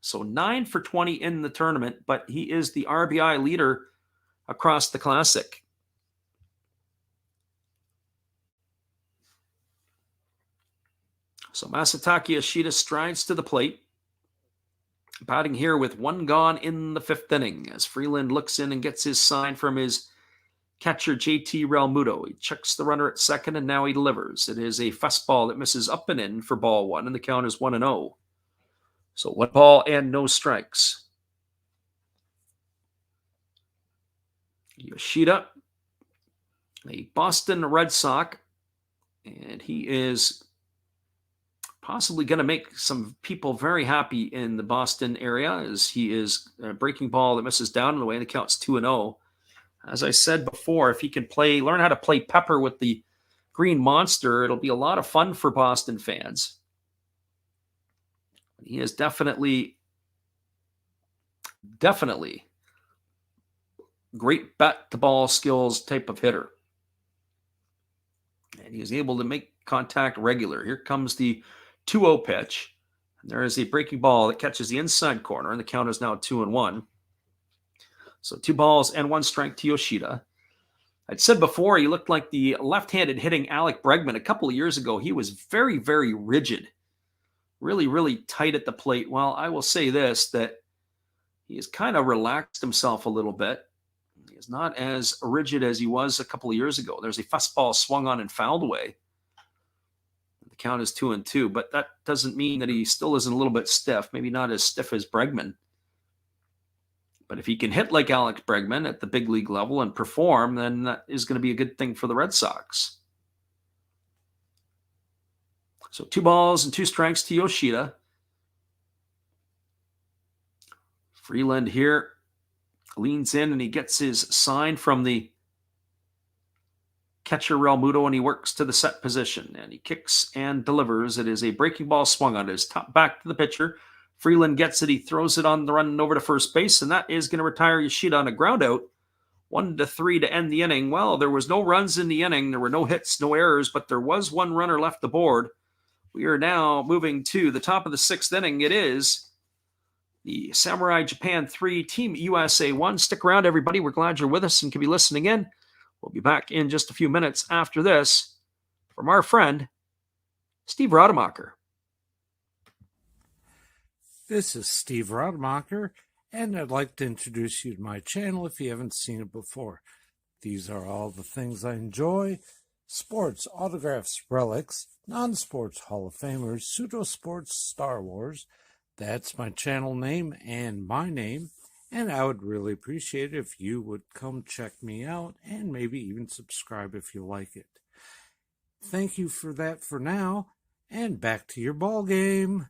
So 9-20 in the tournament, but he is the RBI leader across the Classic. So Masataka Yoshida strides to the plate, batting here with 1 gone in the 5th inning as Freeland looks in and gets his sign from his catcher JT Realmuto. He checks the runner at second, and now he delivers. It is a fastball that misses up and in for ball 1, and the count is 1-0. So 1 ball and no strikes. Yoshida, a Boston Red Sox, and he is possibly going to make some people very happy in the Boston area, as he is a breaking ball that misses down and away, and the count's 2-0. As I said before, if he can learn how to play pepper with the Green Monster, it'll be a lot of fun for Boston fans. He is definitely great bat to ball skills type of hitter. And he is able to make contact regular. Here comes the 2-0 pitch. And there is a breaking ball that catches the inside corner, and the count is now 2-1. So 2 balls and 1 strike to Yoshida. I'd said before, he looked like the left-handed hitting Alec Bregman. A couple of years ago, he was very, very rigid. Really, really tight at the plate. Well, I will say this, that he has kind of relaxed himself a little bit. He is not as rigid as he was a couple of years ago. There's a fastball swung on and fouled away. The count is 2-2, but that doesn't mean that he still isn't a little bit stiff. Maybe not as stiff as Bregman. But if he can hit like Alex Bregman at the big league level and perform, then that is going to be a good thing for the Red Sox. So 2 balls and 2 strikes to Yoshida. Freeland here leans in, and he gets his sign from the catcher Realmuto, and he works to the set position, and he kicks and delivers. It is a breaking ball swung on his top back to the pitcher. Freeland gets it. He throws it on the run over to first base, and that is going to retire Yoshida on a ground out. 1-3 to end the inning. Well, there was no runs in the inning. There were no hits, no errors, but there was 1 runner left aboard. We are now moving to the top of the 6th inning. It is the Samurai Japan 3, Team USA 1. Stick around, everybody. We're glad you're with us and can be listening in. We'll be back in just a few minutes after this from our friend, Steve Rademacher. This is Steve Rademacher, and I'd like to introduce you to my channel if you haven't seen it before. These are all the things I enjoy: sports, autographs, relics, non-sports Hall of Famers, pseudo-sports, Star Wars. That's my channel name and my name, and I would really appreciate it if you would come check me out and maybe even subscribe if you like it. Thank you for that for now, and back to your ball game.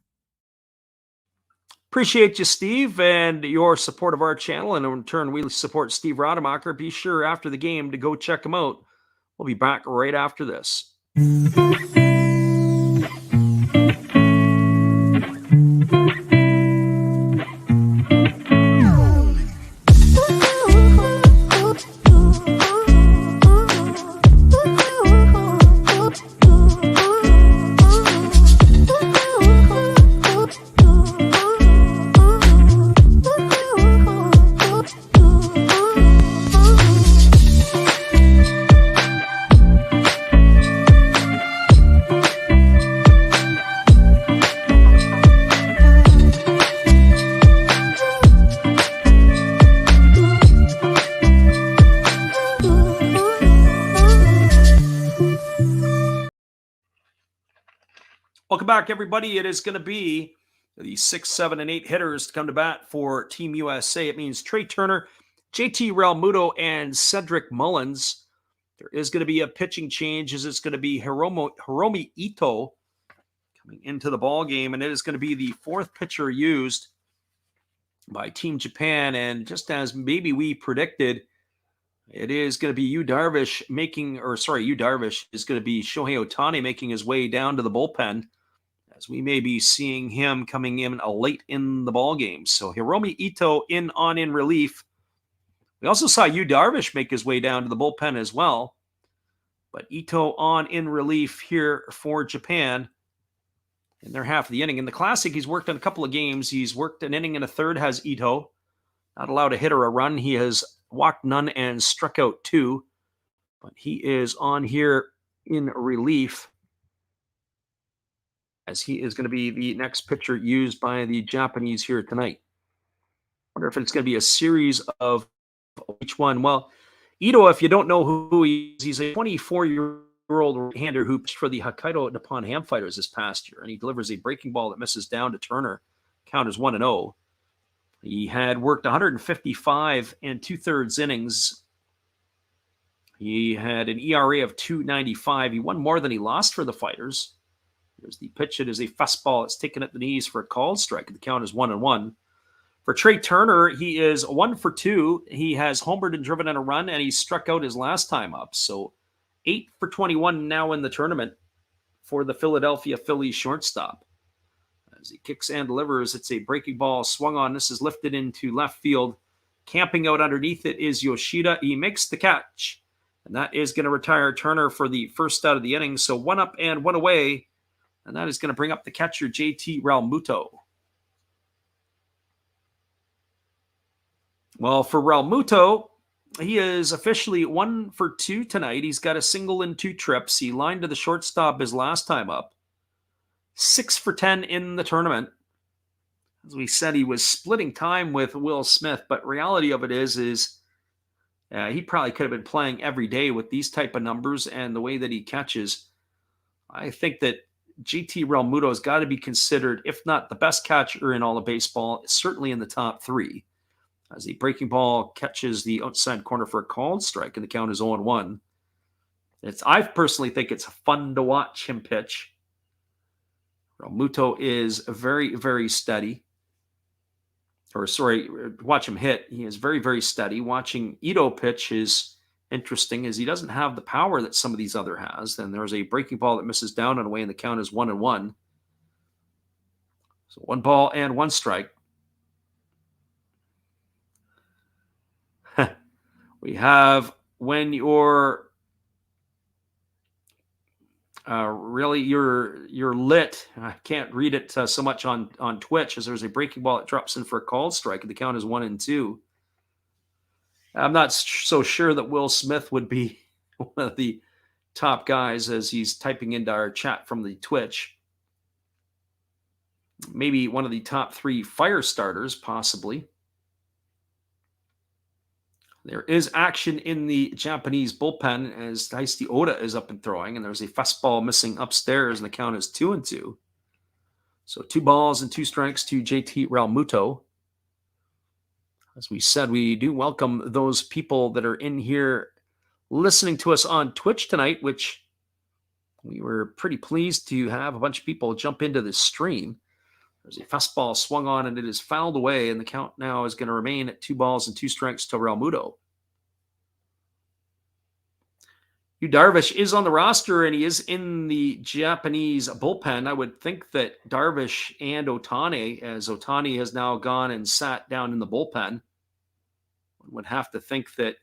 Appreciate you, Steve, and your support of our channel. And in turn, we support Steve Rademacher. Be sure after the game to go check him out. We'll be back right after this. Welcome back, everybody. It is going to be the 6, 7, and 8 hitters to come to bat for Team USA. It means Trey Turner, JT Realmuto, and Cedric Mullins. There is going to be a pitching change, as it's going to be Hiromi Ito coming into the ball game, and it is going to be the fourth pitcher used by Team Japan. And just as maybe we predicted, it is going to be Yu Darvish is going to be Shohei Ohtani making his way down to the bullpen, as we may be seeing him coming in late in the ball game. So Hiromi Ito in relief. We also saw Yu Darvish make his way down to the bullpen as well. But Ito on in relief here for Japan in their half of the inning. In the Classic, he's worked on a couple of games. He's worked an inning and a third, has Ito. Not allowed a hit or a run. He has walked none and struck out 2. But he is on here in relief, as he is going to be the next pitcher used by the Japanese here tonight. I wonder if it's going to be a series of each one. Well, Ito, if you don't know who he is, he's a 24-year-old right-hander who pitched for the Hokkaido Nippon Ham Fighters this past year, and he delivers a breaking ball that misses down to Turner. Count is 1-0. He had worked 155 and 2/3 innings. He had an ERA of 2.95. He won more than he lost for the Fighters. Here's the pitch. It is a fastball. It's taken at the knees for a called strike. The count is 1-1. For Trey Turner, he is 1 for 2. He has homered and driven in a run, and he struck out his last time up. So 8 for 21 now in the tournament for the Philadelphia Phillies shortstop. As he kicks and delivers, it's a breaking ball swung on. This is lifted into left field. Camping out underneath it is Yoshida. He makes the catch, and that is going to retire Turner for the first out of the inning. So 1 up and 1 away. And that is going to bring up the catcher, JT Realmuto. Well, for Realmuto, he is officially 1 for 2 tonight. He's got a single and 2 trips. He lined to the shortstop his last time up. 6 for 10 in the tournament. As we said, he was splitting time with Will Smith, but reality of it is he probably could have been playing every day with these type of numbers and the way that he catches. I think that JT Realmuto has got to be considered, if not the best catcher in all of baseball, certainly in the top 3. As the breaking ball catches the outside corner for a called strike, and the count is 0-1. I personally think it's fun to watch him pitch. Realmuto is very, very steady. Watch him hit. He is very, very steady. Watching Ito pitch is interesting, as he doesn't have the power that some of these other has. Then there's a breaking ball that misses down and away, and the count is 1-1. So 1 ball and 1 strike. We have when your Really, you're lit. I can't read it so much on Twitch as there's a breaking ball that drops in for a called strike, and the count is 1-2. I'm not so sure that Will Smith would be one of the top guys as he's typing into our chat from the Twitch. Maybe one of the top 3 fire starters, possibly. There is action in the Japanese bullpen as Taisty Oda is up and throwing, and there's a fastball missing upstairs, and the count is 2-2. So 2 balls and 2 strikes to JT Realmuto. As we said, we do welcome those people that are in here listening to us on Twitch tonight, which we were pretty pleased to have a bunch of people jump into this stream. There's a fastball swung on, and it is fouled away, and the count now is going to remain at 2 balls and 2 strikes to Realmuto. Yu Darvish is on the roster, and he is in the Japanese bullpen. I would think that Darvish and Ohtani, as Ohtani has now gone and sat down in the bullpen, would have to think that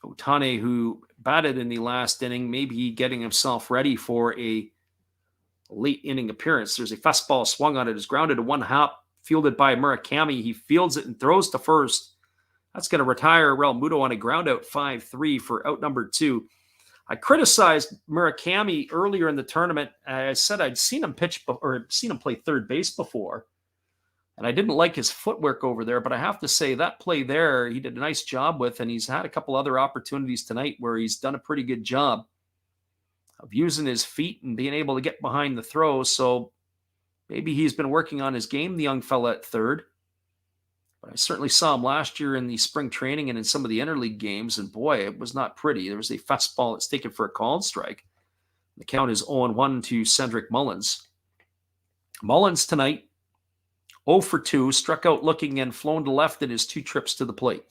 Ohtani, who batted in the last inning, may be getting himself ready for a late inning appearance. There's a fastball swung on it. It's grounded to 1 hop, fielded by Murakami. He fields it and throws to first. That's going to retire Realmuto on a ground out 5-3 for out number 2. I criticized Murakami earlier in the tournament. I said I'd seen him play third base before, and I didn't like his footwork over there, but I have to say that play there, he did a nice job with, and he's had a couple other opportunities tonight where he's done a pretty good job of using his feet and being able to get behind the throw. So maybe he's been working on his game, the young fella at third. But I certainly saw him last year in the spring training and in some of the interleague games, and boy, it was not pretty. There was a fastball that's taken for a called strike. The count is 0-1 to Cedric Mullins. Mullins tonight, 0 for 2, struck out looking and flown to left in his 2 trips to the plate.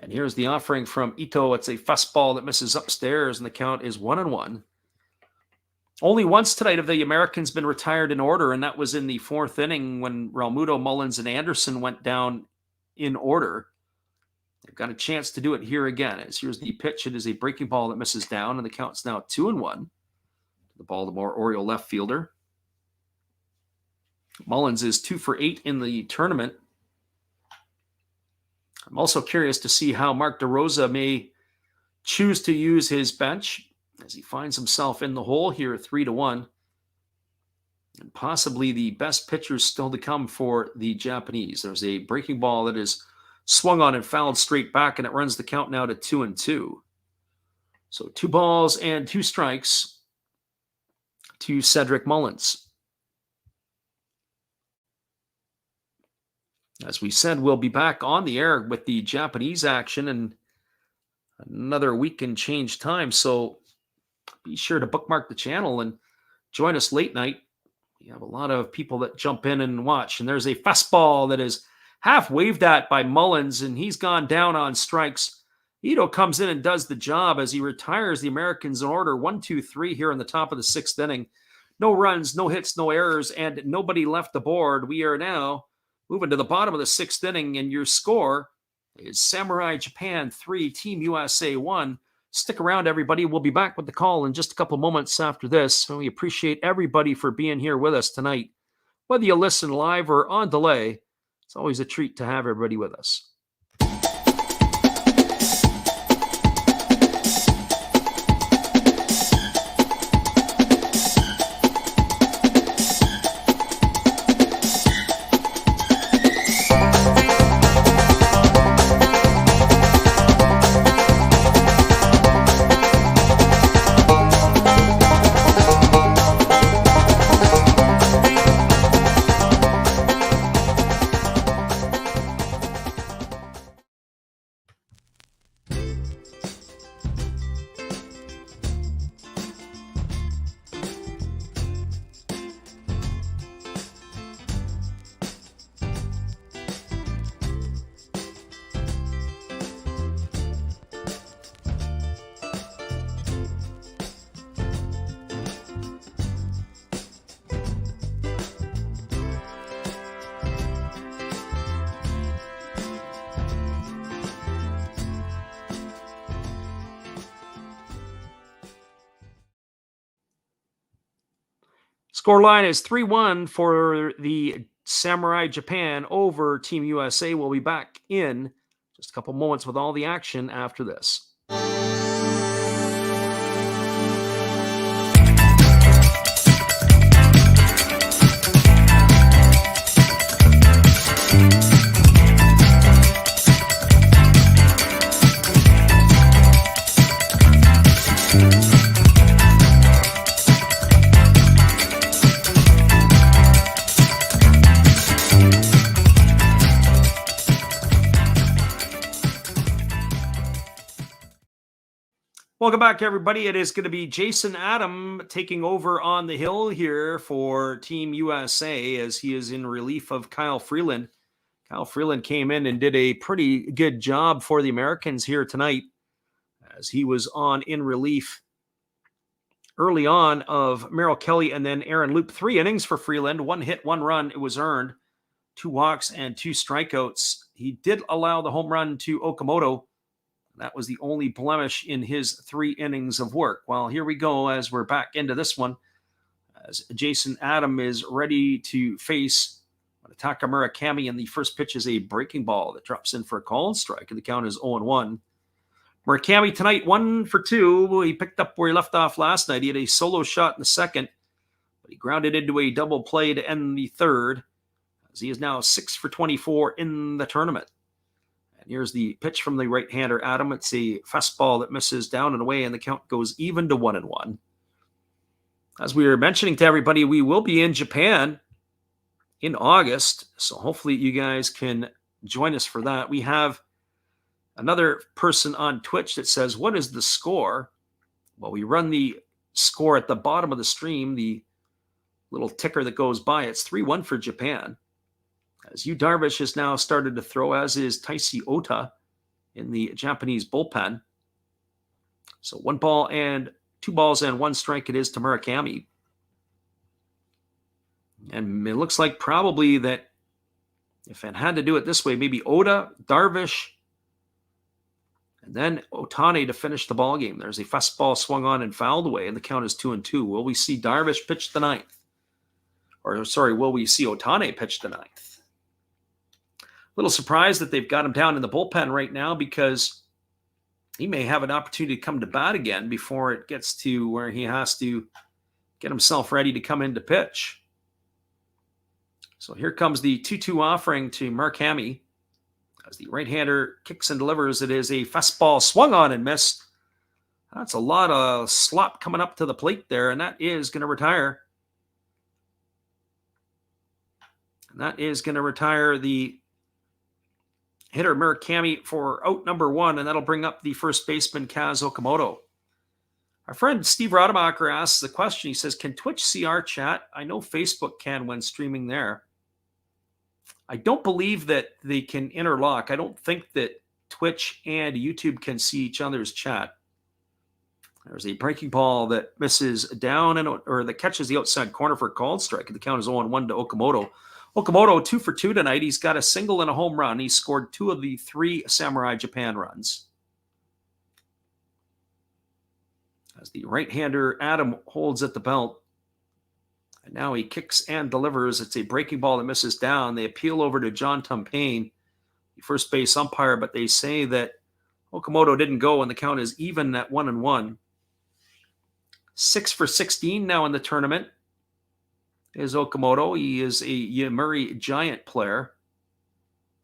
And here's the offering from Ito. It's a fastball that misses upstairs, and the count is 1-1. Only once tonight have the Americans been retired in order, and that was in the 4th inning when Realmuto, Mullins, and Anderson went down in order. They've got a chance to do it here again. As here's the pitch. It is a breaking ball that misses down, and the count's now 2-1. The Baltimore Oriole left fielder. Mullins is 2 for 8 in the tournament. I'm also curious to see how Mark DeRosa may choose to use his bench as he finds himself in the hole here, 3-1. And possibly the best pitchers still to come for the Japanese. There's a breaking ball that is swung on and fouled straight back, and it runs the count now to 2-2. So 2 balls and 2 strikes to Cedric Mullins. As we said, we'll be back on the air with the Japanese action in another week and change time. So be sure to bookmark the channel and join us late night. We have a lot of people that jump in and watch. And there's a fastball that is half waved at by Mullins, and he's gone down on strikes. Ito comes in and does the job as he retires the Americans in order 1-2-3 here in the top of the 6th inning. No runs, no hits, no errors, and nobody left the board. We are now moving to the bottom of the 6th inning, and your score is Samurai Japan 3, Team USA 1. Stick around, everybody. We'll be back with the call in just a couple moments after this. And we appreciate everybody for being here with us tonight. Whether you listen live or on delay, it's always a treat to have everybody with us. Scoreline is 3-1 for the Samurai Japan over Team USA. We'll be back in just a couple moments with all the action after this. Welcome back, everybody. It is going to be Jason Adam taking over on the hill here for Team USA as he is in relief of Kyle Freeland. Kyle Freeland came in and did a pretty good job for the Americans here tonight as he was on in relief early on of Merrill Kelly and then Aaron Loop. 3 innings for Freeland, 1 hit, 1 run. It was earned, 2 walks and 2 strikeouts. He did allow the home run to Okamoto. That was the only blemish in his 3 innings of work. Well, here we go as we're back into this one. As Jason Adam is ready to face Taka Murakami, and the first pitch is a breaking ball that drops in for a called strike, and the count is 0-1. Murakami tonight 1 for 2. He picked up where he left off last night. He had a solo shot in the second, but he grounded into a double play to end the third, as he is now 6 for 24 in the tournament. Here's the pitch from the right-hander, Adam. It's a fastball that misses down and away, and the count goes even to 1-1. As we were mentioning to everybody, we will be in Japan in August, so hopefully you guys can join us for that. We have another person on Twitch that says, what is the score? Well, we run the score at the bottom of the stream, the little ticker that goes by. It's 3-1 for Japan. As Yu Darvish has now started to throw, as is Taisi Ota in the Japanese bullpen. So 1 ball and 2 balls and 1 strike it is to Murakami. And it looks like probably that if it had to do it this way, maybe Ota, Darvish, and then Otani to finish the ball game. There's a fastball swung on and fouled away, and the count is 2-2. Will we see Darvish pitch the ninth? Or, sorry, will we see Otani pitch the ninth? Little surprised that they've got him down in the bullpen right now because he may have an opportunity to come to bat again before it gets to where he has to get himself ready to come in to pitch. So here comes the 2-2 offering to Murakami as the right-hander kicks and delivers. It is a fastball swung on and missed. That's a lot of slop coming up to the plate there, and that is going to retire. And that is going to retire the hitter Murakami for out number 1, and that'll bring up the first baseman Kaz Okamoto. Our friend Steve Rademacher asks the question. He says, can Twitch see our chat? I know Facebook can when streaming there. I don't believe that they can interlock. I don't think that Twitch and YouTube can see each other's chat. There's a breaking ball that misses down or that catches the outside corner for a called strike. The count is 0-1 to Okamoto. Okamoto 2 for 2 tonight. He's got a single and a home run. He scored 2 of the 3 Samurai Japan runs. As the right-hander Adam holds at the belt. And now he kicks and delivers. It's a breaking ball that misses down. They appeal over to John Tumpane, the first base umpire, but they say that Okamoto didn't go, and the count is even at 1-1. 6 for 16 now in the tournament is Okamoto. He is a Yomiuri Giant player.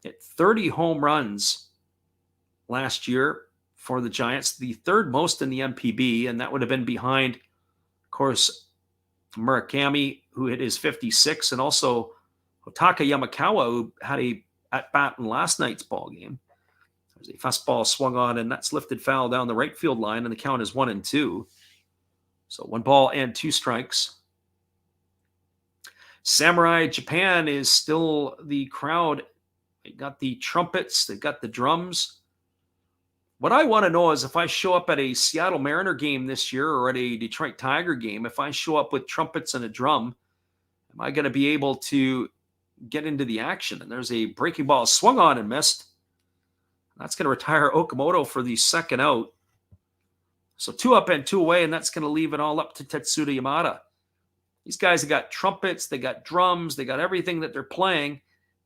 Hit 30 home runs last year for the Giants, the 3rd most in the MPB, and that would have been behind, of course, Murakami, who hit his 56, and also Otaka Yamakawa, who had a at-bat in last night's ball game. There's a fastball swung on, and that's lifted foul down the right field line, and the count is 1-2. So 1 ball and 2 strikes. Samurai Japan is still the crowd. They got the trumpets. They've got the drums. What I want to know is if I show up at a Seattle Mariner game this year or at a Detroit Tiger game, if I show up with trumpets and a drum, am I going to be able to get into the action? And there's a breaking ball swung on and missed. That's going to retire Okamoto for the 2nd out. So 2 up and 2 away, and that's going to leave it all up to Tetsuda Yamada. These guys have got trumpets, they got drums, they got everything that they're playing.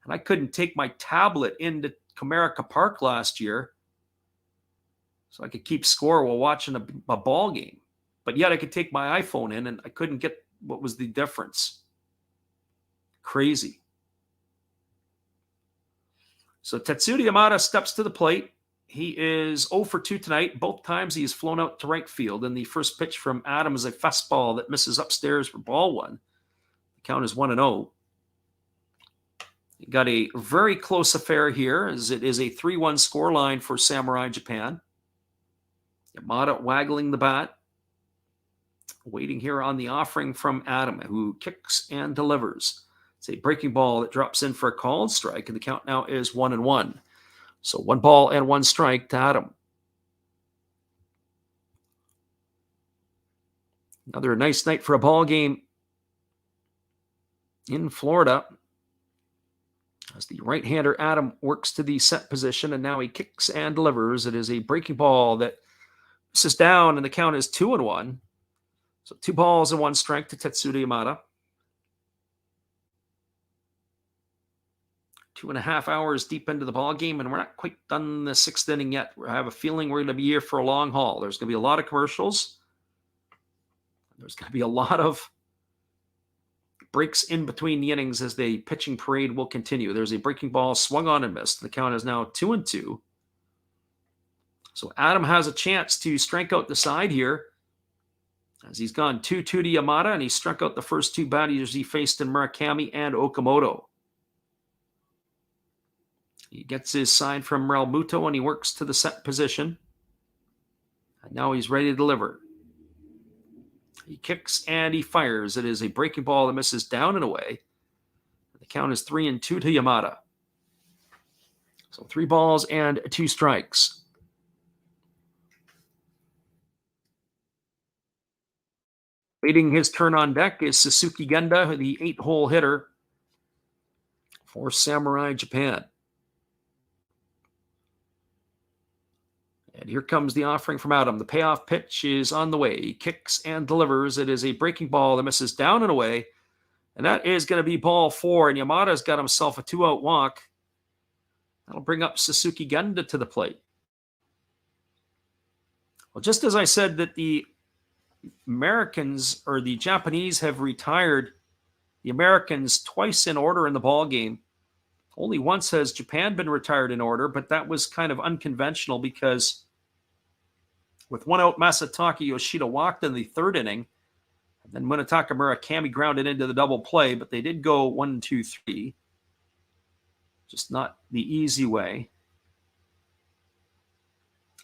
And I couldn't take my tablet into Comerica Park last year so I could keep score while watching a ball game. But yet I could take my iPhone in and I couldn't get what was the difference. Crazy. So Tetsuya Yamada steps to the plate. He is 0 for 2 tonight. Both times he has flown out to right field. And the first pitch from Adam is a fastball that misses upstairs for ball 1. The count is 1-0. You got a very close affair here, as it is a 3-1 scoreline for Samurai Japan. Yamada waggling the bat. Waiting here on the offering from Adam, who kicks and delivers. It's a breaking ball that drops in for a called strike, and the count now is 1-1. So 1 ball and 1 strike to Adam. Another nice night for a ball game in Florida, as the right-hander Adam works to the set position, and now he kicks and delivers. It is a breaking ball that misses down, and the count is 2-1. So 2 balls and 1 strike to Tetsuya Yamada. 2.5 hours deep into the ball game, and we're not quite done the 6th inning yet. I have a feeling we're going to be here for a long haul. There's going to be a lot of commercials. There's going to be a lot of breaks in between the innings as the pitching parade will continue. There's a breaking ball swung on and missed. The count is now 2-2. So Adam has a chance to strike out the side here, as he's gone 2-2 to Yamada, and he struck out the first 2 batters he faced in Murakami and Okamoto. He gets his sign from Realmuto, and he works to the set position. And now he's ready to deliver. He kicks and he fires. It is a breaking ball that misses down and away. The count is 3-2 to Yamada. So 3 balls and 2 strikes. Waiting his turn on deck is Suzuki Genda, the 8-hole hitter for Samurai Japan. And here comes the offering from Adam. The payoff pitch is on the way. He kicks and delivers. It is a breaking ball that misses down and away. And that is going to be ball 4. And Yamada's got himself a 2-out walk. That'll bring up Suzuki Genda to the plate. Well, just as I said that the Americans or the Japanese have retired the Americans twice in order in the ball game, only once has Japan been retired in order, but that was kind of unconventional because with 1 out, Masataka Yoshida walked in the 3rd inning, and then Munetaka Murakami grounded into the double play, but they did go 1-2-3. Just not the easy way.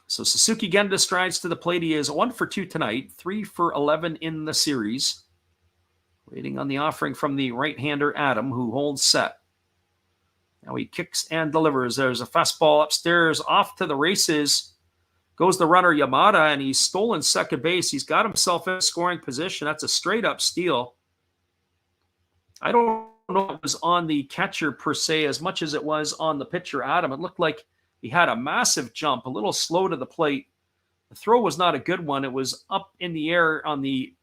So Suzuki Genda strides to the plate. He is 1 for 2 tonight, 3 for 11 in the series. Waiting on the offering from the right-hander Adam, who holds set. Now he kicks and delivers. There's a fastball upstairs, off to the races. Goes the runner Yamada, and he's stolen second base. He's got himself in scoring position. That's a straight-up steal. I don't know if it was on the catcher per se as much as it was on the pitcher, Adam. It looked like he had a massive jump, a little slow to the plate. The throw was not a good one. It was up in the air on the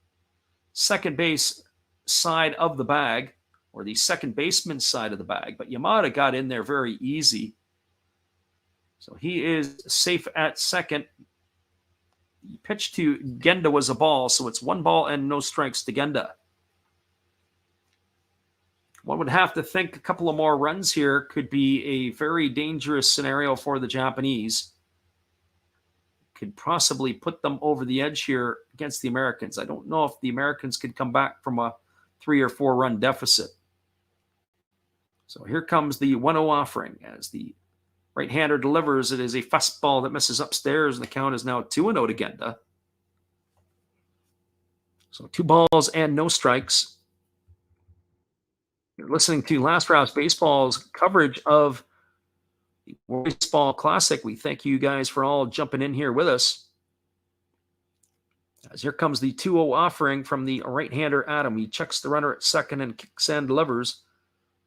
second base side of the bag, or the second baseman's side of the bag. But Yamada got in there very easy. So he is safe at second. The pitch to Genda was a ball, so it's 1 ball and no strikes to Genda. One would have to think a couple of more runs here could be a very dangerous scenario for the Japanese. Could possibly put them over the edge here against the Americans. I don't know if the Americans could come back from a 3 or 4 run deficit. So here comes the 1-0 offering as the right-hander delivers. It is a fastball that misses upstairs, and the count is now 2-0 to Genda. So 2 balls and no strikes. You're listening to Last Rouse Baseball's coverage of the World Baseball Classic. We thank you guys for all jumping in here with us. As here comes the 2-0 offering from the right-hander Adam. He checks the runner at second and kicks and delivers.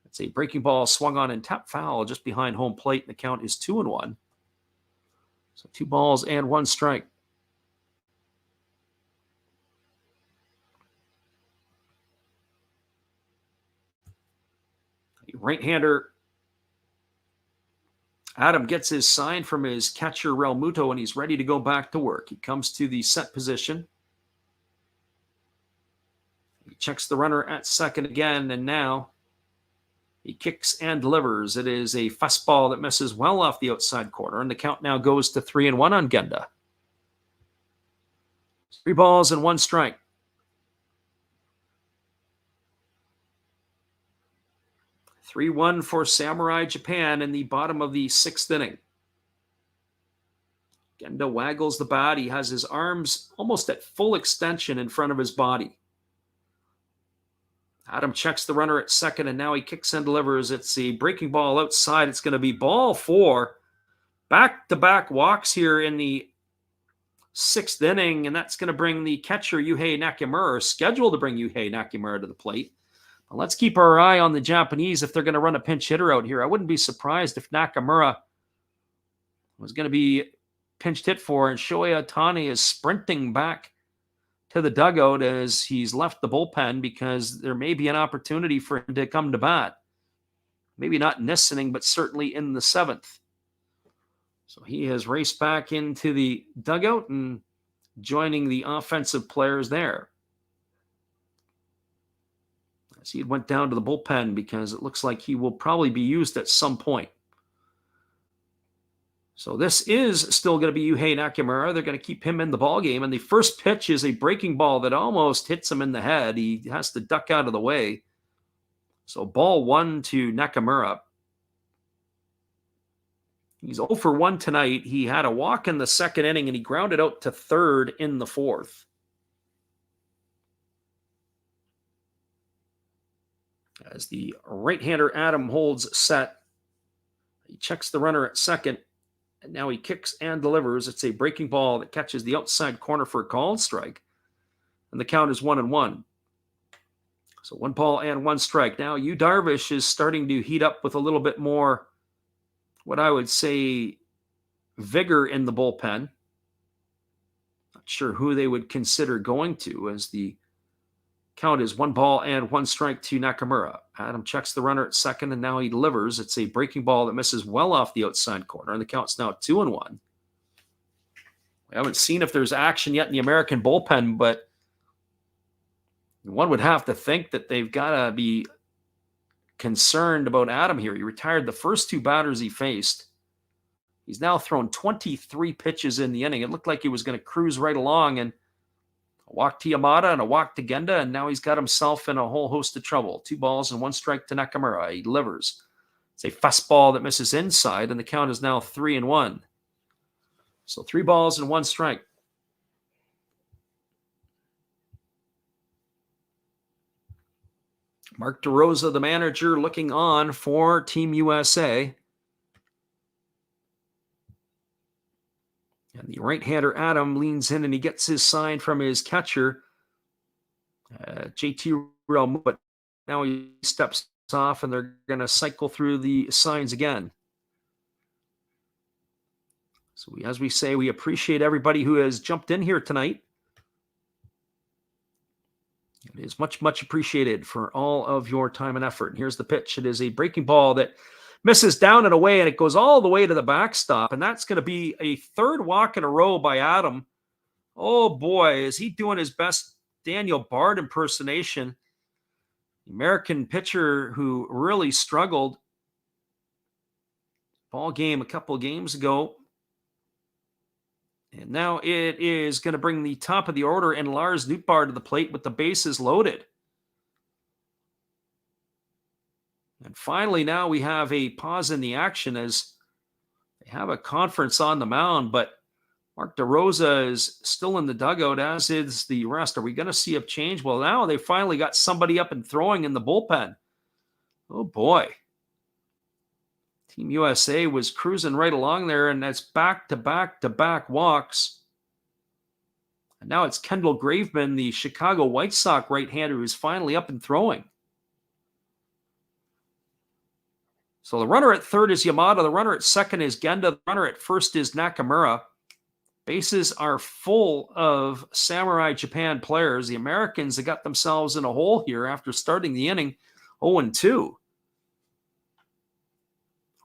It's a breaking ball swung on and tapped foul just behind home plate, and the count is 2-1. So 2 balls and 1 strike. right-hander Adam gets his sign from his catcher, Realmuto, and he's ready to go back to work. He comes to the set position. He checks the runner at second again, and now he kicks and delivers. It is a fastball that misses well off the outside corner, and the count now goes to 3-1 on Genda. 3 balls and 1 strike. (3-1) for Samurai Japan in the bottom of the 6th inning. Genda waggles the bat. He has his arms almost at full extension in front of his body. Adam checks the runner at second, and now he kicks and delivers. It's a breaking ball outside. It's going to be ball 4. Back-to-back walks here in the 6th inning, and that's going to bring the catcher, Yuhei Nakamura, scheduled to bring Yuhei Nakamura to the plate. But let's keep our eye on the Japanese if they're going to run a pinch hitter out here. I wouldn't be surprised if Nakamura was going to be pinched hit for, and Shohei Ohtani is sprinting back to the dugout as he's left the bullpen because there may be an opportunity for him to come to bat. Maybe not in this inning, but certainly in the 7th. So he has raced back into the dugout and joining the offensive players there. As he went down to the bullpen because it looks like he will probably be used at some point. So this is still going to be Yuhei Nakamura. They're going to keep him in the ballgame. And the first pitch is a breaking ball that almost hits him in the head. He has to duck out of the way. So ball 1 to Nakamura. He's 0 for 1 tonight. He had a walk in the 2nd inning, and he grounded out to 3rd in the 4th. As the right-hander Adam holds set, he checks the runner at second, and now he kicks and delivers. It's a breaking ball that catches the outside corner for a called strike, and the count is 1-1. So 1 ball and 1 strike. Now Yu Darvish is starting to heat up with a little bit more, what I would say, vigor in the bullpen. Not sure who they would consider going to, as the count is 1 ball and 1 strike to Nakamura. Adam checks the runner at second, and now he delivers. It's a breaking ball that misses well off the outside corner, and the count's now 2-1. We haven't seen if there's action yet in the American bullpen, but one would have to think that they've got to be concerned about Adam here. He retired the first 2 batters he faced. He's now thrown 23 pitches in the inning. It looked like he was going to cruise right along, and a walk to Yamada and a walk to Genda, and now he's got himself in a whole host of trouble. 2 balls and 1 strike to Nakamura. He delivers. It's a fastball that misses inside, and the count is now 3-1. So 3 balls and 1 strike. Mark DeRosa, the manager, looking on for Team USA. And the right-hander Adam leans in, and he gets his sign from his catcher, JT Realmuto. But now he steps off, and they're going to cycle through the signs again. So as we say, we appreciate everybody who has jumped in here tonight. It is much, much appreciated for all of your time and effort. And here's the pitch. It is a breaking ball that misses down and away, and it goes all the way to the backstop. And that's going to be a 3rd walk in a row by Adam. Oh, boy, is he doing his best Daniel Bard impersonation. The American pitcher who really struggled ball game a couple of games ago. And now it is going to bring the top of the order and Lars Nootbaar to the plate with the bases loaded. And finally, now we have a pause in the action as they have a conference on the mound, but Mark DeRosa is still in the dugout, as is the rest. Are we going to see a change? Well, now they finally got somebody up and throwing in the bullpen. Oh, boy. Team USA was cruising right along there, and that's back-to-back-to-back walks. And now it's Kendall Graveman, the Chicago White Sox right-hander, who's finally up and throwing. So the runner at 3rd is Yamada. The runner at 2nd is Genda. The runner at 1st is Nakamura. Bases are full of Samurai Japan players. The Americans have got themselves in a hole here after starting the inning 0-2.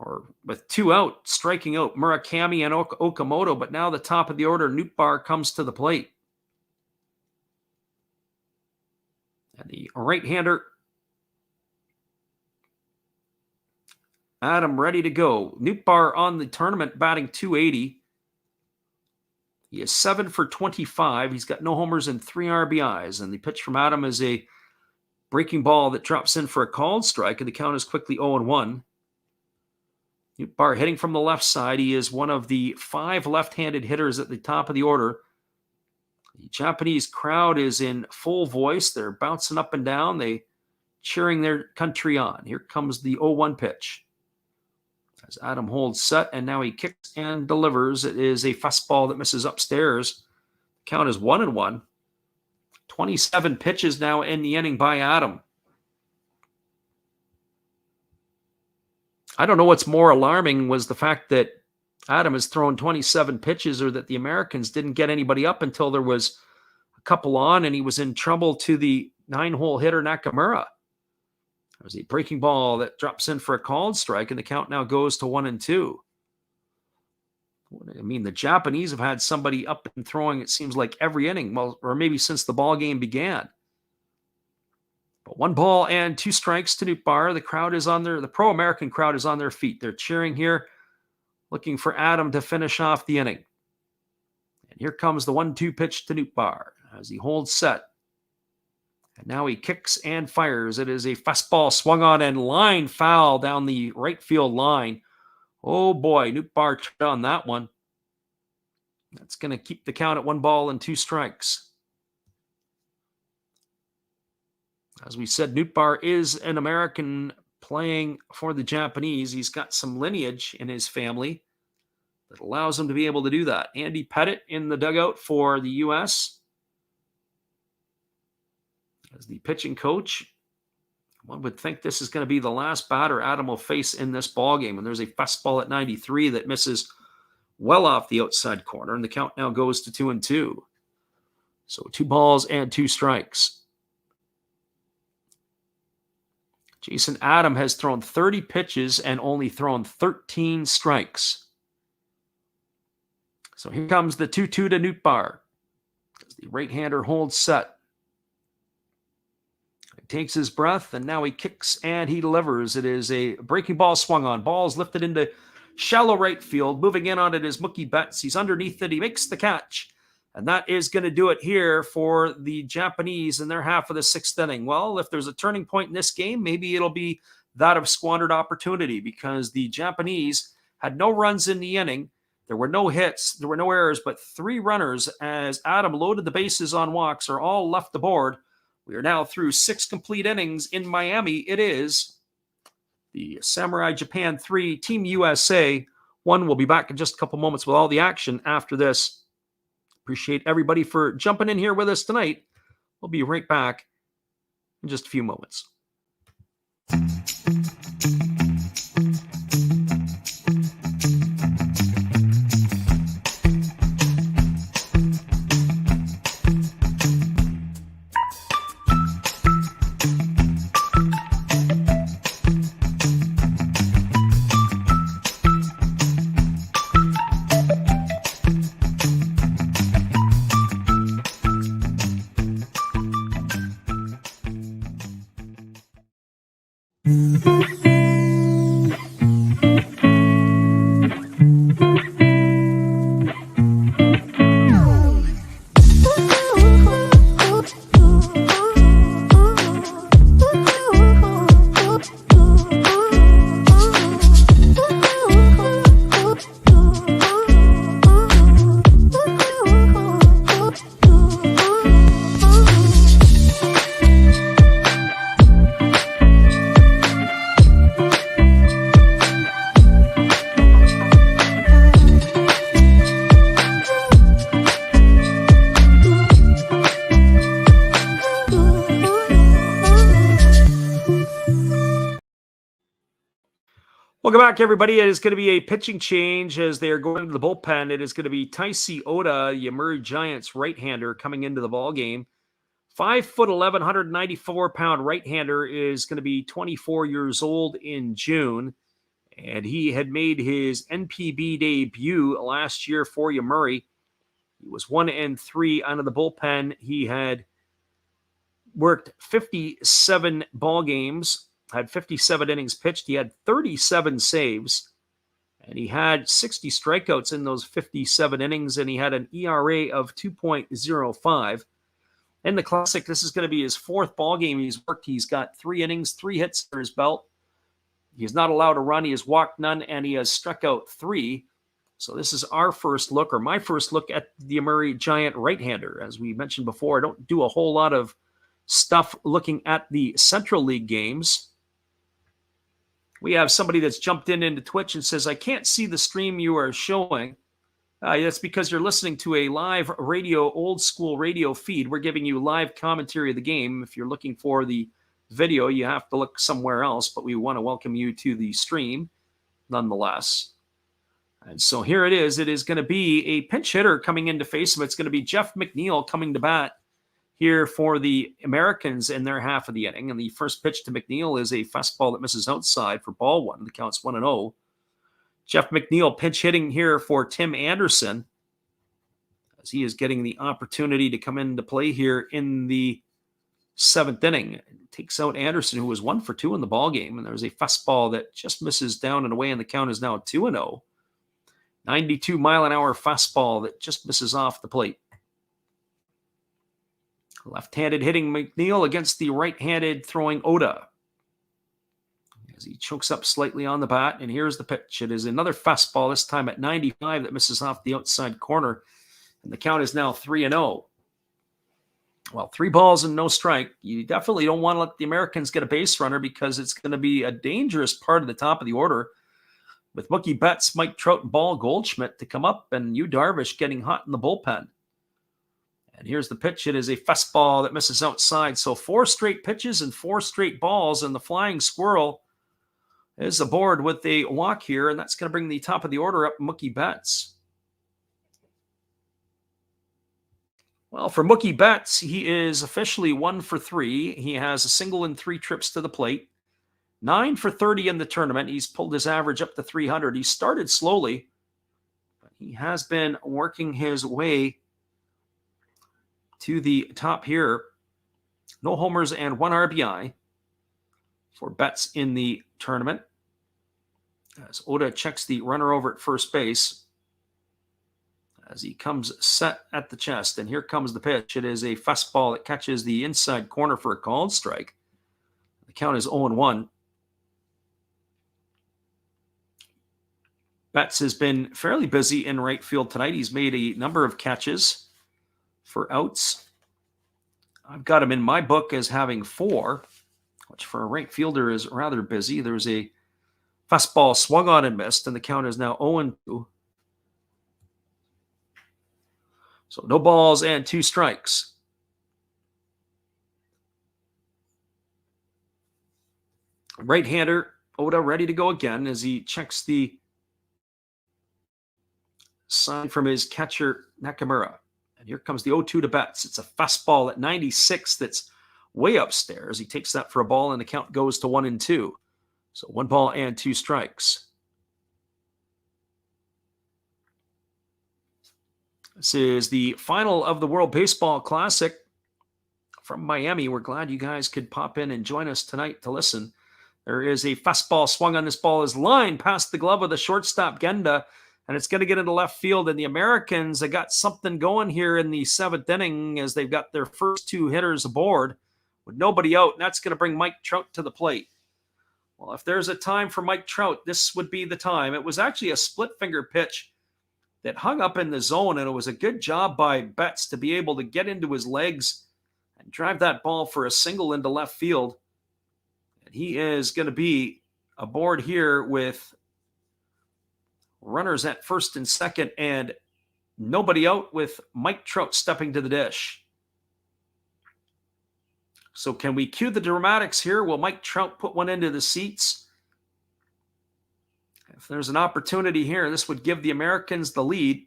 or with 2 out, striking out Murakami and Okamoto. But now the top of the order, Nootbaar, comes to the plate. And the right-hander, Adam, ready to go. Nootbaar on the tournament, batting .280. He is 7 for 25. He's got no homers and 3 RBIs. And the pitch from Adam is a breaking ball that drops in for a called strike, and the count is quickly 0-1. Nootbaar hitting from the left side. He is one of the 5 left-handed hitters at the top of the order. The Japanese crowd is in full voice. They're bouncing up and down. They cheering their country on. Here comes the 0-1 pitch. As Adam holds set, and now he kicks and delivers. It is a fastball that misses upstairs. Count is 1-1. 27 pitches now in the inning by Adam. I don't know what's more alarming was the fact that Adam has thrown 27 pitches, or that the Americans didn't get anybody up until there was a couple on, and he was in trouble to the 9-hole hitter Nakamura. There's a breaking ball that drops in for a called strike, and the count now goes to 1-2. I mean, the Japanese have had somebody up and throwing, it seems like, every inning, well, or maybe since the ball game began. But 1 ball and 2 strikes to Nootbaar. The pro-American crowd is on their feet. They're cheering here, looking for Adam to finish off the inning. And here comes the 1-2 pitch to Nootbaar as he holds set. And now he kicks and fires. It is a fastball swung on and line foul down the right field line. Oh boy, Nootbaar tripped on that one. That's going to keep the count at 1 ball and 2 strikes. As we said, Nootbaar is an American playing for the Japanese. He's got some lineage in his family that allows him to be able to do that. Andy Pettit in the dugout for the U.S. as the pitching coach. One would think this is going to be the last batter Adam will face in this ballgame. And there's a fastball at 93 that misses well off the outside corner. And the count now goes to 2-2. So 2 balls and 2 strikes. Jason Adam has thrown 30 pitches and only thrown 13 strikes. So here comes the 2-2 to Nootbaar. As the right-hander holds set. He takes his breath, and now he kicks and he delivers. It is a breaking ball swung on. Ball's lifted into shallow right field. Moving in on it is Mookie Betts. He's underneath it. He makes the catch. And that is going to do it here for the Japanese in their half of the 6th inning. Well, if there's a turning point in this game, maybe it'll be that of squandered opportunity, because the Japanese had no runs in the inning. There were no hits. There were no errors, but 3 runners as Adam loaded the bases on walks are all left the board. We are now through 6 complete innings in Miami. It is the Samurai Japan 3, Team USA 1. We'll be back in just a couple moments with all the action after this. Appreciate everybody for jumping in here with us tonight. We'll be right back in just a few moments. Welcome back, everybody. It is going to be a pitching change as they are going to the bullpen. It is going to be Taisi Oda, the Yomiuri Giants right-hander, coming into the ball game. 5'11", 194-pound right-hander is going to be 24 years old in June. And he had made his NPB debut last year for Murray. He was 1-3 out of the bullpen. He had worked 57 ball games, had 57 innings pitched. He had 37 saves, and he had 60 strikeouts in those 57 innings, and he had an ERA of 2.05. In the Classic, this is going to be his fourth ball game he's worked. He's got 3 innings, 3 hits under his belt. He's not allowed to run. He has walked none, and he has struck out 3. So this is our first look, or my first look, at the Murray Giant right-hander. As we mentioned before, I don't do a whole lot of stuff looking at the Central League games. We have somebody that's jumped into Twitch and says, I can't see the stream you are showing. That's because you're listening to a live radio, old school radio feed. We're giving you live commentary of the game. If you're looking for the video, you have to look somewhere else, but we want to welcome you to the stream nonetheless. And so here it is. It is going to be a pinch hitter coming in to face him. It's going to be Jeff McNeil coming to bat here for the Americans in their half of the inning. And the first pitch to McNeil is a fastball that misses outside for ball 1. The count's 1-0. Jeff McNeil pinch hitting here for Tim Anderson, as he is getting the opportunity to come into play here in the 7th inning. Takes out Anderson, who was 1 for 2 in the ball game. And there's a fastball that just misses down and away, and the count is now 2-0. 92-mile-an-hour fastball that just misses off the plate. Left-handed hitting McNeil against the right-handed throwing Oda, as he chokes up slightly on the bat. And here's the pitch. It is another fastball, this time at 95, that misses off the outside corner. And the count is now 3-0. Well, 3 balls and no strike. You definitely don't want to let the Americans get a base runner, because it's going to be a dangerous part of the top of the order, with Mookie Betts, Mike Trout, and Paul Goldschmidt to come up, and Yu Darvish getting hot in the bullpen. And here's the pitch. It is a fastball that misses outside. So 4 straight pitches and 4 straight balls, and the Flying Squirrel is aboard with a walk here, and that's going to bring the top of the order up, Mookie Betts. Well, for Mookie Betts, he is officially 1 for 3. He has a single and 3 trips to the plate. 9 for 30 in the tournament. He's pulled his average up to 300. He started slowly, but he has been working his way to the top here. No homers and 1 RBI for Betts in the tournament, as Oda checks the runner over at first base as he comes set at the chest. And here comes the pitch. It is a fastball that catches the inside corner for a called strike. The count is 0-1. Betts has been fairly busy in right field tonight. He's made a number of catches for outs. I've got him in my book as having 4, which for a right fielder is rather busy. There's a fastball swung on and missed, and the count is now 0-2. So no balls and 2 strikes. Right-hander Oda ready to go again as he checks the sign from his catcher Nakamura. And here comes the 0-2 to Betts. It's a fastball at 96 that's way upstairs. He takes that for a ball, and the count goes to 1-2. So 1 ball and 2 strikes. This is the final of the World Baseball Classic from Miami. We're glad you guys could pop in and join us tonight to listen. There is a fastball swung on. This ball is lined past the glove of the shortstop Genda, and it's going to get into left field. And the Americans have got something going here in the 7th inning, as they've got their first 2 hitters aboard with nobody out, and that's going to bring Mike Trout to the plate. Well, if there's a time for Mike Trout, this would be the time. It was actually a split finger pitch that hung up in the zone, and it was a good job by Betts to be able to get into his legs and drive that ball for a single into left field. And he is going to be aboard here with runners at first and second, and nobody out, with Mike Trout stepping to the dish. So can we cue the dramatics here? Will Mike Trout put one into the seats? If there's an opportunity here, this would give the Americans the lead.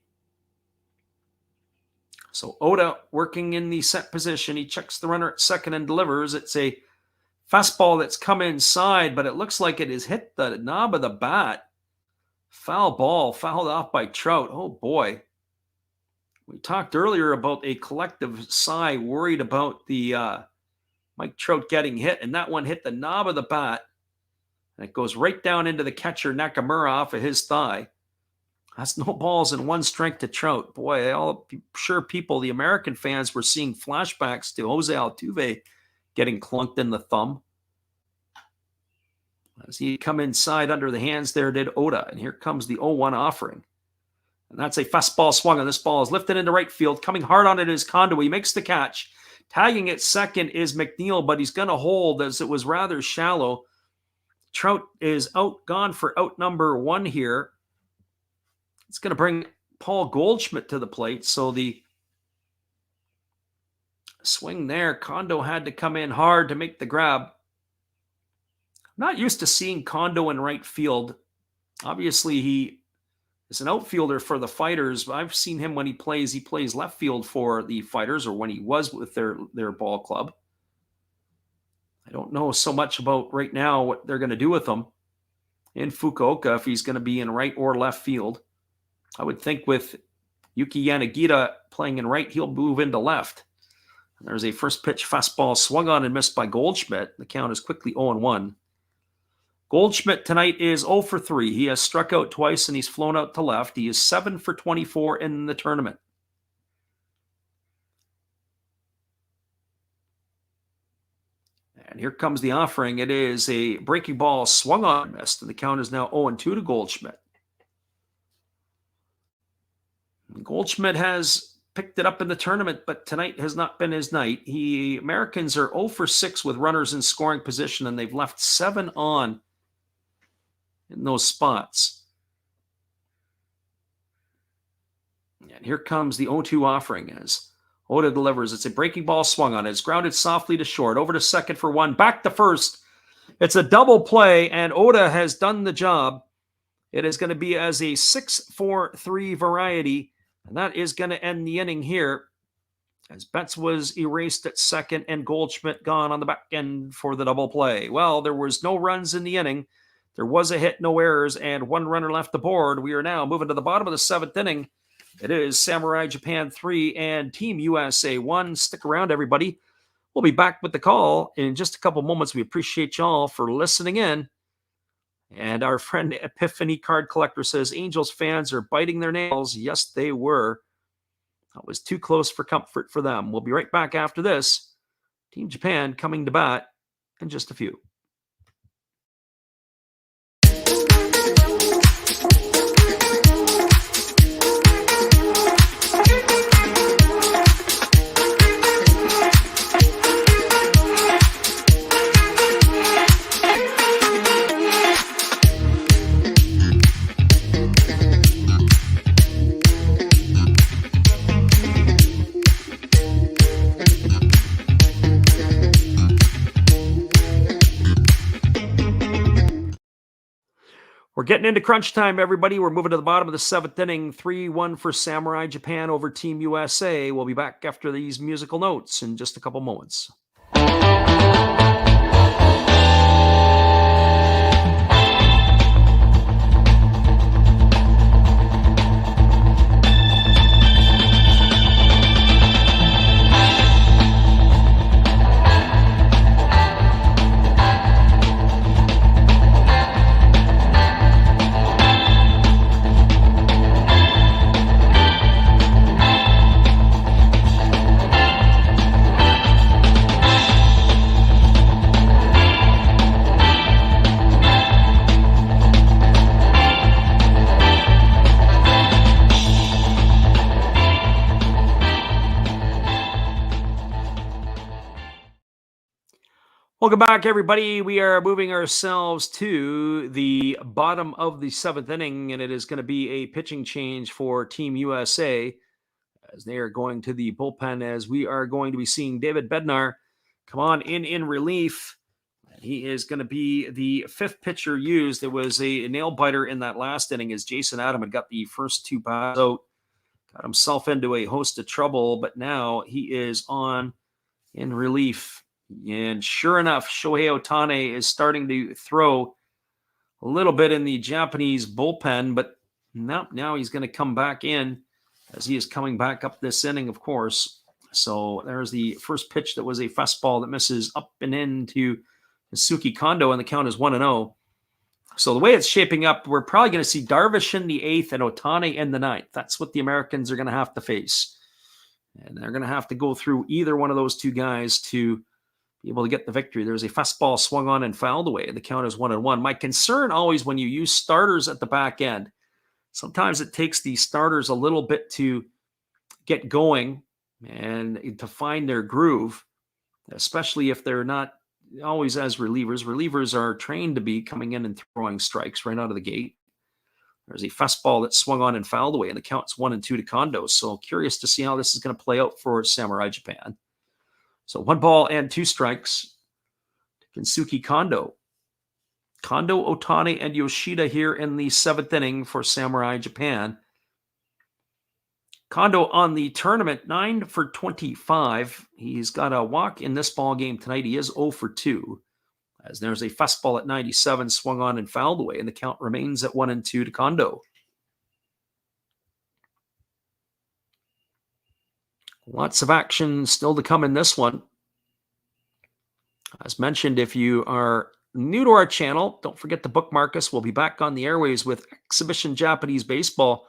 So Oda working in the set position. He checks the runner at second and delivers. It's a Fastball that's come inside, but it looks like it has hit the knob of the bat. Foul ball, fouled off by Trout. Oh boy. We talked earlier about a collective sigh, worried about the Mike Trout getting hit, and that one hit the knob of the bat. And it goes right down into the catcher Nakamura off of his thigh. That's no balls and one strike to Trout. Boy, all sure people, the American fans, were seeing flashbacks to Jose Altuve getting clunked in the thumb. As he come inside under the hands there did Oda. And here comes the 0-1 offering. And that's a fastball swung on. This ball is lifted into right field. Coming hard on it is Kondo. He makes the catch. Tagging at second is McNeil, but he's going to hold as it was rather shallow. Trout is gone for out number 1 here. It's going to bring Paul Goldschmidt to the plate. So the swing there, Kondo had to come in hard to make the grab. I'm not used to seeing Kondo in right field. Obviously, he is an outfielder for the Fighters. I've seen him when he plays left field for the Fighters, or when he was with their ball club. I don't know so much about right now what they're going to do with him in Fukuoka, if he's going to be in right or left field. I would think with Yuki Yanagita playing in right, he'll move into left. And there's a first pitch fastball swung on and missed by Goldschmidt. The count is quickly 0-1. Goldschmidt tonight is 0 for 3. He has struck out twice and he's flown out to left. He is 7 for 24 in the tournament. And here comes the offering. It is a breaking ball swung on and missed. And the count is now 0-2 to Goldschmidt. Goldschmidt has picked it up in the tournament, but tonight has not been his night. Americans are 0 for 6 with runners in scoring position, and they've left 7 on in those spots. And here comes the 0-2 offering as Oda delivers. It's a breaking ball swung on. It's grounded softly to short. Over to second for 1. Back to first. It's a double play, and Oda has done the job. It is going to be as a 6-4-3 variety, and that is going to end the inning here as Betts was erased at second and Goldschmidt gone on the back end for the double play. Well, there was no runs in the inning. There was a hit, no errors, and 1 runner left aboard. We are now moving to the bottom of the 7th inning. It is Samurai Japan 3 and Team USA 1. Stick around, everybody. We'll be back with the call in just a couple moments. We appreciate y'all for listening in. And our friend Epiphany Card Collector says, Angels fans are biting their nails. Yes, they were. That was too close for comfort for them. We'll be right back after this. Team Japan coming to bat in just a few. We're getting into crunch time, everybody. We're moving to the bottom of the 7th inning. 3-1 for Samurai Japan over Team USA. We'll be back after these musical notes in just a couple moments. Welcome back, everybody. We are moving ourselves to the bottom of the 7th inning, and it is going to be a pitching change for Team USA as they are going to the bullpen, as we are going to be seeing David Bednar come on in relief. He is going to be the 5th pitcher used. There was a nail biter in that last inning as Jason Adam had got the first 2 bats out, got himself into a host of trouble, but now he is on in relief. And sure enough, Shohei Ohtani is starting to throw a little bit in the Japanese bullpen, but now he's going to come back in as he is coming back up this inning, of course. So there's the first pitch that was a fastball that misses up and into Suzuki Kondo, and the count is 1-0. So the way it's shaping up, we're probably going to see Darvish in the 8th and Ohtani in the 9th. That's what the Americans are going to have to face. And they're going to have to go through either one of those two guys to be able to get the victory. There's a fastball swung on and fouled away. The count is 1-1. My concern always when you use starters at the back end, sometimes it takes the starters a little bit to get going and to find their groove, especially if they're not always as relievers. Relievers are trained to be coming in and throwing strikes right out of the gate. There's a fastball that swung on and fouled away, and the count's 1-2 to Kondo. So curious to see how this is going to play out for Samurai Japan. So 1 ball and 2 strikes to Kensuke Kondo. Kondo, Ohtani, and Yoshida here in the 7th inning for Samurai Japan. Kondo on the tournament, 9 for 25. He's got a walk in this ball game tonight. He is 0 for 2. As there's a fastball at 97, swung on and fouled away, and the count remains at 1-2 to Kondo. Lots of action still to come in this one. As mentioned, if you are new to our channel, don't forget to bookmark us. We'll be back on the airways with Exhibition Japanese Baseball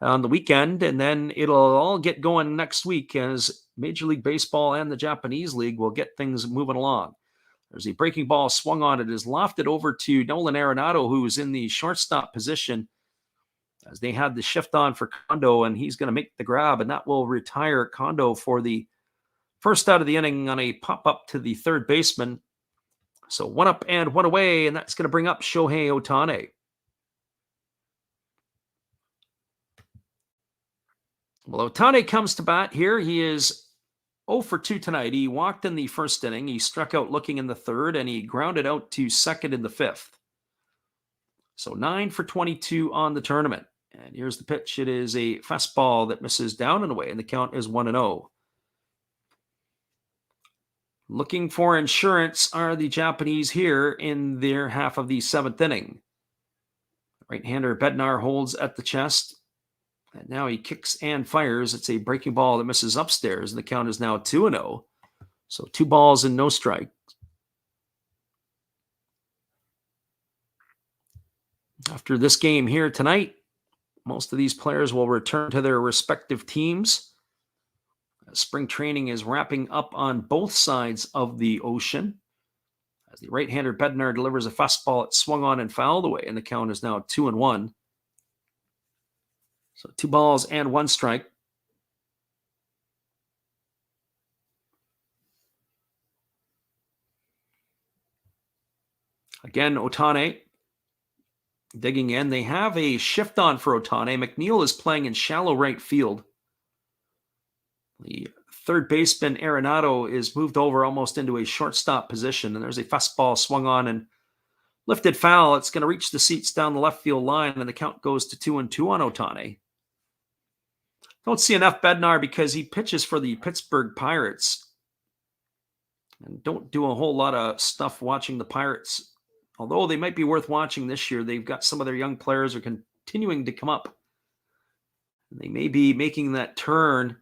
on the weekend, and then it'll all get going next week as Major League Baseball and the Japanese League will get things moving along. There's a breaking ball swung on. It is lofted over to Nolan Arenado, who is in the shortstop position as they had the shift on for Kondo, and he's going to make the grab, and that will retire Kondo for the first out of the inning on a pop-up to the third baseman. So 1 up and 1 away, and that's going to bring up Shohei Ohtani. Well, Ohtani comes to bat here. He is 0 for 2 tonight. He walked in the first inning. He struck out looking in the third, and he grounded out to second in the 5th. So 9 for 22 on the tournament. And here's the pitch. It is a fastball that misses down and away, and the count is 1-0. Looking for insurance are the Japanese here in their half of the 7th inning. Right-hander Bednar holds at the chest. And now he kicks and fires. It's a breaking ball that misses upstairs, and the count is now 2-0. So 2 balls and no strikes. After this game here tonight, most of these players will return to their respective teams. Spring training is wrapping up on both sides of the ocean. As the right-hander Bednar delivers a fastball, it swung on and fouled away, and the count is now 2-1. So 2 balls and 1 strike. Again, Ohtani digging in. They have a shift on for Ohtani. McNeil is playing in shallow right field. The third baseman, Arenado, is moved over almost into a shortstop position, and there's a fastball swung on and lifted foul. It's going to reach the seats down the left field line, and the count goes to 2-2 on Ohtani. Don't see enough Bednar because he pitches for the Pittsburgh Pirates. And don't do a whole lot of stuff watching the Pirates. Although they might be worth watching this year. They've got some of their young players are continuing to come up. They may be making that turn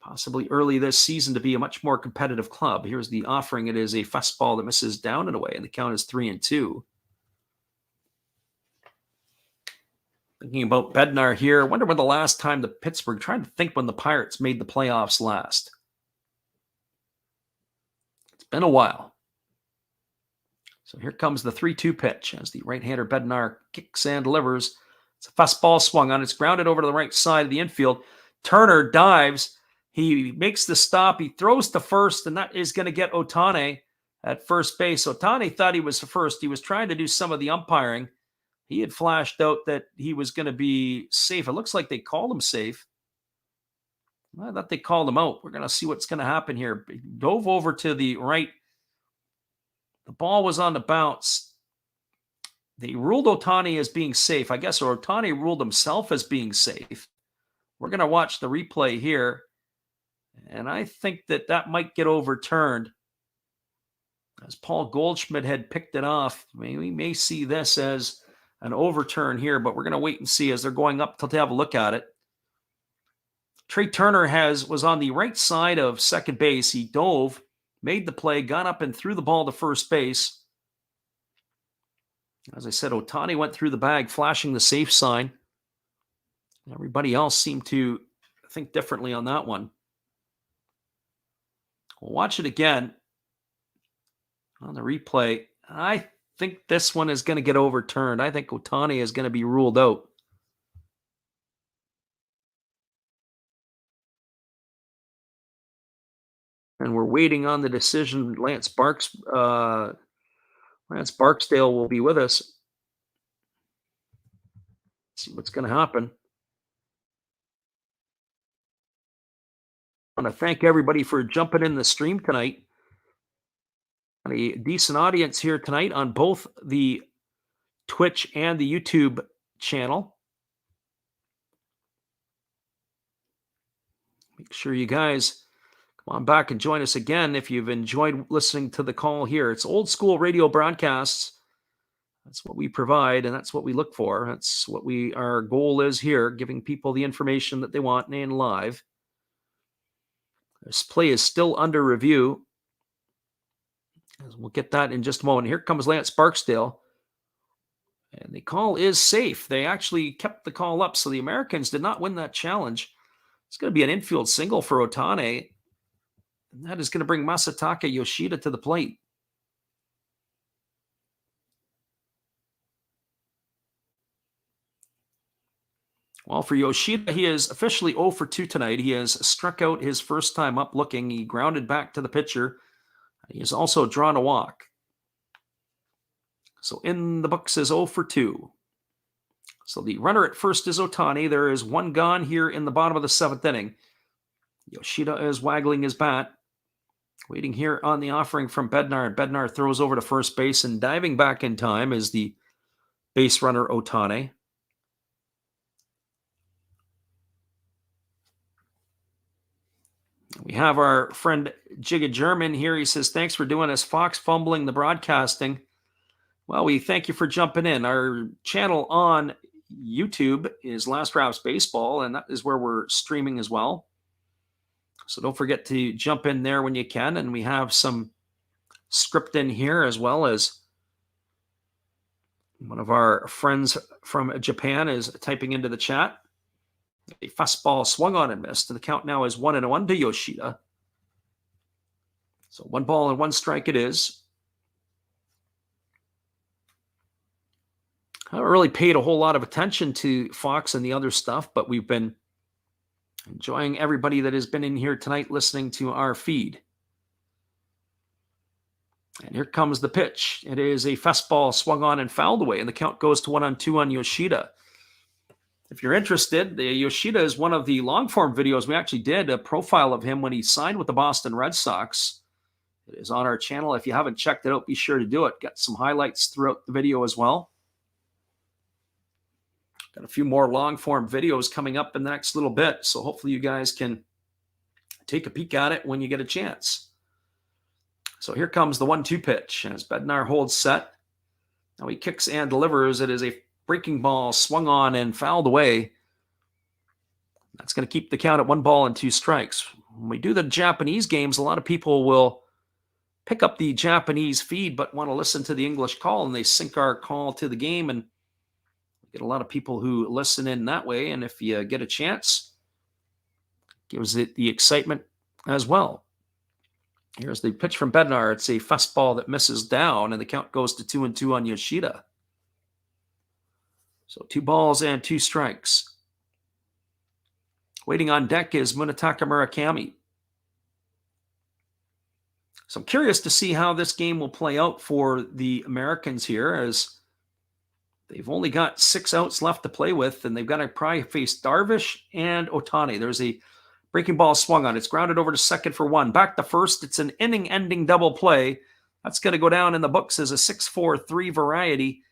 possibly early this season to be a much more competitive club. Here's the offering. It is a fastball that misses down and away, and the count is 3-2. Thinking about Bednar here, I wonder when the last time the Pittsburgh, trying to think when the Pirates made the playoffs last. It's been a while. So here comes the 3-2 pitch as the right-hander Bednar kicks and delivers. It's a fastball swung on. It's grounded over to the right side of the infield. Turner dives. He makes the stop. He throws to first, and that is going to get Ohtani at first base. Ohtani thought he was first. He was trying to do some of the umpiring. He had flashed out that he was going to be safe. It looks like they called him safe. I thought they called him out. We're going to see what's going to happen here. He dove over to the right. The ball was on the bounce. They ruled Ohtani as being safe, I guess, or Ohtani ruled himself as being safe. We're going to watch the replay here, and I think that might get overturned. as Paul Goldschmidt had picked it off. We may see this as an overturn here, but we're going to wait and see as they're going up to have a look at it. Trey Turner was on the right side of second base. He dove, made the play, got up and threw the ball to first base. As I said, Ohtani went through the bag, flashing the safe sign. Everybody else seemed to think differently on that one. We'll watch it again on the replay. I think this one is going to get overturned. I think Ohtani is going to be ruled out. And we're waiting on the decision. Lance Barksdale will be with us. Let's see what's going to happen. I want to thank everybody for jumping in the stream tonight. A decent audience here tonight on both the Twitch and the YouTube channel. Make sure you guys come on back and join us again if you've enjoyed listening to the call here. It's old school radio broadcasts. That's what we provide, and that's what we look for. That's what our goal is here, giving people the information that they want and live. This play is still under review. We'll get that in just a moment. Here comes Lance Barksdale. And the call is safe. They actually kept the call up, so the Americans did not win that challenge. It's going to be an infield single for Ohtani. And that is going to bring Masataka Yoshida to the plate. Well, for Yoshida, he is officially 0 for 2 tonight. He has struck out his first time up looking. He grounded back to the pitcher. He has also drawn a walk. So in the books is 0 for 2. So the runner at first is Ohtani. There is one gone here in the bottom of the 7th inning. Yoshida is waggling his bat. Waiting here on the offering from Bednar. Bednar throws over to first base, and diving back in time is the base runner Ohtani. We have our friend Jigga German here. He says, thanks for doing this. Fox fumbling the broadcasting. Well, we thank you for jumping in. Our channel on YouTube is Last Raps Baseball, and that is where we're streaming as well. So don't forget to jump in there when you can. And we have some script in here, as well as one of our friends from Japan is typing into the chat. A fastball swung on and missed. And the count now is 1-1 to Yoshida. So 1 ball and 1 strike it is. I haven't really paid a whole lot of attention to Fox and the other stuff, but we've been enjoying everybody that has been in here tonight listening to our feed. And here comes the pitch. It is a fastball swung on and fouled away, and the count goes to 1-2 on Yoshida. If you're interested, Yoshida is one of the long-form videos. We actually did a profile of him when he signed with the Boston Red Sox. It is on our channel. If you haven't checked it out, be sure to do it. Got some highlights throughout the video as well. Got a few more long-form videos coming up in the next little bit, so hopefully you guys can take a peek at it when you get a chance. So here comes the 1-2 pitch as Bednar holds set. Now he kicks and delivers. It is a breaking ball swung on and fouled away. That's going to keep the count at 1 ball and 2 strikes. When we do the Japanese games, a lot of people will pick up the Japanese feed but want to listen to the English call, and they sync our call to the game, and we get a lot of people who listen in that way. And if you get a chance, it gives it the excitement as well. Here's the pitch from Bednar. It's a fastball that misses down, and the count goes to 2-2 on Yoshida. So 2 balls and 2 strikes. Waiting on deck is Munetaka Murakami. So I'm curious to see how this game will play out for the Americans here, as they've only got 6 outs left to play with, and they've got to probably face Darvish and Ohtani. There's a breaking ball swung on. It's grounded over to second for 1. Back to first. It's an inning-ending double play. That's going to go down in the books as a 6-4-3 variety.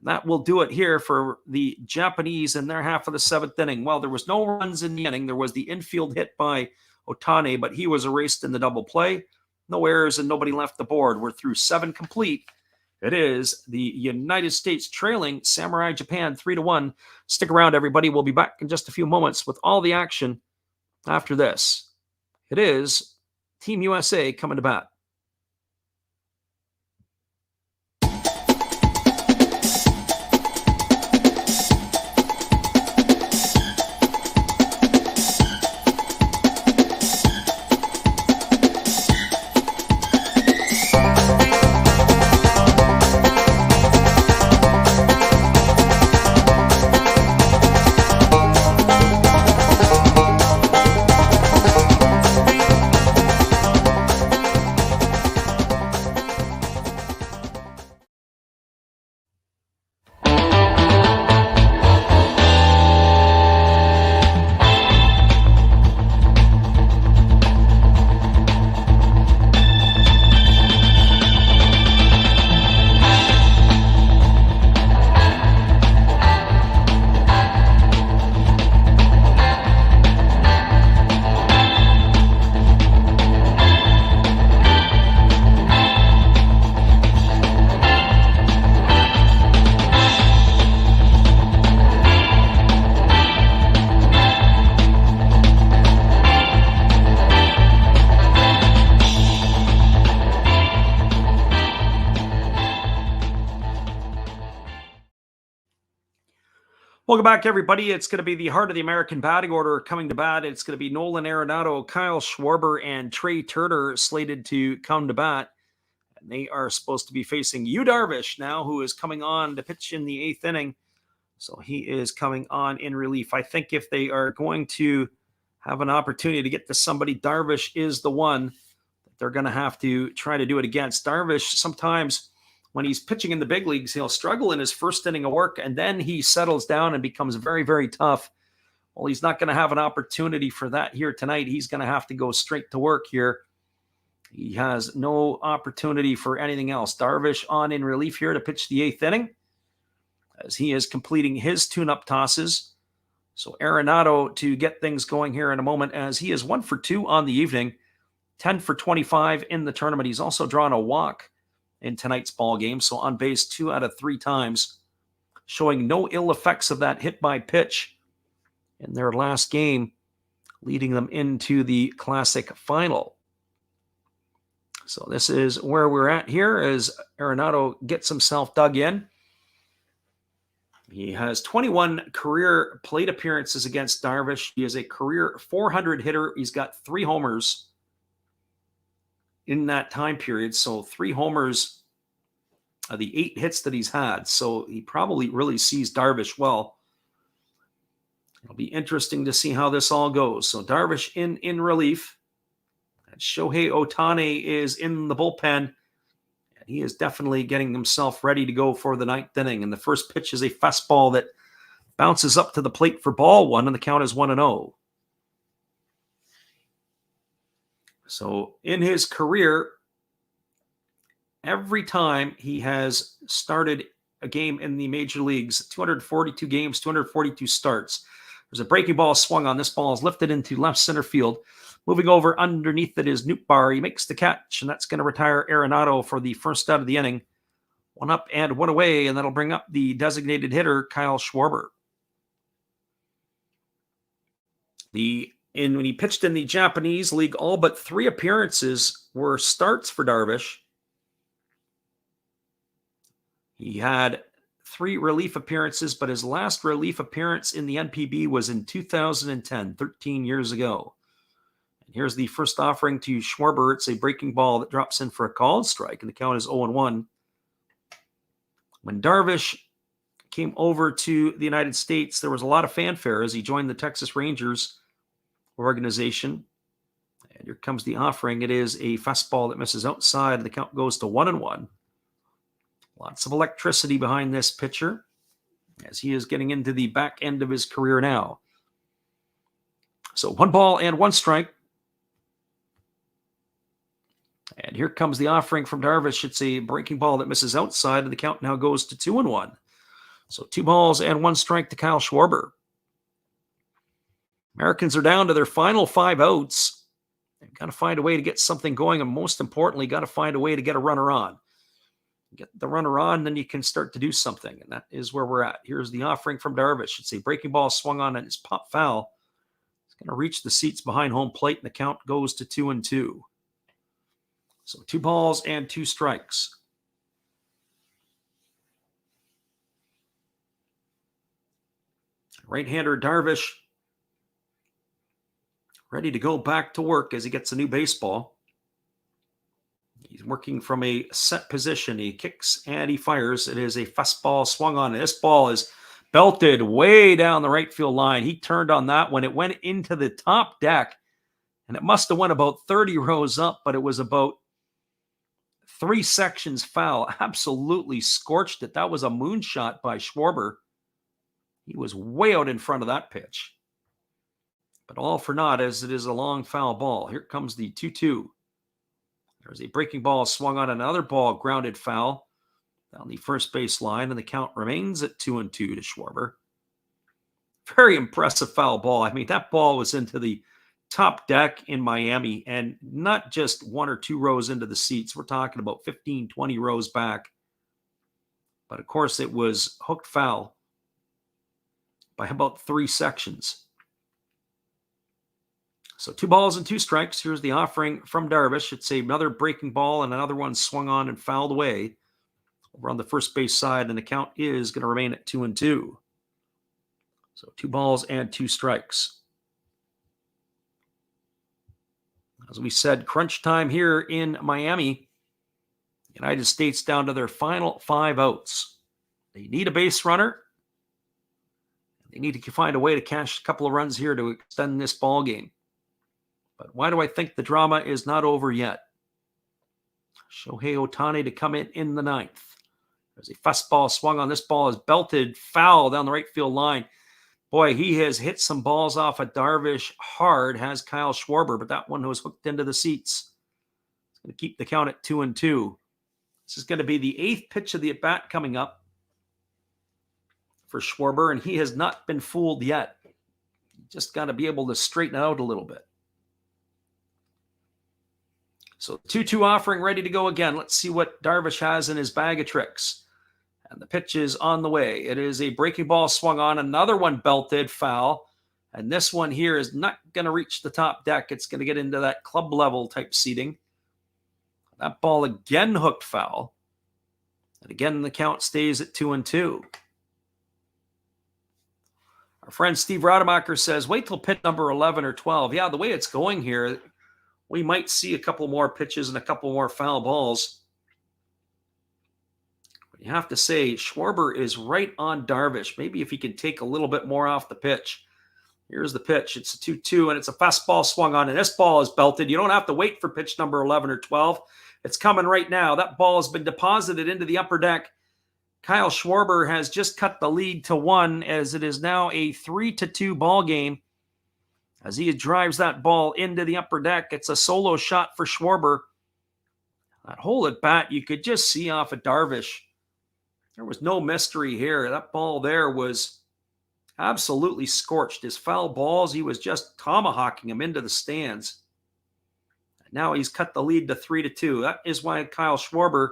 That will do it here for the Japanese in their half of the 7th inning. Well, there was no runs in the inning. There was the infield hit by Ohtani, but he was erased in the double play. No errors and nobody left the board. We're through 7 complete. It is the United States trailing Samurai Japan 3-1. Stick around, everybody. We'll be back in just a few moments with all the action after this. It is Team USA coming to bat. Welcome back, everybody. It's going to be the heart of the American batting order coming to bat. It's going to be Nolan Arenado, Kyle Schwarber, and Trey Turner slated to come to bat. And they are supposed to be facing Yu Darvish now, who is coming on to pitch in the 8th inning. So he is coming on in relief. I think if they are going to have an opportunity to get to somebody, Darvish is the one that they're going to have to try to do it against. Darvish, sometimes when he's pitching in the big leagues, he'll struggle in his first inning of work, and then he settles down and becomes very, very tough. Well, he's not going to have an opportunity for that here tonight. He's going to have to go straight to work here. He has no opportunity for anything else. Darvish on in relief here to pitch the 8th inning as he is completing his tune-up tosses. So Arenado to get things going here in a moment, as he is 1 for 2 on the evening, 10 for 25 in the tournament. He's also drawn a walk in tonight's ball game, so on base 2 out of 3 times, showing no ill effects of that hit by pitch in their last game, leading them into the Classic final. So this is where we're at here as Arenado gets himself dug in. He has 21 career plate appearances against Darvish. He is a career 400 hitter. He's got 3 homers in that time period. So 3 homers of the 8 hits that he's had. So he probably really sees Darvish well. It'll be interesting to see how this all goes. So Darvish in relief. And Shohei Ohtani is in the bullpen. And he is definitely getting himself ready to go for the 9th inning. And the first pitch is a fastball that bounces up to the plate for ball 1, and the count is 1-0. So in his career, every time he has started a game in the major leagues, 242 games, 242 starts, there's a breaking ball swung on. This ball is lifted into left center field. Moving over underneath it is Nootbaar. He makes the catch, and that's going to retire Arenado for the first out of the inning. 1 up and 1 away, and that'll bring up the designated hitter, Kyle Schwarber. When he pitched in the Japanese league, all but 3 appearances were starts for Darvish. He had 3 relief appearances, but his last relief appearance in the NPB was in 2010, 13 years ago. And here's the first offering to Schwarber. It's a breaking ball that drops in for a called strike, and the count is 0-1. When Darvish came over to the United States, there was a lot of fanfare as he joined the Texas Rangers organization. And here comes the offering. It is a fastball that misses outside, and the count goes to 1-1. Lots of electricity behind this pitcher as he is getting into the back end of his career now. So 1 ball and 1 strike. And here comes the offering from Darvish. It's a breaking ball that misses outside, and the count now goes to 2-1. So 2 balls and 1 strike to Kyle Schwarber. Americans are down to their final 5 outs You've got to find a way to get something going, and most importantly, got to find a way to get a runner on. Get the runner on, then you can start to do something, and that is where we're at. Here's the offering from Darvish. It's a breaking ball swung on, and it's pop foul. It's going to reach the seats behind home plate, and the count goes to 2-2. So 2 balls and 2 strikes. Right-hander Darvish ready to go back to work as he gets a new baseball. He's working from a set position. He kicks and he fires. It is a fastball swung on. This ball is belted way down the right field line. He turned on that one. It went into the top deck, and it must have went about 30 rows up, but it was about 3 sections foul. Absolutely scorched it. That was a moonshot by Schwarber. He was way out in front of that pitch. But all for naught, as it is a long foul ball. Here comes the 2-2. There's a breaking ball swung on, another ball grounded foul down the first base line, and the count remains at 2-2 to Schwarber. Very impressive foul ball. I mean, that ball was into the top deck in Miami, and not just 1 or 2 rows into the seats. We're talking about 15, 20 rows back. But of course, it was hooked foul by about 3 sections. So 2 balls and 2 strikes. Here's the offering from Darvish. It's another breaking ball, and another one swung on and fouled away over on the first base side, and the count is going to remain at 2-2. So 2 balls and 2 strikes. As we said, crunch time here in Miami. United States down to their final 5 outs. They need a base runner. They need to find a way to cash a couple of runs here to extend this ball game. But why do I think the drama is not over yet? Shohei Ohtani to come in the 9th. There's a fastball swung on. This ball is belted foul down the right field line. Boy, he has hit some balls off of Darvish hard, has Kyle Schwarber, but that one was hooked into the seats. It's going to keep the count at 2-2. This is going to be the 8th pitch of the at-bat coming up for Schwarber, and he has not been fooled yet. You just got to be able to straighten out a little bit. So 2-2 offering ready to go again. Let's see what Darvish has in his bag of tricks. And the pitch is on the way. It is a breaking ball swung on. Another one belted foul. And this one here is not going to reach the top deck. It's going to get into that club level type seating. That ball again hooked foul. And again, the count stays at 2-2. Our friend Steve Rademacher says, wait till pitch number 11 or 12. Yeah, the way it's going here, we might see a couple more pitches and a couple more foul balls. But you have to say, Schwarber is right on Darvish. Maybe if he can take a little bit more off the pitch. Here's the pitch. It's a 2-2, and it's a fastball swung on, and this ball is belted. You don't have to wait for pitch number 11 or 12. It's coming right now. That ball has been deposited into the upper deck. Kyle Schwarber has just cut the lead to 1, as it is now a 3-2 ball game. As he drives that ball into the upper deck, it's a solo shot for Schwarber. That hole at bat, you could just see off of Darvish. There was no mystery here. That ball there was absolutely scorched. His foul balls, he was just tomahawking him into the stands. And now he's cut the lead to 3-2. That is why Kyle Schwarber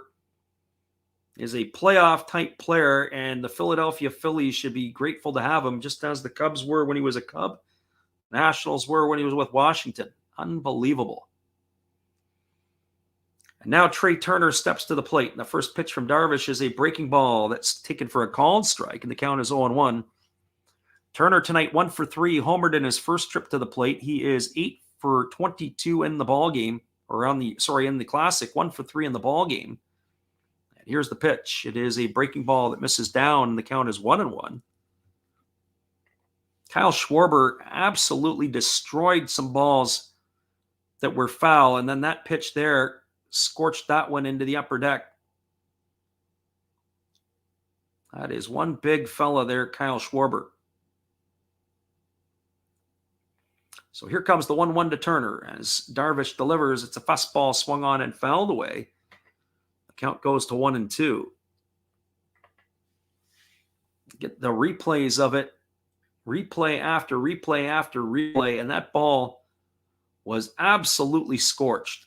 is a playoff-type player, and the Philadelphia Phillies should be grateful to have him, just as the Cubs were when he was a Cub. Nationals were when he was with Washington. Unbelievable. And now Trey Turner steps to the plate. And the first pitch from Darvish is a breaking ball that's taken for a called strike, and the count is 0-1. Turner tonight 1 for 3, homered in his first trip to the plate. He is 8 for 22 in the ball game, or in the Classic, 1 for 3 in the ball game. And here's the pitch. It is a breaking ball that misses down, and the count is 1-1. Kyle Schwarber absolutely destroyed some balls that were foul, and then that pitch there scorched that one into the upper deck. That is one big fella there, Kyle Schwarber. So here comes the 1-1 to Turner as Darvish delivers. It's a fastball swung on and fouled away. The count goes to 1-2. Get the replays of it. Replay after replay after replay, and that ball was absolutely scorched.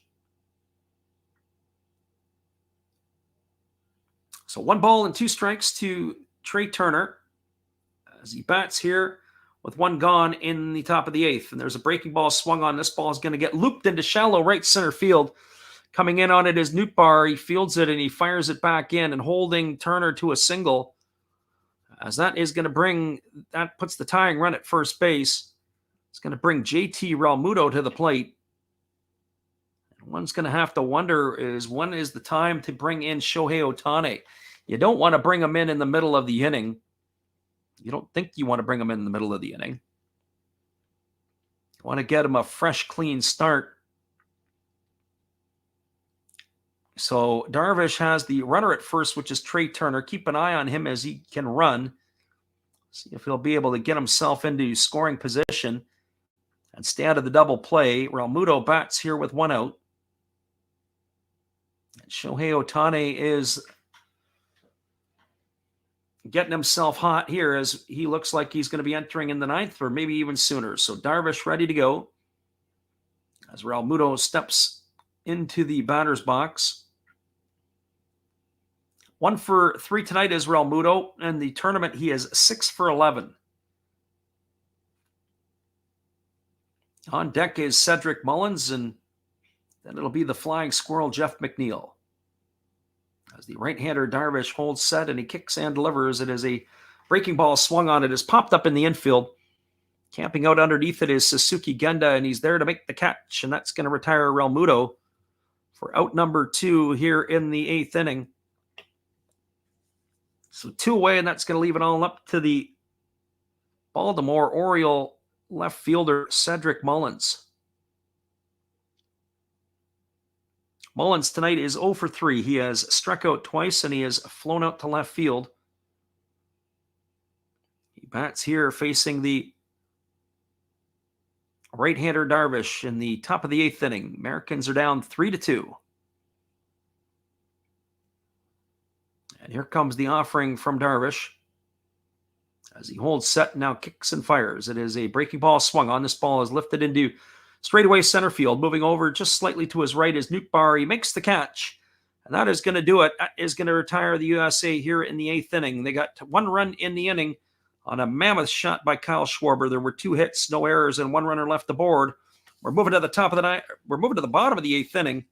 So 1 ball and 2 strikes to Trey Turner as he bats here with 1 gone in the top of the 8th. And there's a breaking ball swung on. This ball is going to get looped into shallow right center field. Coming in on it is Nootbaar. He fields it and he fires it back in and holding Turner to a single. As that is going to bring, that puts the tying run at first base. It's going to bring JT Realmuto to the plate. And one's going to have to wonder is when is the time to bring in Shohei Ohtani? You don't want to bring him in the middle of the inning. You don't think you want to bring him in the middle of the inning. You want to get him a fresh, clean start. So Darvish has the runner at first, which is Trey Turner. Keep an eye on him as he can run. See if he'll be able to get himself into scoring position and stay out of the double play. Realmuto bats here with 1 out. And Shohei Ohtani is getting himself hot here as he looks like he's going to be entering in the 9th or maybe even sooner. So Darvish ready to go as Realmuto steps into the batter's box. 1 for 3 tonight is Realmuto. In the tournament, he is 6 for 11. On deck is Cedric Mullins, and then it'll be the flying squirrel, Jeff McNeil. As the right-hander Darvish holds set and he kicks and delivers, it is a breaking ball swung on. It is popped up in the infield. Camping out underneath it is Suzuki Genda, and he's there to make the catch, and that's going to retire Realmuto for out number 2 here in the 8th inning. So 2 away, and that's going to leave it all up to the Baltimore Oriole left fielder Cedric Mullins. Mullins tonight is 0 for 3. He has struck out twice, and he has flown out to left field. He bats here facing the right-hander Darvish in the top of the 8th inning. Americans are down 3-2. And here comes the offering from Darvish as he holds set, now kicks and fires. It is a breaking ball swung on. This ball is lifted into straightaway center field. Moving over just slightly to his right is Nootbaar. He makes the catch, and that is going to do it. That is going to retire the USA here in the 8th inning. They got 1 run in the inning on a mammoth shot by Kyle Schwarber. There were 2 hits, no errors, and 1 runner left the board. We're moving to the top of the night. We're moving to the bottom of the 8th inning.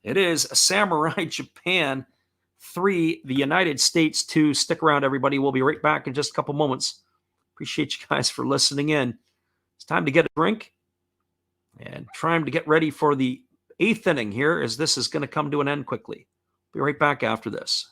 It is Samurai Japan 3, the United States 2. Stick around, everybody. We'll be right back in just a couple moments. Appreciate you guys for listening in. It's time to get a drink and trying to get ready for the 8th inning here, as this is going to come to an end quickly. Be right back after this.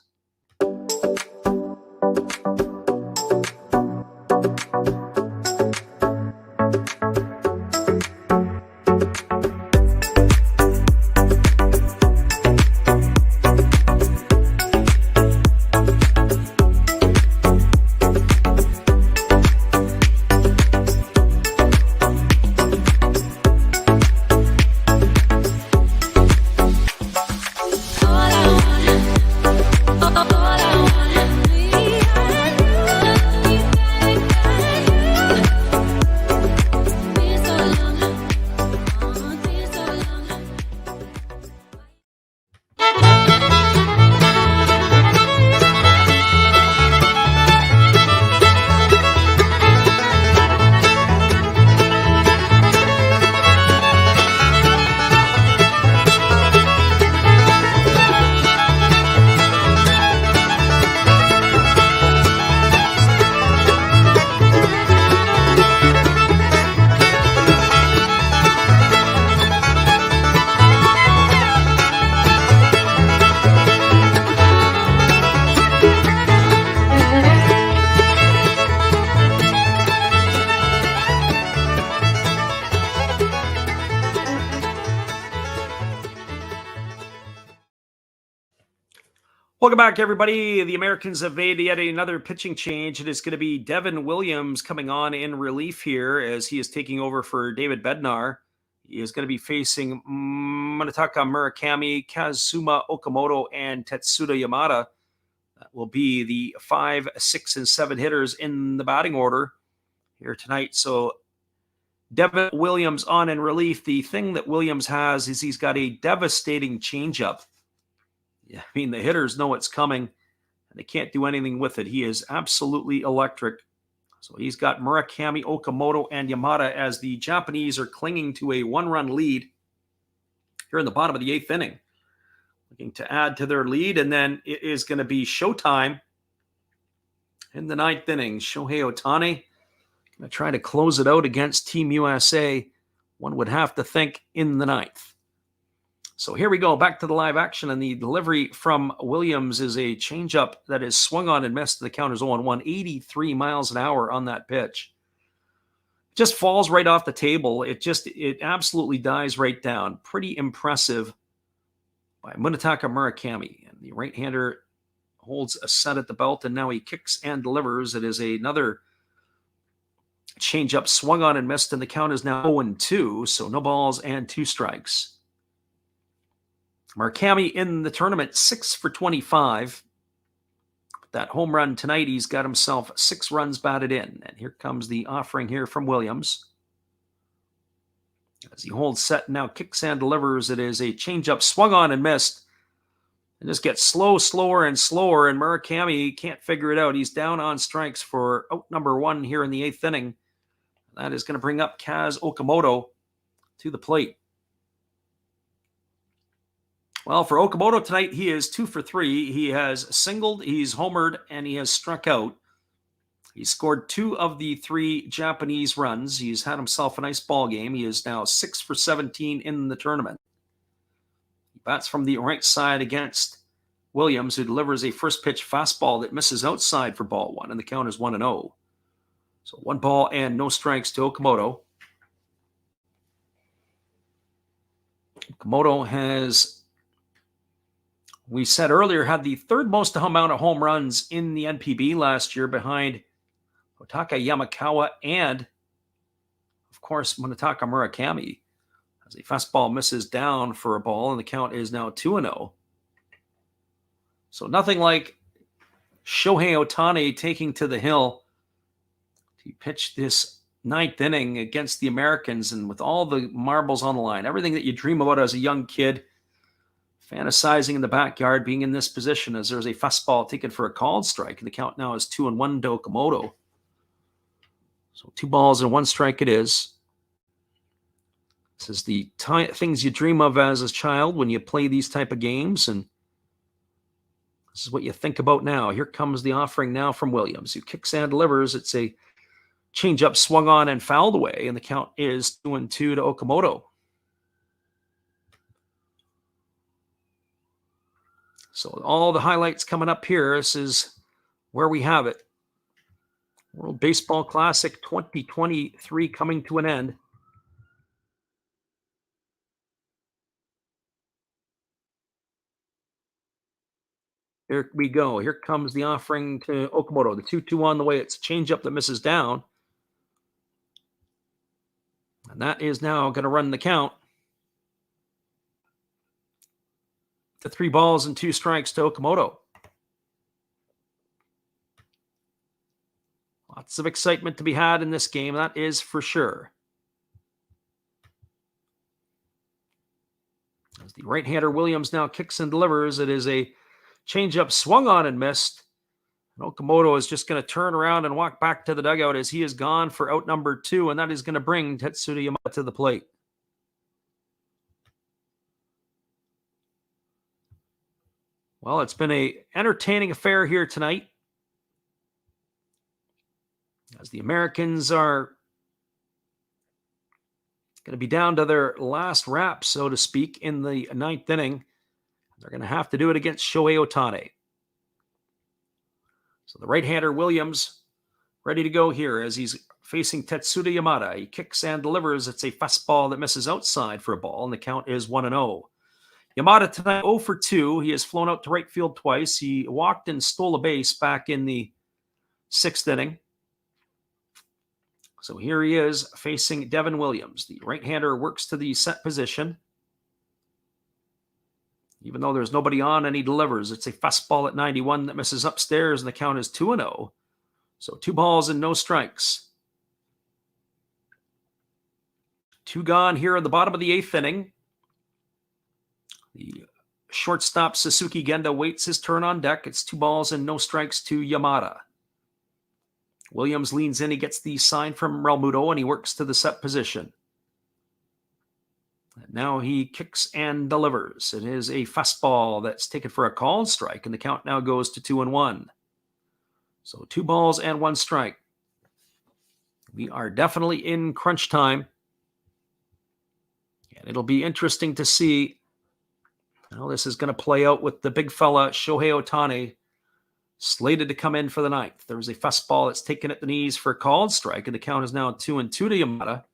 Welcome back, everybody. The Americans have made yet another pitching change. It is going to be Devin Williams coming on in relief here as he is taking over for David Bednar. He is going to be facing Munetaka Murakami, Kazuma Okamoto, and Tetsuda Yamada. That will be the 5, 6, and 7 hitters in the batting order here tonight. So Devin Williams on in relief. The thing that Williams has is he's got a devastating changeup. I mean, the hitters know it's coming, and they can't do anything with it. He is absolutely electric. So he's got Murakami, Okamoto, and Yamada as the Japanese are clinging to a one-run lead here in the bottom of the 8th inning. Looking to add to their lead, and then it is going to be showtime in the 9th inning. Shohei Ohtani going to try to close it out against Team USA, one would have to think, in the 9th. So here we go, back to the live action, and the delivery from Williams is a changeup that is swung on and missed. The count is 0-1, 83 miles an hour on that pitch. Just falls right off the table. It absolutely dies right down. Pretty impressive by Munetaka Murakami. And the right-hander holds a set at the belt, and now he kicks and delivers. It is another changeup swung on and missed, and the count is now 0-2, so no balls and 2 strikes. Murakami in the tournament, 6 for 25. That home run tonight, he's got himself 6 runs batted in. And here comes the offering here from Williams. As he holds set, now kicks and delivers. It is a changeup swung on and missed. And just gets slower and slower. And Murakami can't figure it out. He's down on strikes for out number 1 here in the 8th inning. That is going to bring up Kaz Okamoto to the plate. Well, for Okamoto tonight, he is 2 for 3. He has singled, he's homered, and he has struck out. He scored 2 of the 3 Japanese runs. He's had himself a nice ball game. He is now 6 for 17 in the tournament. He bats from the right side against Williams, who delivers a first pitch fastball that misses outside for ball 1, and the count is 1-0. So 1 ball and no strikes to Okamoto. Okamoto has, we said earlier, had the 3rd most amount of home runs in the NPB last year, behind Otaka Yamakawa and, of course, Munetaka Murakami. As a fastball misses down for a ball, and the count is now 2-0. So nothing like Shohei Ohtani taking to the hill to pitch this 9th inning against the Americans, and with all the marbles on the line, everything that you dream about as a young kid, fantasizing in the backyard, being in this position, as there's a fastball taken for a called strike, and the count now is 2-1 to Okamoto. So 2 balls and 1 strike it is. This is the things you dream of as a child when you play these type of games, and this is what you think about now. Here comes the offering now from Williams, who kicks and delivers. It's a changeup swung on and fouled away, and the count is 2-2 to Okamoto. So all the highlights coming up here. This is where we have it. World Baseball Classic 2023 coming to an end. Here we go. Here comes the offering to Okamoto. The 2-2 on the way. It's a changeup that misses down. And that is now going to run the count to 3 balls and 2 strikes to Okamoto. Lots of excitement to be had in this game, that is for sure. As the right-hander Williams now kicks and delivers, it is a changeup swung on and missed. And Okamoto is just going to turn around and walk back to the dugout as he is gone for out number 2, and that is going to bring Tetsuya Yamada to the plate. Well, it's been an entertaining affair here tonight, as the Americans are going to be down to their last wrap, so to speak, in the 9th inning. They're going to have to do it against Shohei Ohtani. So the right-hander Williams ready to go here as he's facing Tetsuya Yamada. He kicks and delivers. It's a fastball that misses outside for a ball, and the count is 1-0. Yamada tonight 0 for 2. He has flown out to right field twice. He walked and stole a base back in the 6th inning. So here he is facing Devin Williams. The right-hander works to the set position. Even though there's nobody on, and he delivers. It's a fastball at 91 that misses upstairs, and the count is 2-0. So 2 balls and no strikes. 2 gone here in the bottom of the 8th inning. The shortstop Suzuki Genda waits his turn on deck. It's 2 balls and no strikes to Yamada. Williams leans in. He gets the sign from Realmuto, and he works to the set position. And now he kicks and delivers. It is a fastball that's taken for a called strike, and the count now goes to 2-1. So 2 balls and 1 strike. We are definitely in crunch time. And it'll be interesting to see how this is going to play out with the big fella, Shohei Ohtani, slated to come in for the 9th. There was a fastball that's taken at the knees for a called strike, and the count is now 2-2 to Yamada.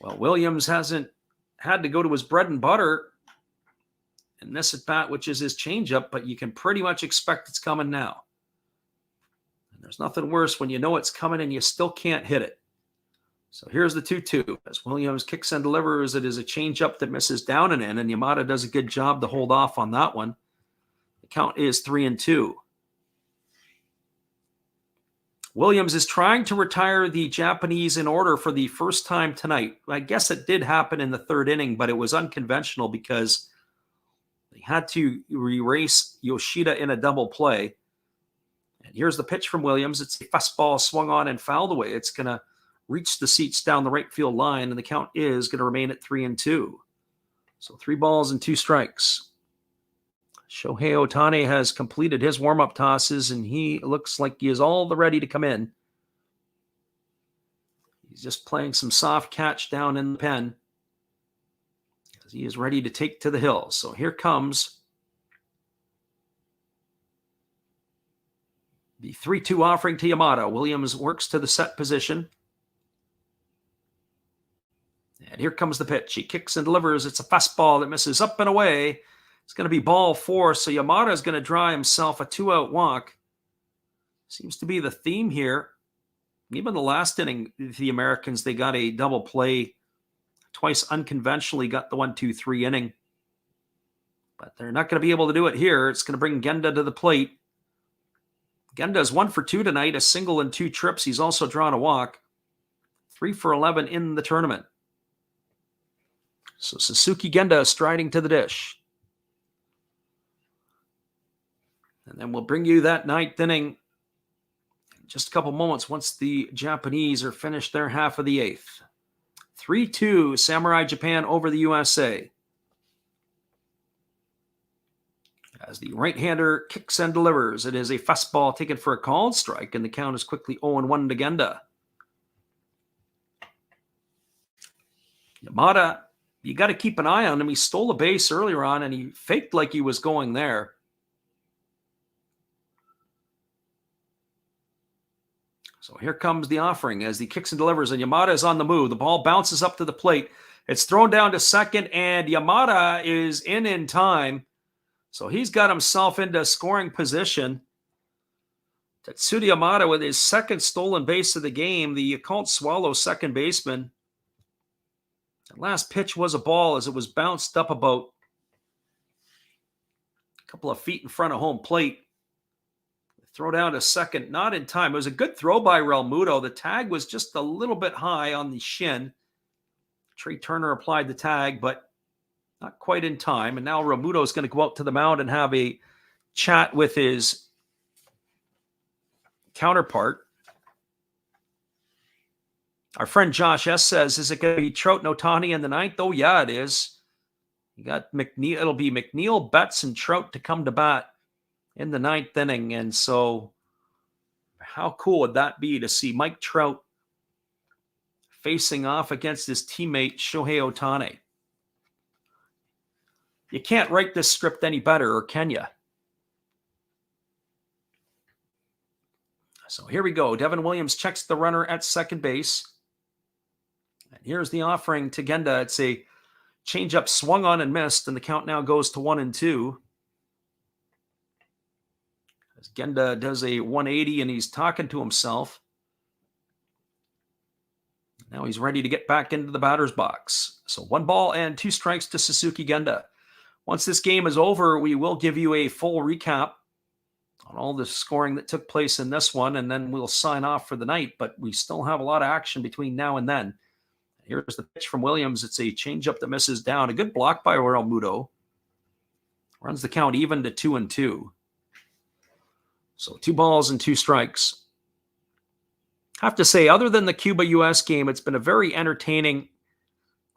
Well, Williams hasn't had to go to his bread and butter in this at bat, which is his changeup, but you can pretty much expect it's coming now. And there's nothing worse when you know it's coming and you still can't hit it. So here's the 2-2. As Williams kicks and delivers, it is a changeup that misses down and in, and Yamada does a good job to hold off on that one. The count is 3-2. Williams is trying to retire the Japanese in order for the first time tonight. I guess it did happen in the 3rd inning, but it was unconventional because they had to erase Yoshida in a double play. And here's the pitch from Williams. It's a fastball swung on and fouled away. It's going to reach the seats down the right field line, and the count is going to remain at 3-2. So 3 balls and 2 strikes. Shohei Ohtani has completed his warm-up tosses, and he looks like he is all ready to come in. He's just playing some soft catch down in the pen as he is ready to take to the hill. So here comes the 3-2 offering to Yamada. Williams works to the set position. And here comes the pitch. He kicks and delivers. It's a fastball that misses up and away. It's going to be ball 4, so Yamada is going to draw himself a 2-out walk. Seems to be the theme here. Even the last inning, the Americans, they got a double play. Twice unconventionally got the 1-2-3 inning. But they're not going to be able to do it here. It's going to bring Genda to the plate. Genda is 1 for 2 tonight, a single and 2 trips. He's also drawn a walk. 3 for 11 in the tournament. So Suzuki Genda striding to the dish. And then we'll bring you that 9th inning in just a couple moments once the Japanese are finished their half of the 8th. 3-2, Samurai Japan over the USA. As the right-hander kicks and delivers, it is a fastball taken for a called strike, and the count is quickly 0-1 to Genda. Yamada, you got to keep an eye on him. He stole a base earlier on, and he faked like he was going there. So here comes the offering as he kicks and delivers, and Yamada is on the move. The ball bounces up to the plate. It's thrown down to second, and Yamada is in time. So he's got himself into scoring position. Tetsuya Yamada with his 2nd stolen base of the game, the Yakult Swallow second baseman. That last pitch was a ball as it was bounced up about a couple of feet in front of home plate. Throw down to second, not in time. It was a good throw by Realmuto. The tag was just a little bit high on the shin. Trey Turner applied the tag, but not quite in time. And now Realmuto is going to go out to the mound and have a chat with his counterpart. Our friend Josh S. says, is it going to be Trout and Ohtani in the 9th? Oh, yeah, it is. You got McNeil. It'll be McNeil, Betts, and Trout to come to bat in the 9th inning. And so how cool would that be to see Mike Trout facing off against his teammate Shohei Ohtani? You can't write this script any better, or can you? So here we go. Devin Williams checks the runner at second base. And here's the offering to Genda. It's a changeup swung on and missed, and the count now goes to 1-2. As Genda does a 180, and he's talking to himself. Now he's ready to get back into the batter's box. So 1 ball and 2 strikes to Suzuki Genda. Once this game is over, we will give you a full recap on all the scoring that took place in this one, and then we'll sign off for the night. But we still have a lot of action between now and then. Here's the pitch from Williams. It's a changeup that misses down. A good block by Real Muto. Runs the count even to 2-2. So 2 balls and 2 strikes. Have to say, other than the Cuba-US game, it's been a very entertaining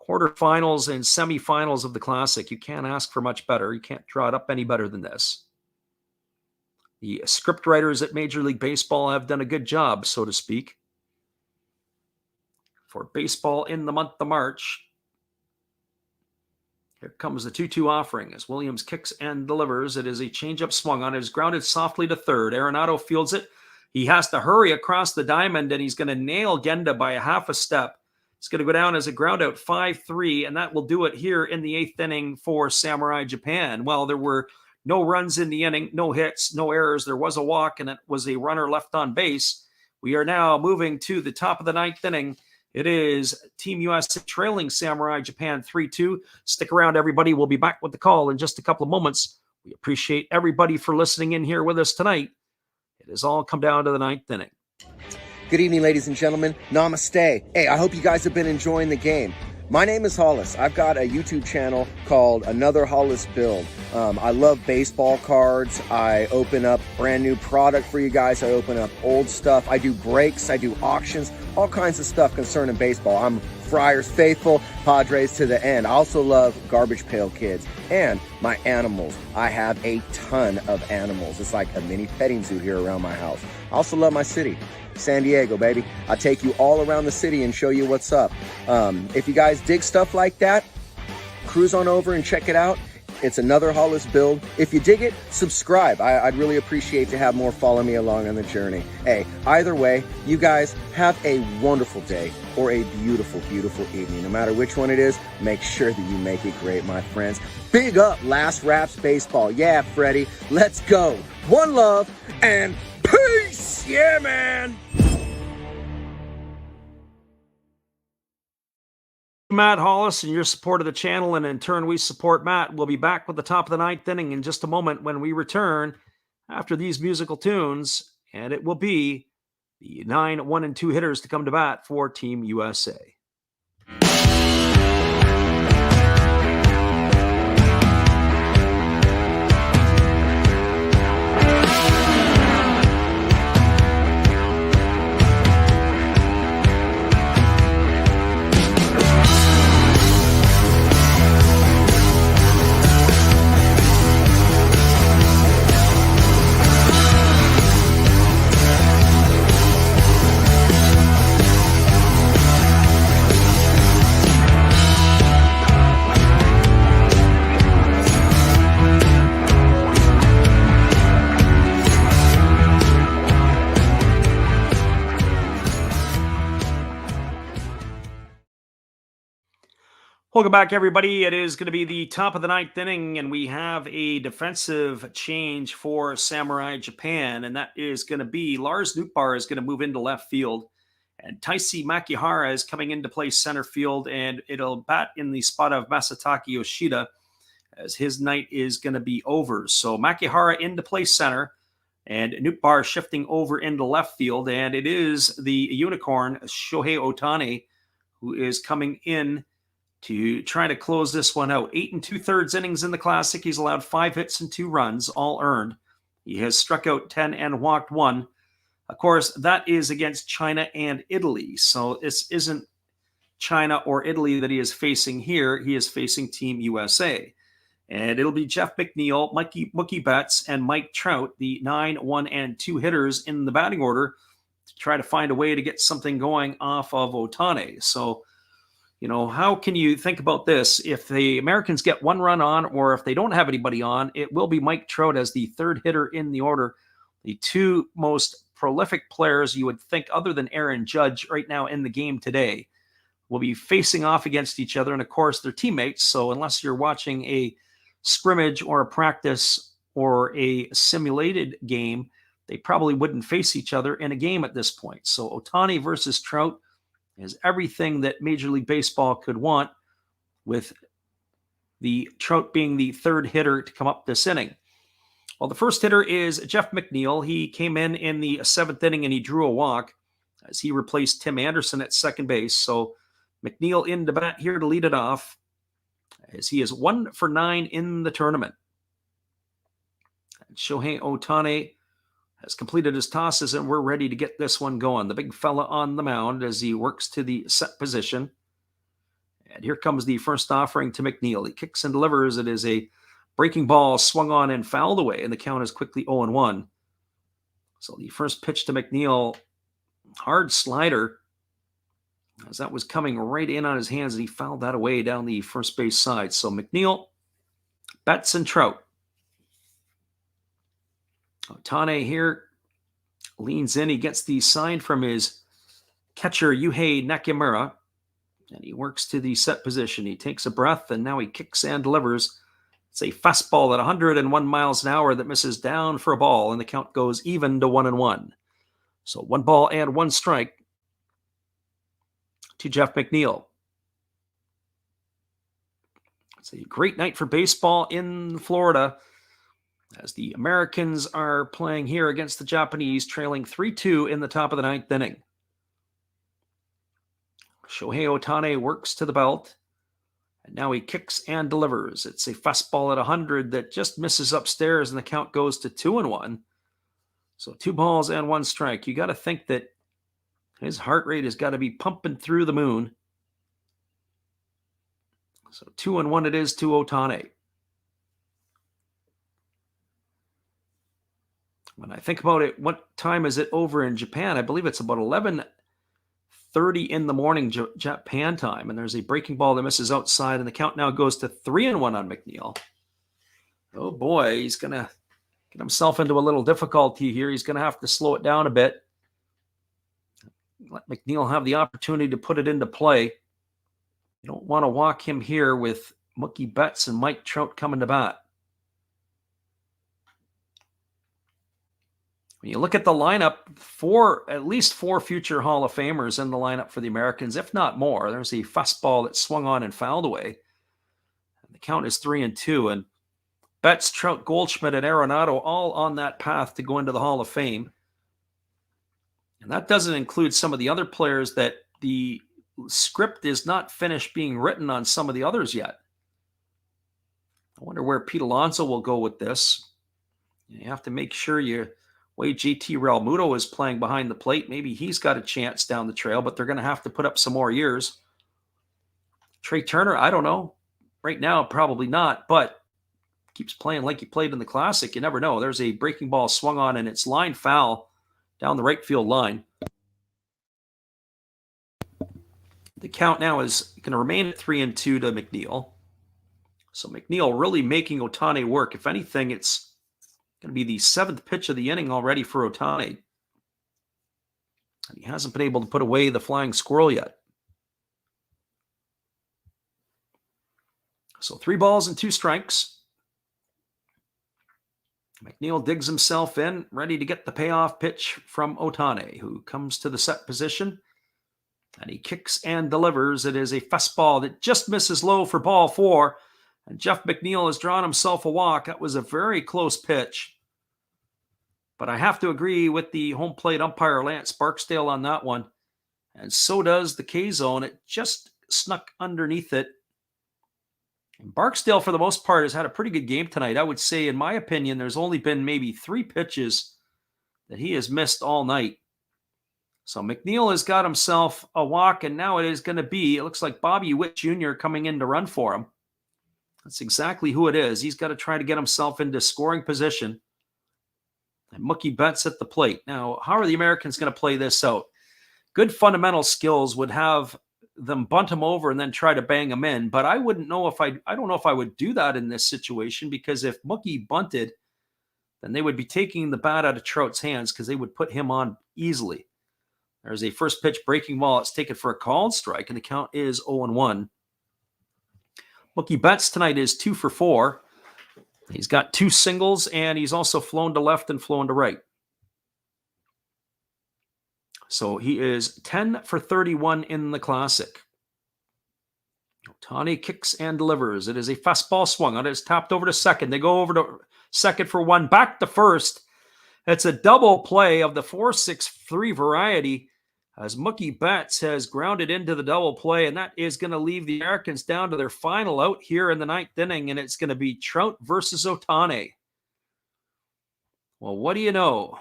quarterfinals and semifinals of the Classic. You can't ask for much better. You can't draw it up any better than this. The script writers at Major League Baseball have done a good job, so to speak. For baseball in the month of March, here comes the 2-2 offering as Williams kicks and delivers. It is a changeup swung on. It is grounded softly to third. Arenado fields it. He has to hurry across the diamond, and he's going to nail Genda by a half a step. It's going to go down as a ground out 5-3, and that will do it here in the 8th inning for Samurai Japan. Well, there were no runs in the inning, no hits, no errors. There was a walk, and it was a runner left on base. We are now moving to the top of the 9th inning. It is Team USA trailing Samurai Japan 3-2. Stick around, everybody. We'll be back with the call in just a couple of moments. We appreciate everybody for listening in here with us tonight. It has all come down to the 9th inning. Good evening, ladies and gentlemen. Namaste. Hey, I hope you guys have been enjoying the game. My name is Hollis. I've got a YouTube channel called Another Hollis Build. I love baseball cards. I open up brand new product for you guys. I open up old stuff. I do breaks. I do auctions. All kinds of stuff concerning baseball. I'm Friars faithful, Padres to the end. I also love Garbage Pail Kids and my animals. I have a ton of animals. It's like a mini petting zoo here around my house. I also love my city. San Diego, baby. I'll take you all around the city and show you what's up. If you guys dig stuff like that, cruise on over and check it out. It's Another Hollis Build. If you dig it, subscribe. I'd really appreciate to have more follow me along on the journey. Hey, either way, you guys have a wonderful day or a beautiful, beautiful evening. No matter which one it is, make sure that you make it great, my friends. Big up Last Raps Baseball. Yeah, Freddie, let's go. One love and peace. Yeah, man. Matt Hollis and your support of the channel, and in turn we support Matt. We'll be back with the top of the 9th inning in just a moment when we return after these musical tunes, and it will be the 9 1-2 hitters to come to bat for Team USA. Welcome back, everybody. It is going to be the top of the 9th inning, and we have a defensive change for Samurai Japan, and that is going to be Lars Nootbaar is going to move into left field, and Taisi Makihara is coming into play center field, and it'll bat in the spot of Masataka Yoshida as his night is going to be over. So Makihara into play center, and Nootbaar shifting over into left field, and it is the unicorn, Shohei Ohtani, who is coming in to try to close this one out. 8 2/3 innings in the Classic. He's allowed 5 hits and 2 runs, all earned. He has struck out 10 and walked 1. Of course, that is against China and Italy. So this isn't China or Italy that he is facing here. He is facing Team USA. And it'll be Jeff McNeil, Mookie Betts, and Mike Trout, the 9, 1, and 2 hitters in the batting order, to try to find a way to get something going off of Ohtani. So, you know, how can you think about this? If the Americans get 1 run on, or if they don't have anybody on, it will be Mike Trout as the 3rd hitter in the order. The 2 most prolific players you would think, other than Aaron Judge right now in the game today, will be facing off against each other. And of course, they're teammates. So unless you're watching a scrimmage or a practice or a simulated game, they probably wouldn't face each other in a game at this point. So Ohtani versus Trout is everything that Major League Baseball could want, with the Trout being the 3rd hitter to come up this inning. Well, the first hitter is Jeff McNeil. He came in the 7th inning and he drew a walk as he replaced Tim Anderson at second base. So McNeil in to bat here to lead it off, as he is 1 for 9 in the tournament. And Shohei Ohtani has completed his tosses, and we're ready to get this one going. The big fella on the mound as he works to the set position. And here comes the first offering to McNeil. He kicks and delivers. It is a breaking ball swung on and fouled away, and the count is quickly 0-1. So the first pitch to McNeil, hard slider, as that was coming right in on his hands, and he fouled that away down the first base side. So McNeil, Betts, and Trout. Ohtani here leans in. He gets the sign from his catcher, Yuhei Nakamura, and he works to the set position. He takes a breath, and now he kicks and delivers. It's a fastball at 101 miles an hour that misses down for a ball, and the count goes even to 1-1. So 1 ball and 1 strike to Jeff McNeil. It's a great night for baseball in Florida, as the Americans are playing here against the Japanese, trailing 3-2 in the top of the 9th inning. Shohei Ohtani works to the belt, and now he kicks and delivers. It's a fastball at 100 that just misses upstairs, and the count goes to 2-1. So 2 balls and 1 strike. You got to think that his heart rate has got to be pumping through the moon. So 2-1 it is to Ohtani. When I think about it, what time is it over in Japan? I believe it's about 11:30 in the morning Japan time, and there's a breaking ball that misses outside, and the count now goes to 3-1 on McNeil. Oh boy, he's going to get himself into a little difficulty here. He's going to have to slow it down a bit. Let McNeil have the opportunity to put it into play. You don't want to walk him here with Mookie Betts and Mike Trout coming to bat. When you look at the lineup, at least 4 future Hall of Famers in the lineup for the Americans, if not more. There's a fastball that swung on and fouled away. And the count is 3-2. And Betts, Trout, Goldschmidt, and Arenado all on that path to go into the Hall of Fame. And that doesn't include some of the other players that the script is not finished being written on some of the others yet. I wonder where Pete Alonso will go with this. You have to make sure way JT Realmuto is playing behind the plate. Maybe he's got a chance down the trail, but they're going to have to put up some more years. Trey Turner, I don't know. Right now, probably not, but keeps playing like he played in the Classic. You never know. There's a breaking ball swung on, and it's line foul down the right field line. The count now is going to remain at 3-2 to McNeil. So McNeil really making Ohtani work. If anything, it's going to be the 7th pitch of the inning already for Ohtani. And he hasn't been able to put away the flying squirrel yet. So 3 balls and 2 strikes. McNeil digs himself in, ready to get the payoff pitch from Ohtani, who comes to the set position. And he kicks and delivers. It is a fastball that just misses low for ball 4. And Jeff McNeil has drawn himself a walk. That was a very close pitch. But I have to agree with the home plate umpire, Lance Barksdale, on that one. And so does the K-Zone. It just snuck underneath it. And Barksdale, for the most part, has had a pretty good game tonight. I would say, in my opinion, there's only been maybe 3 pitches that he has missed all night. So McNeil has got himself a walk, and now it is going to be, it looks like Bobby Witt Jr. coming in to run for him. That's exactly who it is. He's got to try to get himself into scoring position. And Mookie Betts at the plate. Now, how are the Americans going to play this out? Good fundamental skills would have them bunt him over and then try to bang him in. But I don't know if I would do that in this situation, because if Mookie bunted, then they would be taking the bat out of Trout's hands because they would put him on easily. There's a first pitch breaking ball. It's taken for a called strike, and the count is 0-1. Mookie Betts tonight is 2 for 4. He's got 2 singles, and he's also flown to left and flown to right. So he is 10 for 31 in the Classic. Ohtani kicks and delivers. It is a fastball swung on. It's tapped over to second. They go over to second for 1, back to first. It's a double play of the 4-6-3 variety. as Mookie Betts has grounded into the double play, and that is going to leave the Americans down to their final out here in the ninth inning, and it's going to be Trout versus Ohtani. Well, what do you know?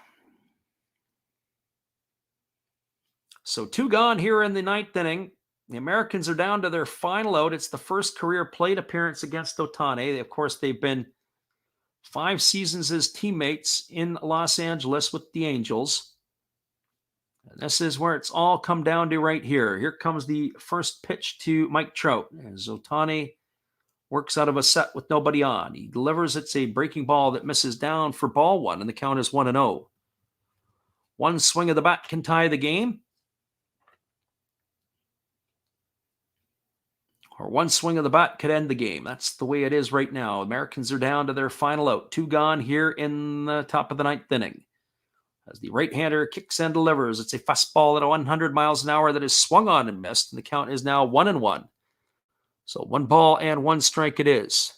So 2 gone here in the ninth inning. The Americans are down to their final out. It's the first career plate appearance against Ohtani. Of course, they've been 5 seasons as teammates in Los Angeles with the Angels. And this is where it's all come down to right here. Here comes the first pitch to Mike Trout as Ohtani works out of a set with nobody on. He delivers. It's a breaking ball that misses down for ball 1, and the count is 1-0. One swing of the bat can tie the game. Or one swing of the bat could end the game. That's the way it is right now. Americans are down to their final out. 2 gone here in the top of the ninth inning. As the right-hander kicks and delivers, it's a fastball at 100 miles an hour that is swung on and missed, and the count is now 1-1. So 1 ball and 1 strike it is.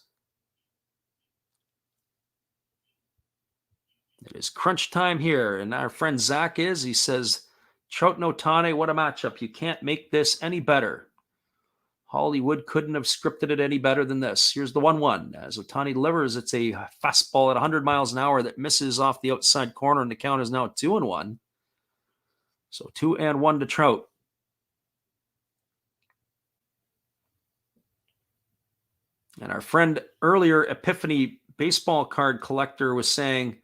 It is crunch time here, and our friend Zach he says, Trout and Ohtani, what a matchup. You can't make this any better. Hollywood couldn't have scripted it any better than this. Here's the 1-1. As Ohtani delivers, it's a fastball at 100 miles an hour that misses off the outside corner, and the count is now 2-1. So 2-1 to Trout. And our friend earlier, Epiphany baseball card collector, was saying,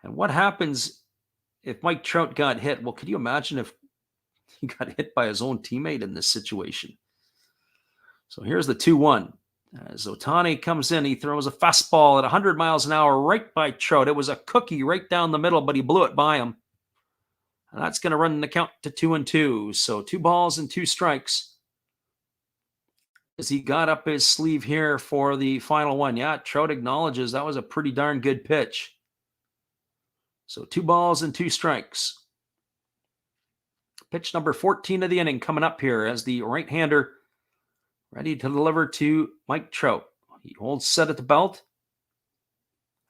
and what happens if Mike Trout got hit? Well, could you imagine if he got hit by his own teammate in this situation? So here's the 2-1. As Ohtani comes in, he throws a fastball at 100 miles an hour right by Trout. It was a cookie right down the middle, but he blew it by him. And that's going to run the count to 2-2. So 2 balls and 2 strikes. As he got up his sleeve here for the final one. Yeah, Trout acknowledges that was a pretty darn good pitch. So 2 balls and 2 strikes. Pitch number 14 of the inning coming up here as the right-hander ready to deliver to Mike Trout. He holds set at the belt.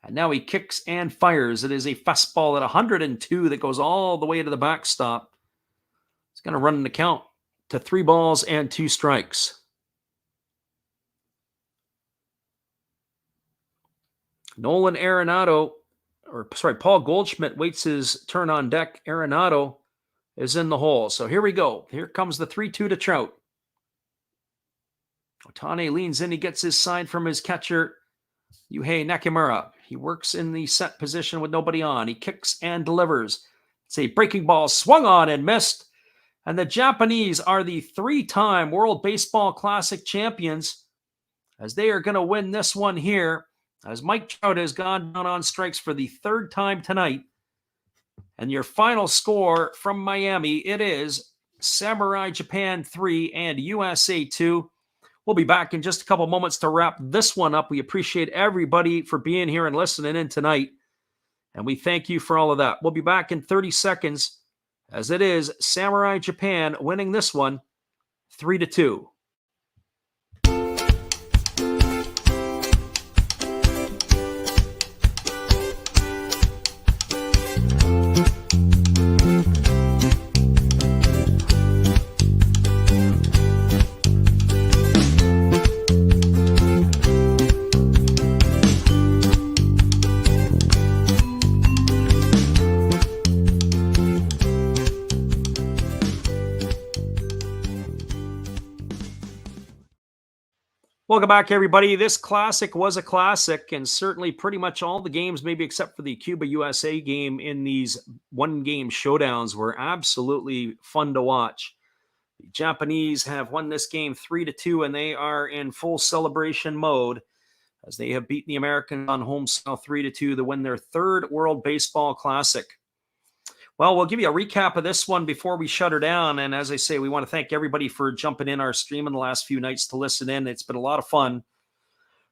And now he kicks and fires. It is a fastball at 102 that goes all the way to the backstop. It's going to run the count to 3 balls and 2 strikes. Paul Goldschmidt waits his turn on deck. Arenado is in the hole. So here we go. Here comes the 3-2 to Trout. Ohtani leans in. He gets his sign from his catcher, Yuhei Nakamura. He works in the set position with nobody on. He kicks and delivers. It's a breaking ball swung on and missed. And the Japanese are the 3-time World Baseball Classic champions, as they are going to win this one here, as Mike Trout has gone down on strikes for the 3rd time tonight. And your final score from Miami, it is Samurai Japan 3 and USA 2. We'll be back in just a couple moments to wrap this one up. We appreciate everybody for being here and listening in tonight. And we thank you for all of that. We'll be back in 30 seconds, as it is Samurai Japan winning this one 3-2. Welcome back, everybody. This classic was a classic, and certainly pretty much all the games, maybe except for the Cuba-USA game in these one-game showdowns, were absolutely fun to watch. The Japanese have won this game 3-2, and they are in full celebration mode as they have beaten the Americans on home soil 3-2 to win their 3rd World Baseball Classic. Well, we'll give you a recap of this one before we shut her down. And as I say, we want to thank everybody for jumping in our stream in the last few nights to listen in. It's been a lot of fun.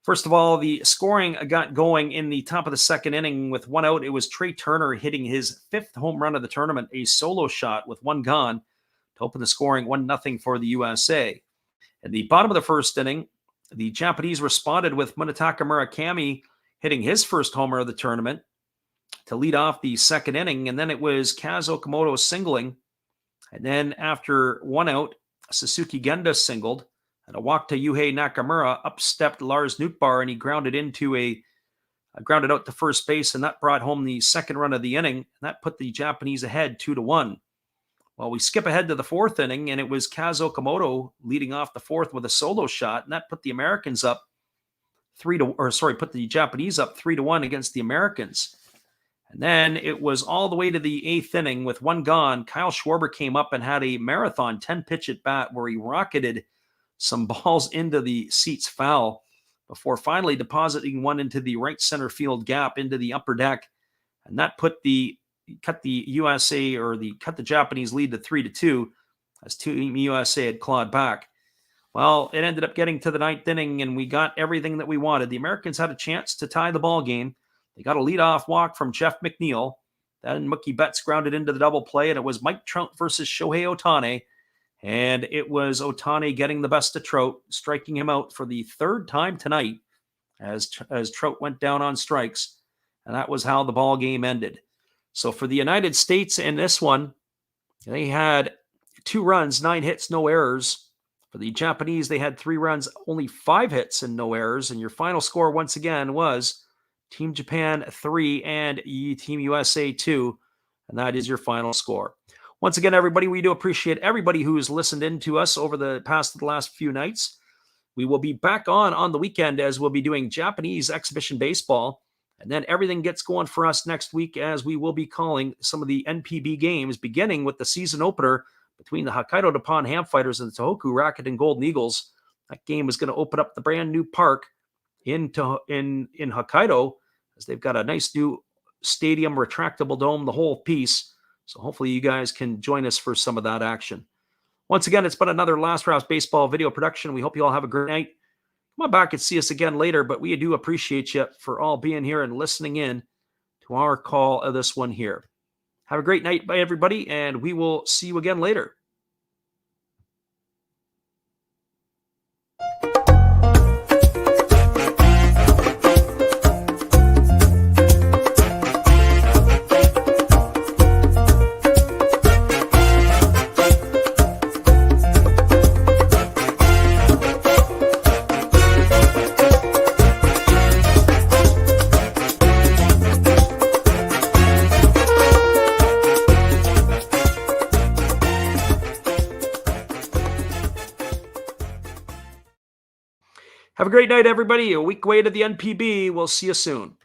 First of all, the scoring got going in the top of the 2nd inning with 1 out. It was Trey Turner hitting his 5th home run of the tournament, a solo shot with 1 gone to open the scoring 1-0 for the USA. At the bottom of the 1st inning, the Japanese responded with Munetaka Murakami hitting his 1st homer of the tournament to lead off the 2nd inning, and then it was Kaz Okamoto singling And then after 1 out, Suzuki Genda singled, and a walk to Yuhei Nakamura upstepped Lars Nootbaar, and he grounded out to first base, and that brought home the second run of the inning, and that put the Japanese ahead 2-1. Well, we skip ahead to the fourth inning, and it was Kaz Okamoto leading off the fourth with a solo shot, and that put the Japanese up 3-1 against the Americans. And then it was all the way to the eighth inning with one gone. Kyle Schwarber came up and had a marathon 10-pitch at bat where he rocketed some balls into the seats foul before finally depositing one into the right center field gap into the upper deck. And that cut the Japanese lead to 3-2 as Team USA had clawed back. Well, it ended up getting to the ninth inning, and we got everything that we wanted. The Americans had a chance to tie the ball game. They got a leadoff walk from Jeff McNeil. Then Mookie Betts grounded into the double play, and it was Mike Trout versus Shohei Ohtani. And it was Ohtani getting the best of Trout, striking him out for the third time tonight as Trout went down on strikes. And that was how the ball game ended. So for the United States in this one, they had 2 runs, 9 hits, no errors. For the Japanese, they had 3 runs, only 5 hits and no errors. And your final score, once again, was Team Japan 3 and Team USA 2. And that is your final score. Once again, everybody, we do appreciate everybody who's listened in to us over the last few nights. We will be back on the weekend as we'll be doing Japanese exhibition baseball. And then everything gets going for us next week as we will be calling some of the NPB games, beginning with the season opener between the Hokkaido Nippon Ham Fighters and the Tohoku Rocket and Golden Eagles. That game is going to open up the brand new park in Hokkaido, as they've got a nice new stadium, retractable dome, the whole piece. So hopefully you guys can join us for some of that action. Once again, it's been another Last Rouse Baseball video production. We hope you all have a great night. Come on back and see us again later, but we do appreciate you for all being here and listening in to our call of this one here. Have a great night, everybody, and we will see you again later. Have a great night, everybody. A week away to the NPB. We'll see you soon.